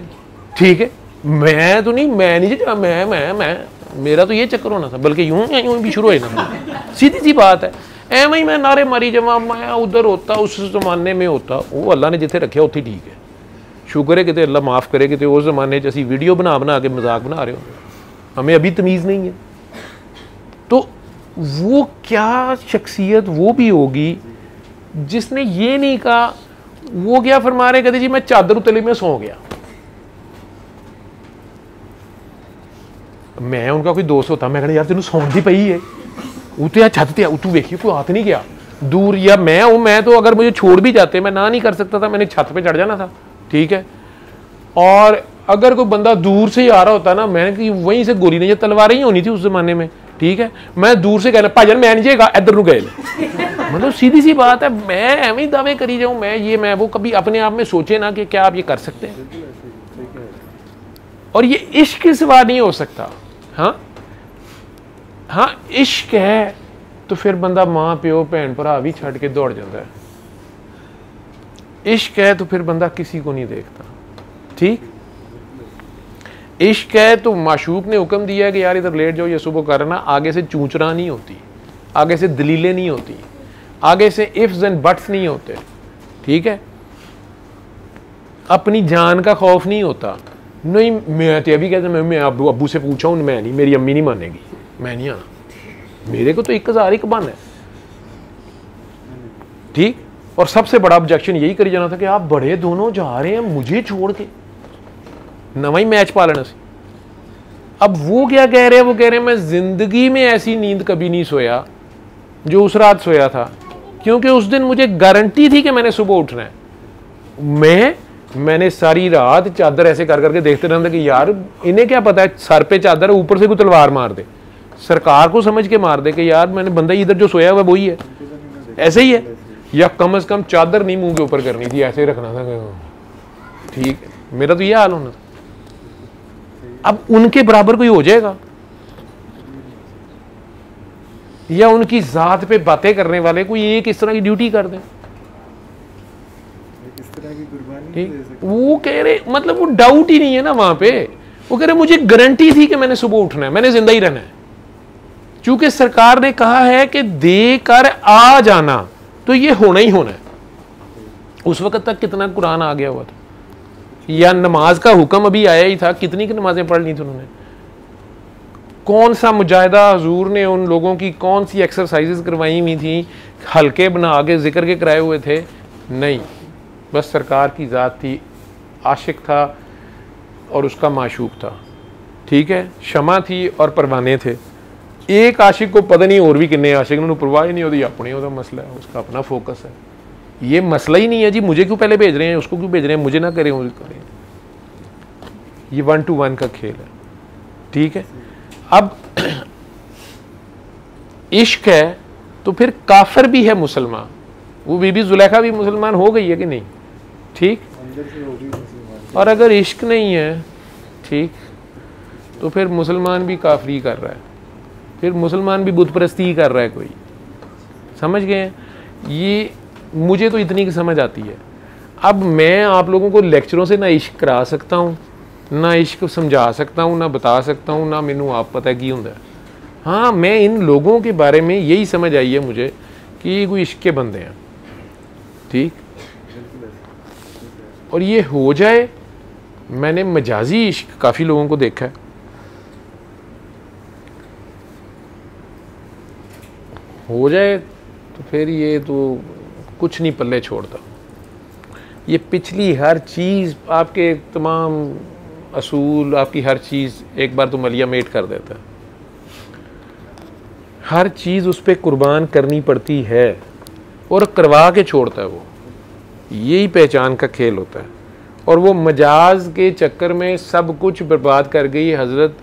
ठीक है, मैं तो नहीं, मैं मेरा तो ये चक्कर होना था, बल्कि यूं भी शुरू हो जाना था, सीधी सी बात है। एवं ही मैं नारे मारी जमा, मैं उधर होता, उस जमाने में होता, वो अल्लाह ने जिथे रखे उत्थे ठीक है, शुक्र है कि अल्लाह माफ़ करे कि उस जमाने असी वीडियो बना बना के मजाक बना रहे हो, हमें अभी तमीज़ नहीं है। तो वो क्या शख्सियत वो भी होगी जिसने ये नहीं कहा, वो क्या फरमा रहे, कहते जी मैं चादर उतली में सो गया। मैं उनका कोई दोस्त होता, मैं कहना यार तेन सौन दी पई है, उतने यार छत ते तू वेखिए कोई हाथ नहीं गया दूर, या मैं तो अगर मुझे छोड़ भी जाते, मैं ना नहीं कर सकता था, मैंने छत पे चढ़ जाना था, ठीक है। और अगर कोई बंदा दूर से ही आ रहा होता ना, मैं कि वहीं से गोली नहीं, तलवारें ही होनी थी उस जमाने में, ठीक है, मैं दूर से कहना भाजन मैं नहीं जाएगा इधर नू गए, मतलब सीधी सी बात है। मैं एवं ही दावे करी जाऊँ, मैं वो कभी अपने आप में सोचे ना कि क्या आप ये कर सकते हैं, और ये इश्क के सिवा नहीं हो सकता। हाँ इश्क है तो फिर बंदा माँ प्यो भैन भरा भी छड़ के दौड़ जाता है, इश्क है तो फिर बंदा किसी को नहीं देखता, ठीक। इश्क है तो माशूक ने हुक्म दिया है कि यार इधर लेट जाओ, ये सुबह करना, आगे से चूंचना नहीं होती, आगे से दलीलें नहीं होती, आगे से इफ्स एंड बट्स नहीं होते, ठीक है, अपनी जान का खौफ नहीं होता। नहीं मैं तो अभी कहता, मैं अब्बू से पूछा हूँ, मैं नहीं, मेरी अम्मी नहीं मानेगी, मैं नहीं आना, मेरे को तो 1001 बहाना है, ठीक। और सबसे बड़ा ऑब्जेक्शन यही करी जाना था कि आप बड़े दोनों जा रहे हैं मुझे छोड़ के, नवा ही मैच पा लेना सी। अब वो क्या कह रहे हैं, वो कह रहे हैं मैं जिंदगी में ऐसी नींद कभी नहीं सोया जो उस रात सोया था, क्योंकि उस दिन मुझे गारंटी थी कि मैंने सुबह उठना है। मैं मैंने सारी रात चादर ऐसे कर करके देखते रहते कि यार इन्हें क्या पता है, सर पे चादर है, ऊपर से कोई तलवार मार दे, सरकार को समझ के मार दे कि यार मैंने बंदा इधर जो सोया हुआ वही है, ऐसे ही है। या कम से कम चादर नहीं मुंह के ऊपर करनी थी, ऐसे ही रखना था। ठीक, मेरा तो ये हाल होना था। अब उनके बराबर कोई हो जाएगा, या उनकी जात पे बातें करने वाले कोई एक इस तरह की ड्यूटी कर दे, वो कह रहे, मतलब वो डाउट ही नहीं है ना वहां पे। वो कह रहे मुझे गारंटी थी कि मैंने सुबह उठना है, मैंने जिंदा ही रहना है, क्योंकि सरकार ने कहा है कि देकर आ जाना, तो ये होना ही होना है। उस वक्त तक कितना कुरान आ गया हुआ था, या नमाज का हुक्म अभी आया ही था, कितनी की नमाजें पढ़ ली थी उन्होंने, कौन सा मुजाहिदा हुजूर ने उन लोगों की कौन सी एक्सरसाइजेस करवाई हुई थी, हल्के बना के जिक्र के कराए हुए थे, नहीं, बस सरकार की ज़ात थी, आशिक था और उसका माशूक था, ठीक है, शमा थी और परवाने थे। एक आशिक को पता नहीं और भी किन्ने आशिक, उन्होंने परवाह ही नहीं होती, अपने होता मसला है, उसका अपना फोकस है। ये मसला ही नहीं है जी मुझे क्यों पहले भेज रहे हैं, उसको क्यों भेज रहे हैं, मुझे ना करें वो करें, ये 1 to 1 का खेल है, ठीक है। अब इश्क है तो फिर काफिर भी है मुसलमान, वो बीबी जुलेखा भी मुसलमान हो गई है कि नहीं, ठीक। और अगर इश्क नहीं है, ठीक, तो फिर मुसलमान भी काफरी कर रहा है, फिर मुसलमान भी बुत परस्ती कर रहा है कोई, समझ गए। ये मुझे तो इतनी की समझ आती है। अब मैं आप लोगों को लेक्चरों से ना इश्क करा सकता हूँ, ना इश्क समझा सकता हूँ, ना बता सकता हूँ, ना मैनू आप पता की होंगे। हाँ, मैं इन लोगों के बारे में यही समझ आई है मुझे कि ये कोई इश्क के बंदे हैं, ठीक। और ये हो जाए, मैंने मजाजी इश्क काफ़ी लोगों को देखा है, हो जाए तो फिर ये तो कुछ नहीं पल्ले छोड़ता। ये पिछली हर चीज़, आपके तमाम असूल, आपकी हर चीज़ एक बार तो मलिया मेट कर देता है, हर चीज़ उस पर कुर्बान करनी पड़ती है और करवा के छोड़ता है वो, यही पहचान का खेल होता है। और वो मजाज के चक्कर में सब कुछ बर्बाद कर गई। हज़रत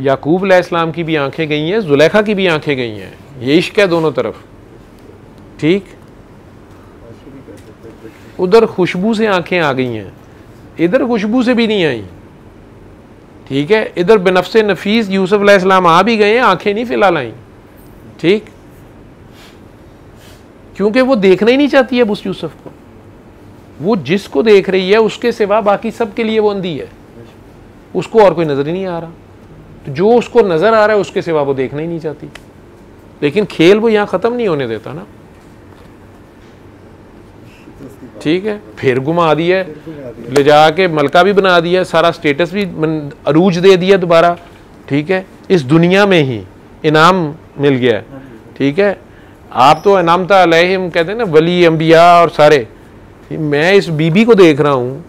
याकूब अलैहिस्सलाम की भी आंखें गई हैं, जुलेखा की भी आंखें गई हैं, ये इश्क है दोनों तरफ, ठीक। उधर खुशबू से आंखें आ गई हैं, इधर खुशबू से भी नहीं आई, ठीक है। इधर बेनफ्से नफीस यूसुफ अलैहिस्सलाम आ भी गए, आंखें नहीं फिलहाल आई, ठीक, क्योंकि वो देखना ही नहीं चाहती है उस यूसुफ को। वो जिसको देख रही है उसके सिवा बाकी सब के लिए वो अंधी है, उसको और कोई नजर ही नहीं आ रहा, तो जो उसको नजर आ रहा है उसके सिवा वो देखना ही नहीं चाहती। लेकिन खेल वो यहाँ खत्म नहीं होने देता ना, ठीक है। फिर घुमा दिया, ले जाके मलका भी बना दिया, सारा स्टेटस भी अरूज दे दिया दोबारा, ठीक है। इस दुनिया में ही इनाम मिल गया, ठीक है। आप तो इनामता अलैहिम कहते हैं ना, वली अंबिया और सारे। मैं इस बीबी को देख रहा हूँ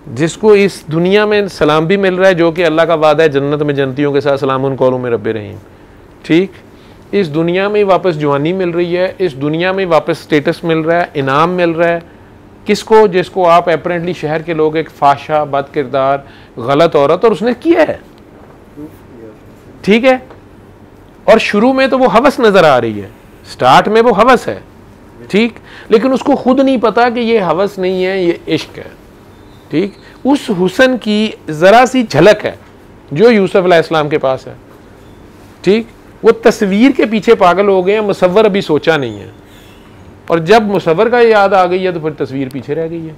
जिसको इस दुनिया में सलाम भी मिल रहा है, जो कि अल्लाह का वादा है जन्नत में जन्नतियों के साथ सलामुन कौलुम मिन रब्बिर रहीम, ठीक। इस दुनिया में वापस जवानी मिल रही है, इस दुनिया में वापस स्टेटस मिल रहा है, इनाम मिल रहा है। किसको? जिसको आप अपेरेंटली शहर के लोग एक फाशा, बद किरदार, गलत औरत, और उसने किया है, ठीक है। और शुरू में तो वो हवस नजर आ रही है, स्टार्ट में वो हवस है, ठीक, लेकिन उसको खुद नहीं पता कि ये हवस नहीं है, ये इश्क है, ठीक। उस हुस्न की जरा सी झलक है जो यूसुफ अलैहिस्सलाम के पास है, ठीक। वो तस्वीर के पीछे पागल हो गए हैं, मुसव्वर अभी सोचा नहीं है, और जब मुसव्वर का याद आ गई है तो फिर तस्वीर पीछे रह गई है।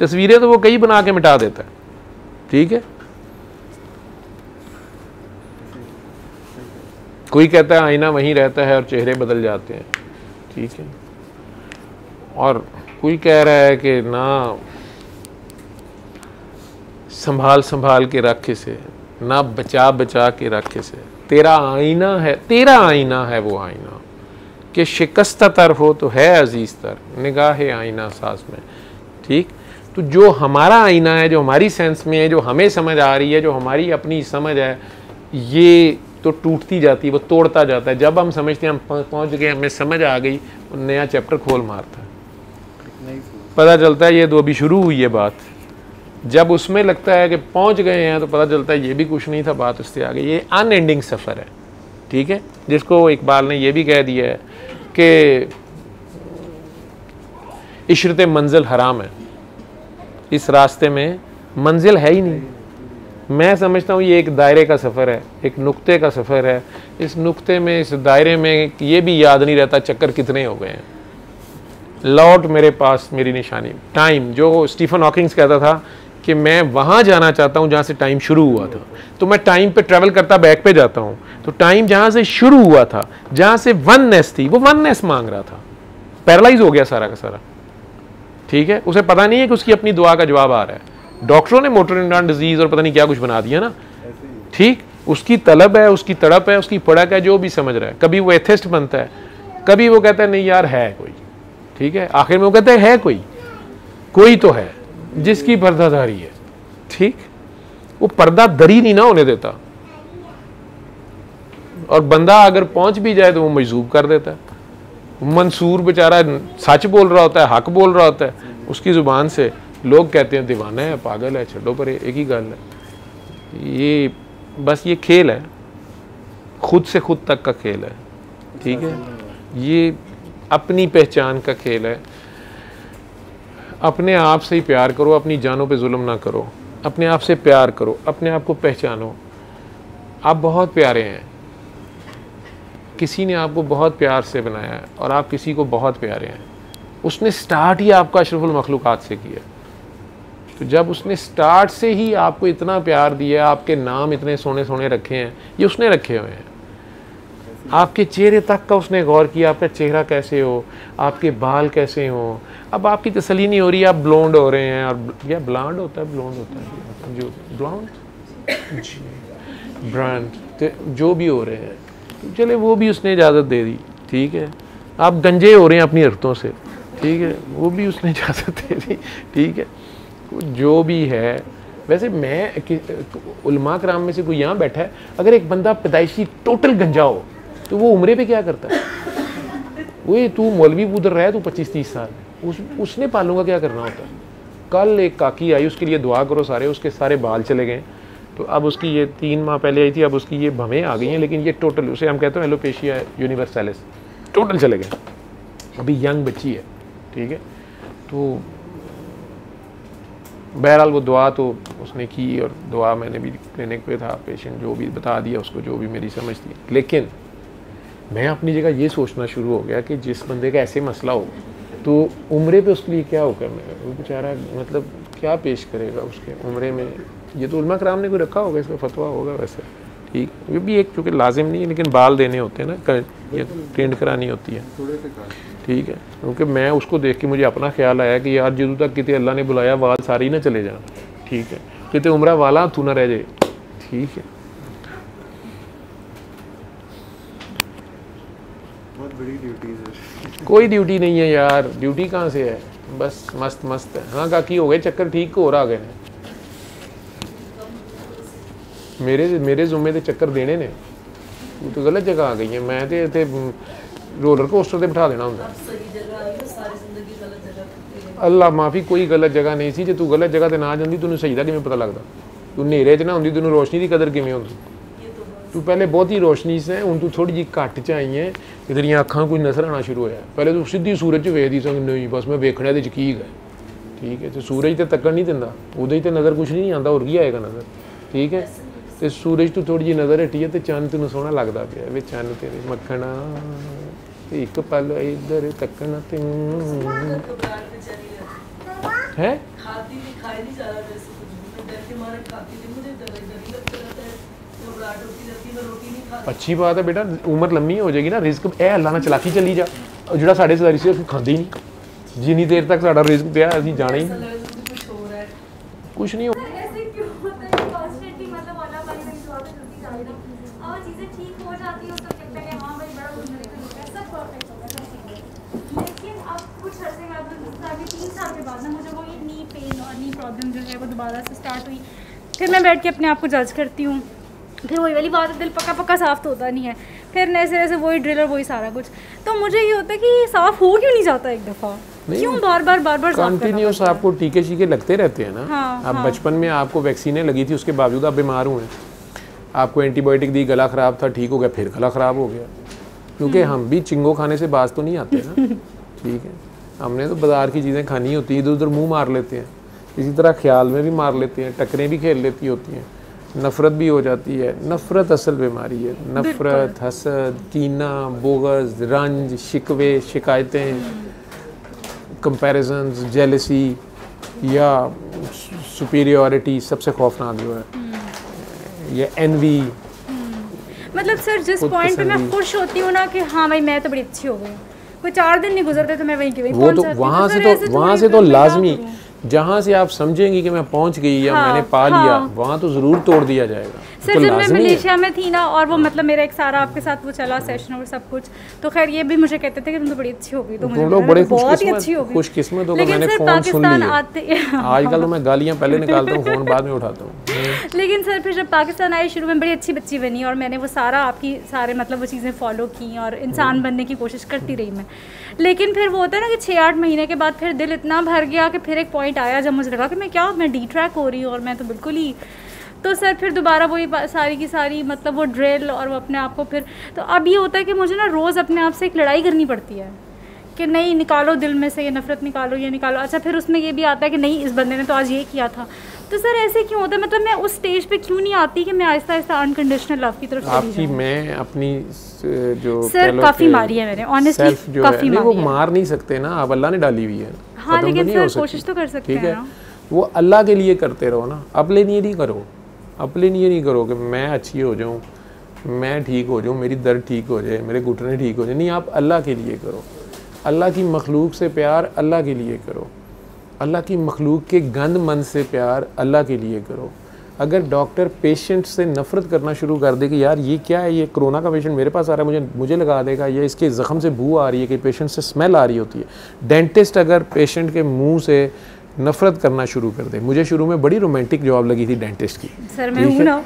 तस्वीरें तो वो कई बना के मिटा देता है, ठीक है। कोई कहता है आईना वहीं रहता है और चेहरे बदल जाते हैं, ठीक है। और कोई कह रहा है कि ना संभाल संभाल के रख इसे, ना बचा बचा के रख इसे, तेरा आईना है, तेरा आईना है वो आईना कि शिकस्ता तर हो तो है अजीज तर, निगाह आईना सास में, ठीक। तो जो हमारा आईना है, जो हमारी सेंस में है, जो हमें समझ आ रही है, जो हमारी अपनी समझ है, ये तो टूटती जाती है, वो तोड़ता जाता है। जब हम समझते हैं हम पहुंच गए, हमें समझ आ गई, वो नया चैप्टर खोल मारता है। पता चलता है ये तो अभी शुरू हुई है बात। जब उसमें लगता है कि पहुंच गए हैं तो पता चलता है ये भी कुछ नहीं था, बात उससे आगे। ये अनएंडिंग सफ़र है, ठीक है, जिसको इकबाल ने ये भी कह दिया है कि इशरत मंजिल हराम है, इस रास्ते में मंजिल है ही नहीं। मैं समझता हूँ ये एक दायरे का सफ़र है, एक नुक्ते का सफ़र है। इस नुक्ते में, इस दायरे में ये भी याद नहीं रहता चक्कर कितने हो गए हैं। लौट मेरे पास मेरी निशानी, टाइम, जो स्टीफन हॉकिंग्स कहता था कि मैं वहाँ जाना चाहता हूँ जहाँ से टाइम शुरू हुआ था, तो मैं टाइम पे ट्रैवल करता बैक पे जाता हूँ। तो टाइम जहाँ से शुरू हुआ था, जहाँ से वननेस थी, वो वननेस मांग रहा था, पैरालाइज हो गया सारा का सारा, ठीक है। उसे पता नहीं है कि उसकी अपनी दुआ का जवाब आ रहा है। डॉक्टरों ने मोटर न्यूरॉन डिजीज़ और पता नहीं क्या कुछ बना दिया ना, ठीक। उसकी तलब है, उसकी तड़प है, उसकी पड़क है, जो भी समझ रहा है। कभी वो एथिस्ट बनता है, कभी वो कहता है नहीं यार है कोई, ठीक है। आखिर में वो कहता है कोई तो है जिसकी पर्दादारी है, ठीक। वो पर्दा दरी नहीं ना होने देता, और बंदा अगर पहुंच भी जाए तो वो मजबूर कर देता है। मंसूर बेचारा सच बोल रहा होता है, हक बोल रहा होता है, उसकी ज़ुबान से लोग कहते हैं दीवाना है, पागल है, छड्डो पर एक ही गल है। ये बस ये खेल है, खुद से खुद तक का खेल है, ठीक है। ये अपनी पहचान का खेल है। अपने आप से ही प्यार करो, अपनी जानों पे जुल्म ना करो, अपने आप से प्यार करो, अपने आप को पहचानो। आप बहुत प्यारे हैं, किसी ने आपको बहुत प्यार से बनाया है और आप किसी को बहुत प्यारे हैं। उसने स्टार्ट ही आपका अशरफुल मखलूक़ात से किया, तो जब उसने स्टार्ट से ही आपको इतना प्यार दिया, आपके नाम इतने सोने सोने रखे हैं, ये उसने रखे हुए हैं। आपके चेहरे तक का उसने गौर किया, आपका चेहरा कैसे हो, आपके बाल कैसे हो। अब आपकी तसल्ली नहीं हो रही, आप ब्लोंड हो रहे हैं, और या ब्लॉन्ड होता है, ब्लोंड होता है, जो ब्लॉन्ड ब्रांड, जो भी हो रहे हैं, चले वो भी उसने इजाज़त दे दी, ठीक है। आप गंजे हो रहे हैं अपनी हरकतों से, ठीक है, वो भी उसने इजाज़त दे दी, ठीक है। जो भी है, वैसे मैं उलमा कराम में से कोई यहाँ बैठा है, अगर एक बंदा पैदाइशी टोटल गंजा हो तो वो उम्रे पे क्या करता है? वो तू मौलवी उधर रहा है, तू 25-30 साल, उसने पालूंगा क्या करना होता है। कल एक काकी आई, उसके लिए दुआ करो सारे, उसके सारे बाल चले गए, तो अब उसकी ये 3 माह पहले आई थी, अब उसकी ये भवें आ गई हैं, लेकिन ये टोटल, उसे हम कहते हैं एलोपेशिया यूनिवर्सैलिस, टोटल चले गए। अभी यंग बच्ची है, ठीक है। तो बहरहाल वो दुआ तो उसने की, और दुआ मैंने भी क्लिनिक पे था, पेशेंट जो भी बता दिया उसको, जो भी मेरी समझ थी। लेकिन मैं अपनी जगह ये सोचना शुरू हो गया कि जिस बंदे का ऐसे मसला हो तो उम्रे पे उसके लिए क्या हो करना है, वो बेचारा मतलब क्या पेश करेगा उसके उम्रे में। ये तो उलमा कराम ने कोई रखा होगा, इसका फतवा होगा वैसे, ठीक। ये भी एक चूँकि लाजिम नहीं है, लेकिन बाल देने होते हैं ना, ये प्रिंट करानी होती है, ठीक है। क्योंकि मैं उसको देख के मुझे अपना ख्याल आया कि यार जो तक कितने अल्लाह ने बुलाया वाल सारे ही ना चले जाए, ठीक है, कितने उम्रा वाला तू ना रह जाए, ठीक है। बहुत बड़ी ड्यूटीज है। कोई ड्यूटी नहीं है यार, ड्यूटी कहाँ से है, बस मस्त मस्त है। हाँ काकी हो गए चक्कर ठीक, हो रहा गए मेरे जुम्मे ते चक्कर देने ने, तू तो गलत जगह आ गई है। मैं तो इतने रोलर कोस्टर ते बिठा देना होंगे। अल्लाह माफ़ी, कोई गलत जगह नहीं सी। जे तू गलत जगह ते ना जाती तैनूं सही दा किवें पता लगदा? तू नेरे च ना होंदी तैनूं रोशनी की कदर किवें होंदी? तू पहले बहुत ही रोशनी से, हुण तू थोड़ी जी घट च आई है, तेरियां अखां कुछ नजर आना शुरू होया। पहले तू सीधी सूरज च वेखदी सी, नहीं बस मैं वेखना इहदे च की है, ठीक है। तो सूरज तो तक्कन नहीं दिंदा, उहदे च नज़र कुछ नहीं आंदा, होर की आएगा नज़र, ठीक है। तो सूरज तो थोड़ी जी नज़र हटी है तो चंद तेन सोहना लगता पिया, वे चंद तेरे मक्खना एक पल इधर तकना है। अच्छी बात है बेटा, उम्र लम्मी हो जाएगी ना, रिस्क ए अल्लाह ना चलाकी चली जा, जो साढ़े सदारी से खाते ही नहीं, जिनी देर तक साड़ा रिस्क पिया असीं जाना ही नहीं, कुछ नहीं हो। प्रॉब्लम जो है वो दोबारा से स्टार्ट हुई, फिर मैं बैठ के अपने आप को जज करती हूँ, फिर वही वाली बात, दिल पक्का पक्का साफ़ तो होता नहीं है, फिर ऐसे ऐसे वही ड्रिल और वही सारा कुछ। तो मुझे ये होता है कि साफ़ हो क्यों नहीं जाता एक दफ़ा, क्यों बार बार साफ करना कंटिन्यूस पड़ता है? आपको टीके शीके लगते रहते हैं ना। हाँ, आप हाँ। बचपन में आपको वैक्सीनें लगी थी, उसके बावजूद आप बीमार हुए, आपको एंटीबायोटिक दी, गला ख़राब था, ठीक हो गया, फिर गला ख़राब हो गया, क्योंकि हम भी चिंगो खाने से बाज तो नहीं आते ना। ठीक है, हमने तो बाज़ार की चीज़ें खानी होती है, इधर उधर मुँह मार लेते हैं, इसी तरह ख्याल में भी मार लेते हैं, टकरें भी खेल लेती होती हैं, नफ़रत भी हो जाती है। नफ़रत असल बीमारी है, नफ़रत, हसद, कीना, बोगज़, रंज, शिकवे, शिकायतें, कंपैरिजन्स, जेलसी या सुपीरियॉरिटी, सबसे खौफनाक जो है ये एनवी। मतलब सर जिस खुद पॉइंट पे मैं पसंदी। खुश होती हूँ ना कि हाँ भाई मैं तो बड़ी अच्छी हो गई, कोई 4 दिन नहीं गुजरते तो मैं वहीं की वहीं वो पहुंच तो जाती हूँ। वहाँ सर से ऐसे तो वहाँ थोड़ी से तो फिर मैं क्या लाजमी, करूँ? जहाँ से आप समझेंगी कि मैं पहुँच गई या हाँ, मैंने पा लिया, हाँ। वहाँ तो ज़रूर तोड़ दिया जाएगा। सर तो जब मैं लाजमी है। मलेशिया में थी ना, और वो मतलब मेरा एक सारा आपके साथ वो चला सेशन और सब कुछ, तो खैर ये भी मुझे कहते थे कि तुम तो बड़ी अच्छी हो गई, तो मुझे तुम लोग लगा बड़े मैं बहुत ही अच्छी हो गई। खुशकिस्मत हो, लेकिन मैंने सर फ़ोन सुन पाकिस्तान लिया। आते आजकल तो मैं गालियाँ पहले निकालता हूँ, फ़ोन बाद में उठाता हूँ। लेकिन सर फिर जब पाकिस्तान आई, शुरू में बड़ी अच्छी बच्ची बनी और मैंने वो सारा आपकी सारे मतलब वो चीज़ें फॉलो की और इंसान बनने की कोशिश करती रही मैं। लेकिन फिर वो होता है ना कि 6-8 महीने के बाद फिर दिल इतना भर गया कि फिर एक पॉइंट आया जब मुझे लगा कि मैं डी ट्रैक हो रही हूँ और मैं तो बिल्कुल ही, तो सर फिर दोबारा वही सारी की सारी मतलब वो ड्रिल और वो अपने आप को फिर, तो अब ये होता है कि मुझे ना रोज़ अपने आप से एक लड़ाई करनी पड़ती है कि नहीं निकालो दिल में से ये नफ़रत, निकालो ये निकालो। अच्छा फिर उसमें ये भी आता है कि नहीं इस बंदे ने तो आज ये किया था, तो सर ऐसे क्यों होता है? मतलब मैं उस स्टेज पे क्यों नहीं आती कि मैं आहिस्ता आहिस्ता अनकंडीशनल लव की तरफ चली आपकी जाऊं? मैं अपनी जो सर कह लो काफ़ी कि मारी है मैंने, ऑनेस्टली सेल्फ जो है, काफ़ी नहीं वो मारी है। मार नहीं सकते ना आप, अल्लाह ने डाली हुई है, हाँ खत्म तो लेकिन नहीं हो सर सकती। कोशिश तो कर सकते ठीक हैं है, ना। वो अल्लाह के लिए करते रहो ना, अपने लिए नहीं करो। अपने लिए नहीं करो कि मैं अच्छी हो जाऊँ, मैं ठीक हो जाऊँ, मेरी दर्द ठीक हो जाए, मेरे घुटने ठीक हो जाए, नहीं, आप अल्लाह के लिए करो। अल्लाह की मखलूक से प्यार अल्लाह के लिए करो, अल्लाह की मखलूक के गंद मन से प्यार अल्लाह के लिए करो। अगर डॉक्टर पेशेंट से नफ़रत करना शुरू कर दे कि यार ये क्या है, ये कोरोना का पेशेंट मेरे पास आ रहा है, मुझे लगा देगा, या इसके ज़ख़म से बू आ रही है, कि पेशेंट से स्मेल आ रही होती है। डेंटिस्ट अगर पेशेंट के मुंह से नफ़रत करना शुरू कर दे, मुझे शुरू में बड़ी रोमांटिक जॉब लगी थी डेंटिस्ट की। सर मैं हूँ ना।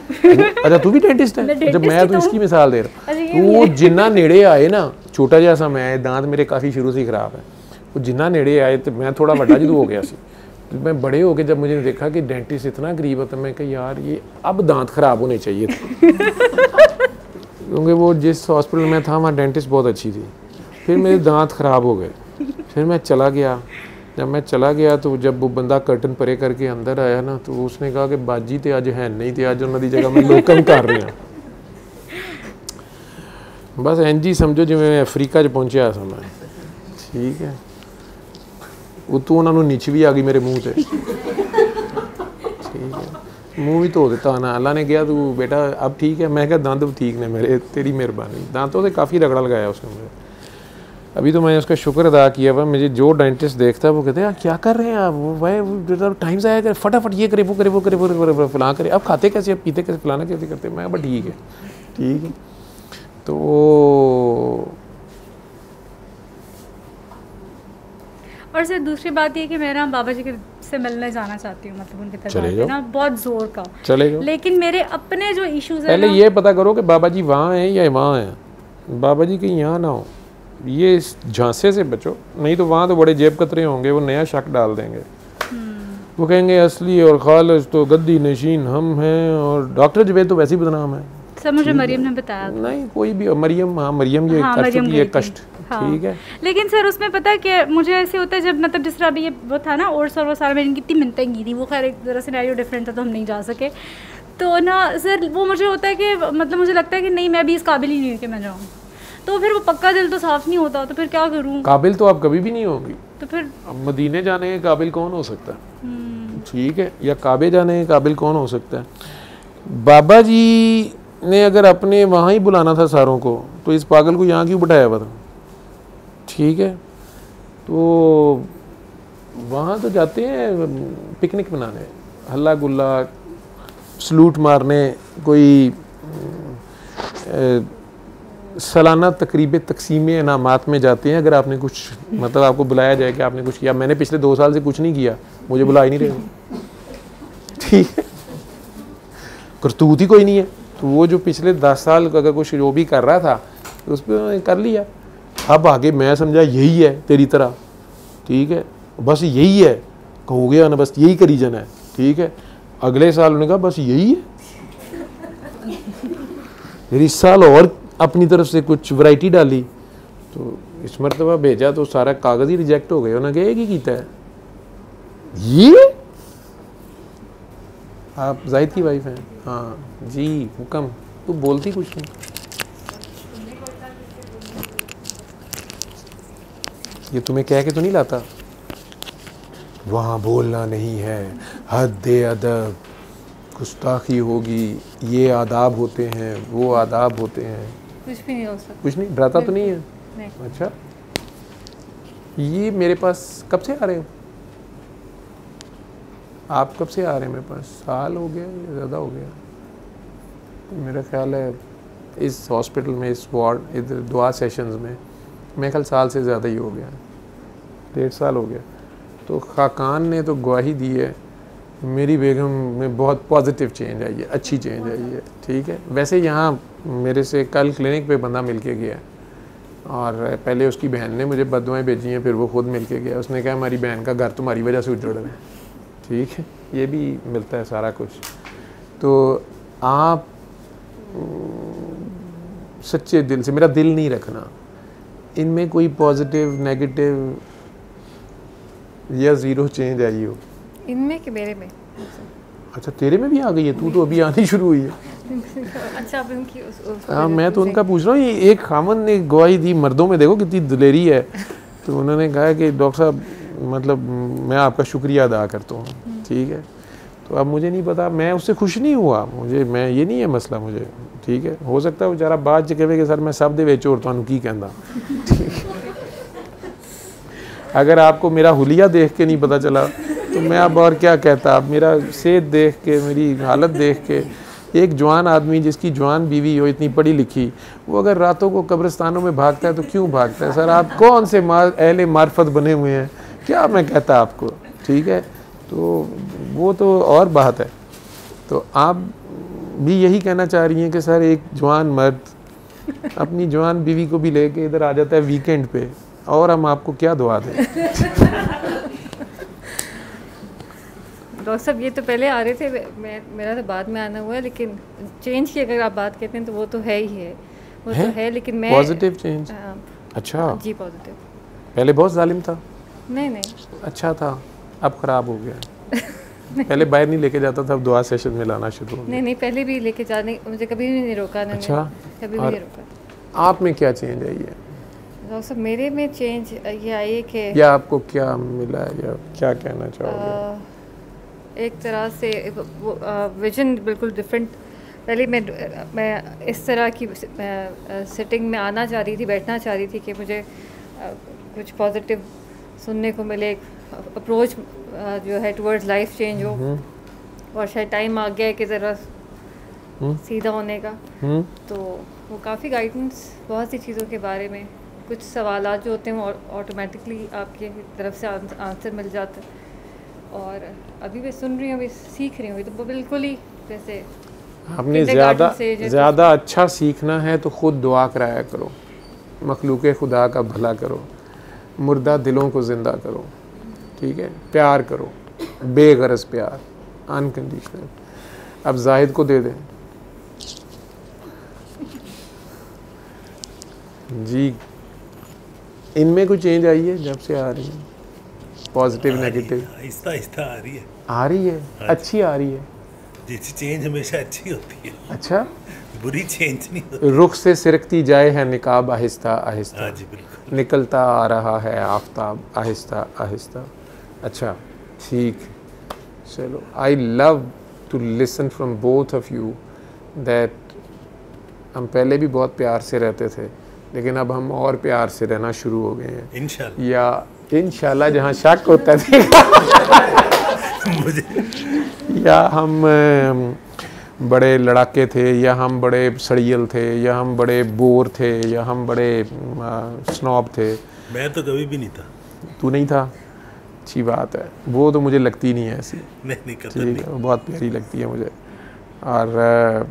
अच्छा तू भी डेंटिस्ट है? मैं जब डेंटिस्ट मैं ही तो तो इसकी हूँ। मिसाल दे रहा अरे ये हूँ, भी वो है। जिन्ना नेड़े आए ना, छोटा जैसा मैं है, दांत मेरे काफ़ी शुरू से ख़राब है, वो जिन्ना नेड़े आए तो मैं थोड़ा बड़ा जदू हो गया सी। तो मैं बड़े हो के जब मुझे देखा कि डेंटिस्ट इतना गरीब होता, मैं कहा यार ये अब दांत ख़राब होने चाहिए थे। क्योंकि वो जिस हॉस्पिटल में था वहाँ डेंटिस्ट बहुत अच्छी थी, फिर मेरे दांत ख़राब हो गए। फिर मैं चला गया, जब मैं चला गया तो जब वो बंदा कर्टन परे करके अंदर आया ना, तो उसने कहा कि बाजी तो अज है नहीं, तो अज उन्होंने जगह मैं लोकम कर रहा हूँ। बस इंज ही समझो जिवें अफ्रीका च पहुंचा सा मैं। ठीक है, उतों उन्होंने निच भी आ गई मेरे मुँह से। ठीक है, मुँह भी धो दिता ना, अल्लाह ने कहा तू बेटा अब ठीक है। मैं कहा दंद ठीक ने मेरे, तेरी मेहरबानी। दांतों से काफ़ी रगड़ा लगाया उसने मुझे। अभी तो मैंने उसका शुक्र अदा किया हुआ। मुझे जो डेंटिस्ट देखता है वो कहते हैं क्या कर रहे हैं आप, वो भाई टाइम से आया कर, फटाफट ये करे वो करे वो करे वो करे फलां करे, अब खाते कैसे, अब पीते कैसे, फलाना कैसे करते। मैं बस ठीक है, ठीक है। तो और सर दूसरी बात ये कि मैं ना बाबा जी के से मिलने जाना चाहती हूँ, मतलब उनके चले तरफ जाओ। ना बहुत जोर का। चलेगा, लेकिन मेरे अपने जो इश्यूज है पहले ना, ये पता करो कि बाबा जी वहाँ हैं या वहाँ हैं। बाबा जी कहीं यहाँ ना हो, ये इस झांसे से बचो, नहीं तो वहाँ तो बड़े जेब कतरे होंगे, वो नया शक डाल देंगे। वो कहेंगे असली और खालिस तो गद्दी नशीन हम हैं, और डॉक्टर जुबैद तो वैसे ही बदनाम है। सर मुझे मरियम ने बताया। नहीं कोई भी, मरियम, हाँ मरियम ये हाँ, कष्ट मरियम की गई ये थी। कष्ट। हाँ। ठीक है, लेकिन सर उसमें पता है कि मुझे ऐसे होता है जब मतलब जिस तरह अभी ये वो था ना और वो सारा मैंने कितनी मिन्नतें की थी, वो खैर एक ज़रा सिनेरियो डिफरेंट था तो हम नहीं जा सके। तो ना सर वो मुझे होता है कि मतलब मुझे लगता है कि नहीं मैं भी इस काबिल ही नहीं हूँ कि मैं जाऊँ, तो फिर वो पक्का दिल तो साफ़ नहीं होता, तो फिर क्या करूँ? काबिल तो आप कभी भी नहीं होंगी। तो फिर अब मदीने जाने के काबिल कौन हो सकता है? ठीक है, या काबे जाने के काबिल कौन हो सकता है? बाबा जी ने अगर अपने वहाँ ही बुलाना था सारों को, तो इस पागल को यहाँ क्यों बिठाया हुआ था? ठीक है, तो वहाँ तो जाते हैं पिकनिक मनाने, हल्ला गुल्ला, सलूट मारने, कोई सालाना तकरीब तकसीम इनामात में जाते हैं। अगर आपने कुछ मतलब आपको बुलाया जाए कि आपने कुछ किया, मैंने पिछले 2 साल से कुछ नहीं किया, मुझे बुला ही नहीं रहे। ठीक है, करतूत ही कोई नहीं है। तो वो जो पिछले 10 साल अगर कुछ जो भी कर रहा था तो उस पर कर लिया। अब आगे मैं समझा यही है तेरी तरह। ठीक है, बस यही है, हो गया ना, बस यही करी जाना है, ठीक है। अगले साल उन्होंने कहा बस यही है, फिर इस साल और अपनी तरफ से कुछ वैरायटी डाली, तो इस मरतबा भेजा तो सारा कागज़ ही रिजेक्ट हो गया। उन्होंने कहा एक ही कीता है ये। आप जाहिद की वाइफ हैं? हाँ जी, हुक्म। तू बोलती कुछ नहीं। ये तुम्हें कह के तो नहीं लाता? वहाँ बोलना नहीं है, हद अदब, गुस्ताखी होगी, ये आदाब होते हैं, वो आदाब होते हैं। कुछ भी नहीं हो सकता। कुछ नहीं, डराता तो नहीं है? नहीं। अच्छा, ये मेरे पास कब से आ रहे हो आप? कब से आ रहे हैं मेरे पास? साल हो गया या ज़्यादा हो गया? मेरा ख्याल है इस हॉस्पिटल में, इस वार्ड, इधर दुआ सेशंस में मेरे ख्याल साल से ज़्यादा ही हो गया, 1.5 साल हो गया। तो खाकान ने तो गवाही दी है, मेरी बेगम में बहुत पॉजिटिव चेंज आई है, अच्छी चेंज आई है, ठीक है। वैसे यहाँ मेरे से कल क्लिनिक पे बंदा मिल के गया, और पहले उसकी बहन ने मुझे बददुआएं भेजी हैं, फिर वो खुद मिल के गया। उसने कहा हमारी बहन का घर तुम्हारी वजह से उजड़ रहा है, ठीक है। ये भी मिलता है सारा कुछ। तो आप सच्चे दिल से, मेरा दिल नहीं रखना, इनमें कोई पॉजिटिव नेगेटिव या ज़ीरो चेंज आई हो इनमें कि मेरे में? अच्छा, तेरे में भी आ गई है? तू तो अभी आनी शुरू हुई है। अच्छा, अब उनकी हाँ, मैं तो उनका पूछ रहा हूँ। ये एक खामन ने गवाही दी, मर्दों में देखो कितनी दिलेरी है। तो उन्होंने कहा कि डॉक्टर साहब, मतलब मैं आपका शुक्रिया अदा करता हूँ, ठीक है। तो अब मुझे नहीं पता, मैं उससे खुश नहीं हुआ, मैं ये नहीं है मसला मुझे, ठीक है। हो सकता है बेचारा बाद च कहे कि सर मैं सब दे विच होर तुहानू की कहंदा, ठीक है। अगर आपको मेरा हुलिया देख के नहीं पता चला तो मैं अब और क्या कहता। आप मेरा सेहत देख के, मेरी हालत देख के, एक जवान आदमी जिसकी जवान बीवी हो, इतनी पढ़ी लिखी, वो अगर रातों को कब्रिस्तानों में भागता है तो क्यों भागता है? सर आप कौन से अहले मार्फत बने हुए हैं, क्या मैं कहता आपको, ठीक है। तो वो तो और बात है। तो आप भी यही कहना चाह रही हैं कि सर एक जवान मर्द अपनी जवान बीवी को भी लेके इधर आ जाता है वीकेंड पे, और हम आपको क्या दुआ दें? डॉक्टर साहब ये तो पहले आ रहे थे, मेरा तो बाद में आना हुआ है, लेकिन चेंज की अगर आप बात कहते हैं तो वो तो है ही है, वो तो है, लेकिन मैं पॉजिटिव चेंज। अच्छा जी, पॉजिटिव। पहले बहुत जालिम था? नहीं, अच्छा था, अब ख़राब हो गया। पहले बाहर नहीं लेके जाता था, अब दुआ सेशन में लाना शुरू हो गया। नहीं, पहले भी लेके जाने, मुझे कभी भी नहीं रोका। अच्छा, कभी भी नहीं रोका। आप में क्या चेंज आई है? डॉक्टर साहब मेरे में चेंज ये आई है कि, या आपको क्या मिला है, या क्या कहना चाहोगे? एक तरह से वो विजन बिल्कुल डिफरेंट। पहले मैं इस तरह की सिटिंग में आना चाह रही थी, बैठना चाह रही थी कि मुझे कुछ पॉजिटिव सुनने को मिले, अप्रोच जो है टुवर्ड्स लाइफ चेंज हो, और शायद टाइम आ गया है कि ज़रा सीधा होने का। तो वो काफ़ी गाइडेंस, बहुत सी चीज़ों के बारे में, कुछ सवालात जो होते हैं वो ऑटोमेटिकली आपकी तरफ से आंसर मिल जाता है। और अभी मैं सुन रही हूँ, अभी सीख रही हूँ, तो बिल्कुल ही जैसे आपने ज़्यादा अच्छा सीखना है तो ख़ुद दुआ कराया करो, मखलूक़ खुदा का भला करो, मुर्दा दिलों को ज़िंदा करो, ठीक है। प्यार करो, बेगरज प्यार, अनकंडीशनल। अब जाहिद को दे दें जी। इनमें कोई चेंज आई है जब से आ रही है? पॉजिटिव नेगेटिव आहिस्ता आहिस्ता आ रही है। आ रही है, अच्छी आ रही है। जैसी चेंज हमेशा अच्छी होती है। अच्छा, बुरी चेंज नहीं होती। रुख से सिरकती जाए है निकाब आहिस्ता आहिस्ता, हाँ जी, बिल्कुल। निकलता आ रहा है आफताब आहिस्ता आहिस्ता। अच्छा, ठीक, चलो। I love to listen from both of you that हम पहले भी बहुत प्यार से रहते थे, लेकिन अब हम और प्यार से रहना शुरू हो गए हैं, इंशाल्लाह। या इंशाल्लाह, जहाँ शक होता है मुझे, या हम बड़े लड़ाके थे, या हम बड़े सड़ियल थे, या हम बड़े बोर थे, या हम बड़े स्नॉब थे। मैं तो कभी भी नहीं था। तू नहीं था? अच्छी बात है। वो तो मुझे लगती नहीं है ऐसी। नहीं, ठीक है, वो बहुत प्यारी लगती है मुझे। और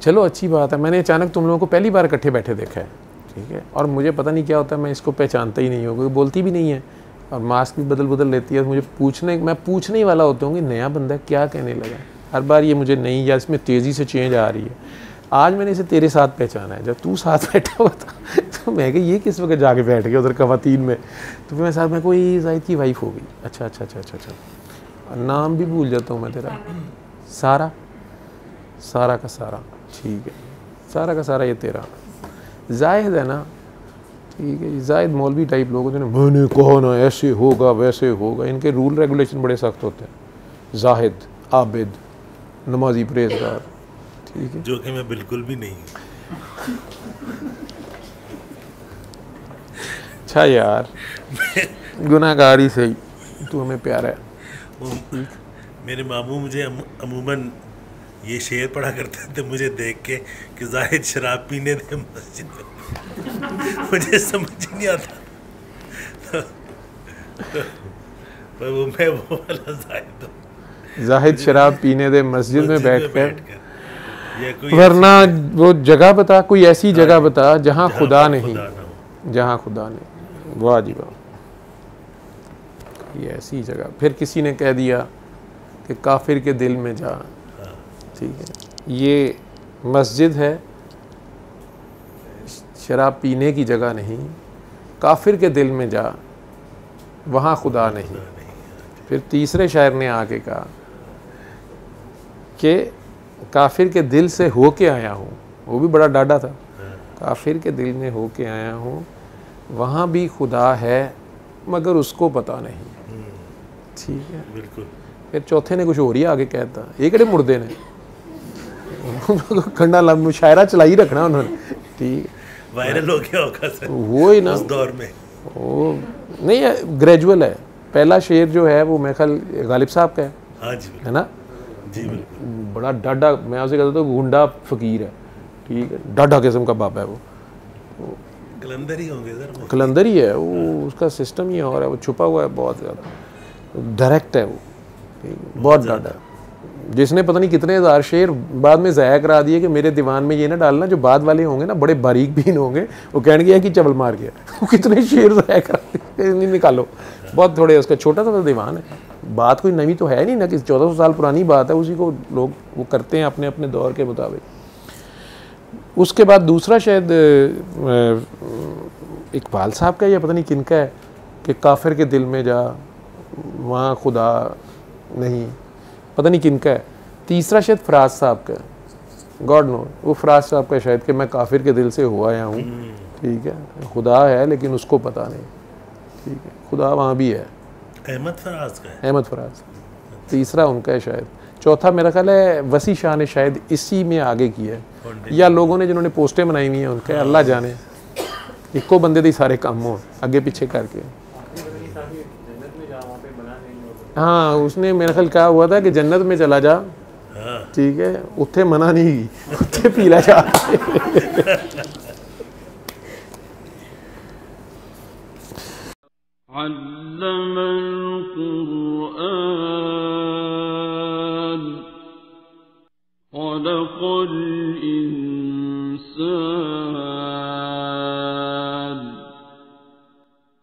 चलो, अच्छी बात है। मैंने अचानक तुम लोगों को पहली बार इकट्ठे बैठे देखा है, ठीक है। और मुझे पता नहीं क्या होता है, मैं इसको पहचानता ही नहीं हूँ, क्योंकि बोलती भी नहीं है और मास्क भी बदल लेती है। मुझे मैं पूछने ही वाला होता हूँ कि नया बंदा क्या कहने लगा, हर बार ये मुझे नहीं, या इसमें तेज़ी से चेंज आ रही है। आज मैंने इसे तेरे साथ पहचाना है, जब तू साथ बैठा हुआ था तो मैं कि ये किस वक्त जाके बैठ गया उधर खवातीन में, तो फिर मैं साथ में कोई जाहिद की वाइफ हो गई। अच्छा अच्छा अच्छा अच्छा अच्छा, नाम भी भूल जाता हूँ मैं तेरा, सारा का सारा, ठीक है, सारा का सारा ये तेरा। जाहिद है ना, ठीक है, जाहिद मौलवी टाइप लोग होते हैं, मैंने कहा ना ऐसे होगा वैसे होगा, इनके रूल रेगुलेशन बड़े सख्त होते हैं। जाहिद, आबिद, नमाजी, परहेजगार, ठीक है, जो कि मैं बिल्कुल भी नहीं हूँ। अच्छा यार, गुनाहगार ही सही, तू हमें प्यारा है। मेरे मामू मुझे अमूमन ये शेर पढ़ा करते थे मुझे देख के कि जाहिद शराब पीने दे मस्जिद में। मुझे समझ ही नहीं आता, पर मैं वो वाला जाहिद हूँ। जाहिद शराब पीने दे मस्जिद में बैठकर, कर, वरना वो जगह बता, कोई ऐसी जगह बता जहाँ खुदा नहीं, जहाँ खुदा नहीं। वाह जी वाह, ये ऐसी जगह। फिर किसी ने कह दिया कि काफिर के दिल में जा, ठीक है, ये मस्जिद है, शराब पीने की जगह नहीं, काफिर के दिल में जा, वहाँ खुदा नहीं। फिर तीसरे शायर ने आके कहा कि काफिर के दिल से हो के आया हूँ, वो भी बड़ा डाढ़ा था, काफिर के दिल में हो के आया हूँ, वहाँ भी खुदा है मगर उसको पता नहीं, ठीक है। बिल्कुल। फिर चौथे ने कुछ और ही आगे कहता, ये किहड़े मुर्दे ने खंडा ला मुशायरा चला ही रखना उन्होंने, ठीक, वायरल हो गया होगा सर वो ही ना उस दौर में। वो नहीं है, ग्रेजुअल है। पहला शेर जो है वो मैं ख्याल गालिब साहब का है, हाँ जी है ना, जी बिल्कुल। बड़ा डाढ़ा, मैं आपसे कहता था गुंडा फकीर है, ठीक है, डाढ़ा किस्म का बाबा है वो कलंदर ही होंगे सर वो। कलंदर ही है वो, उसका सिस्टम ही और है, वो छुपा हुआ है बहुत ज़्यादा, डायरेक्ट है वो, बहुत डाढ़ा है। जिसने पता नहीं कितने हज़ार शेर बाद में ज़ाया करा दिए कि मेरे दीवान में ये ना डालना, जो बाद वाले होंगे ना बड़े बारीक बीन होंगे, वो कहने गया कि चबल मार गया वो कितने शेर ज़ाया करा दिए, नहीं निकालो, बहुत थोड़े, उसका छोटा सा तो दीवान है, बात कोई नवी तो है नहीं ना, कि 1400 साल पुरानी बात है, उसी को लोग वो करते हैं अपने अपने दौर के मुताबिक। उसके बाद दूसरा शायद इकबाल साहब का या पता नहीं किनका है कि काफिर के दिल में जा, वहाँ खुदा नहीं, पता नहीं किनका है। तीसरा शायद फराज साहब का, गॉड नो, वो फराज साहब का शायद कि मैं काफिर के दिल से हुआ आया हूँ, ठीक है, खुदा है लेकिन उसको पता नहीं, ठीक है, खुदा वहाँ भी है। अहमद फराज का है, अहमद फराज तीसरा उनका है शायद। चौथा मेरा ख्याल है वसी शाह ने शायद इसी में आगे किया है, या लोगों ने जिन्होंने पोस्टें बनाई हुई हैं उनके, अल्लाह जाने, इको बंदे दे सारे काम हो आगे पीछे करके। हाँ, उसने मेरा ख्याल कहा हुआ था कि जन्नत में चला जा, ठीक है, उत्थे मना नहीं, उत्थे पीला जा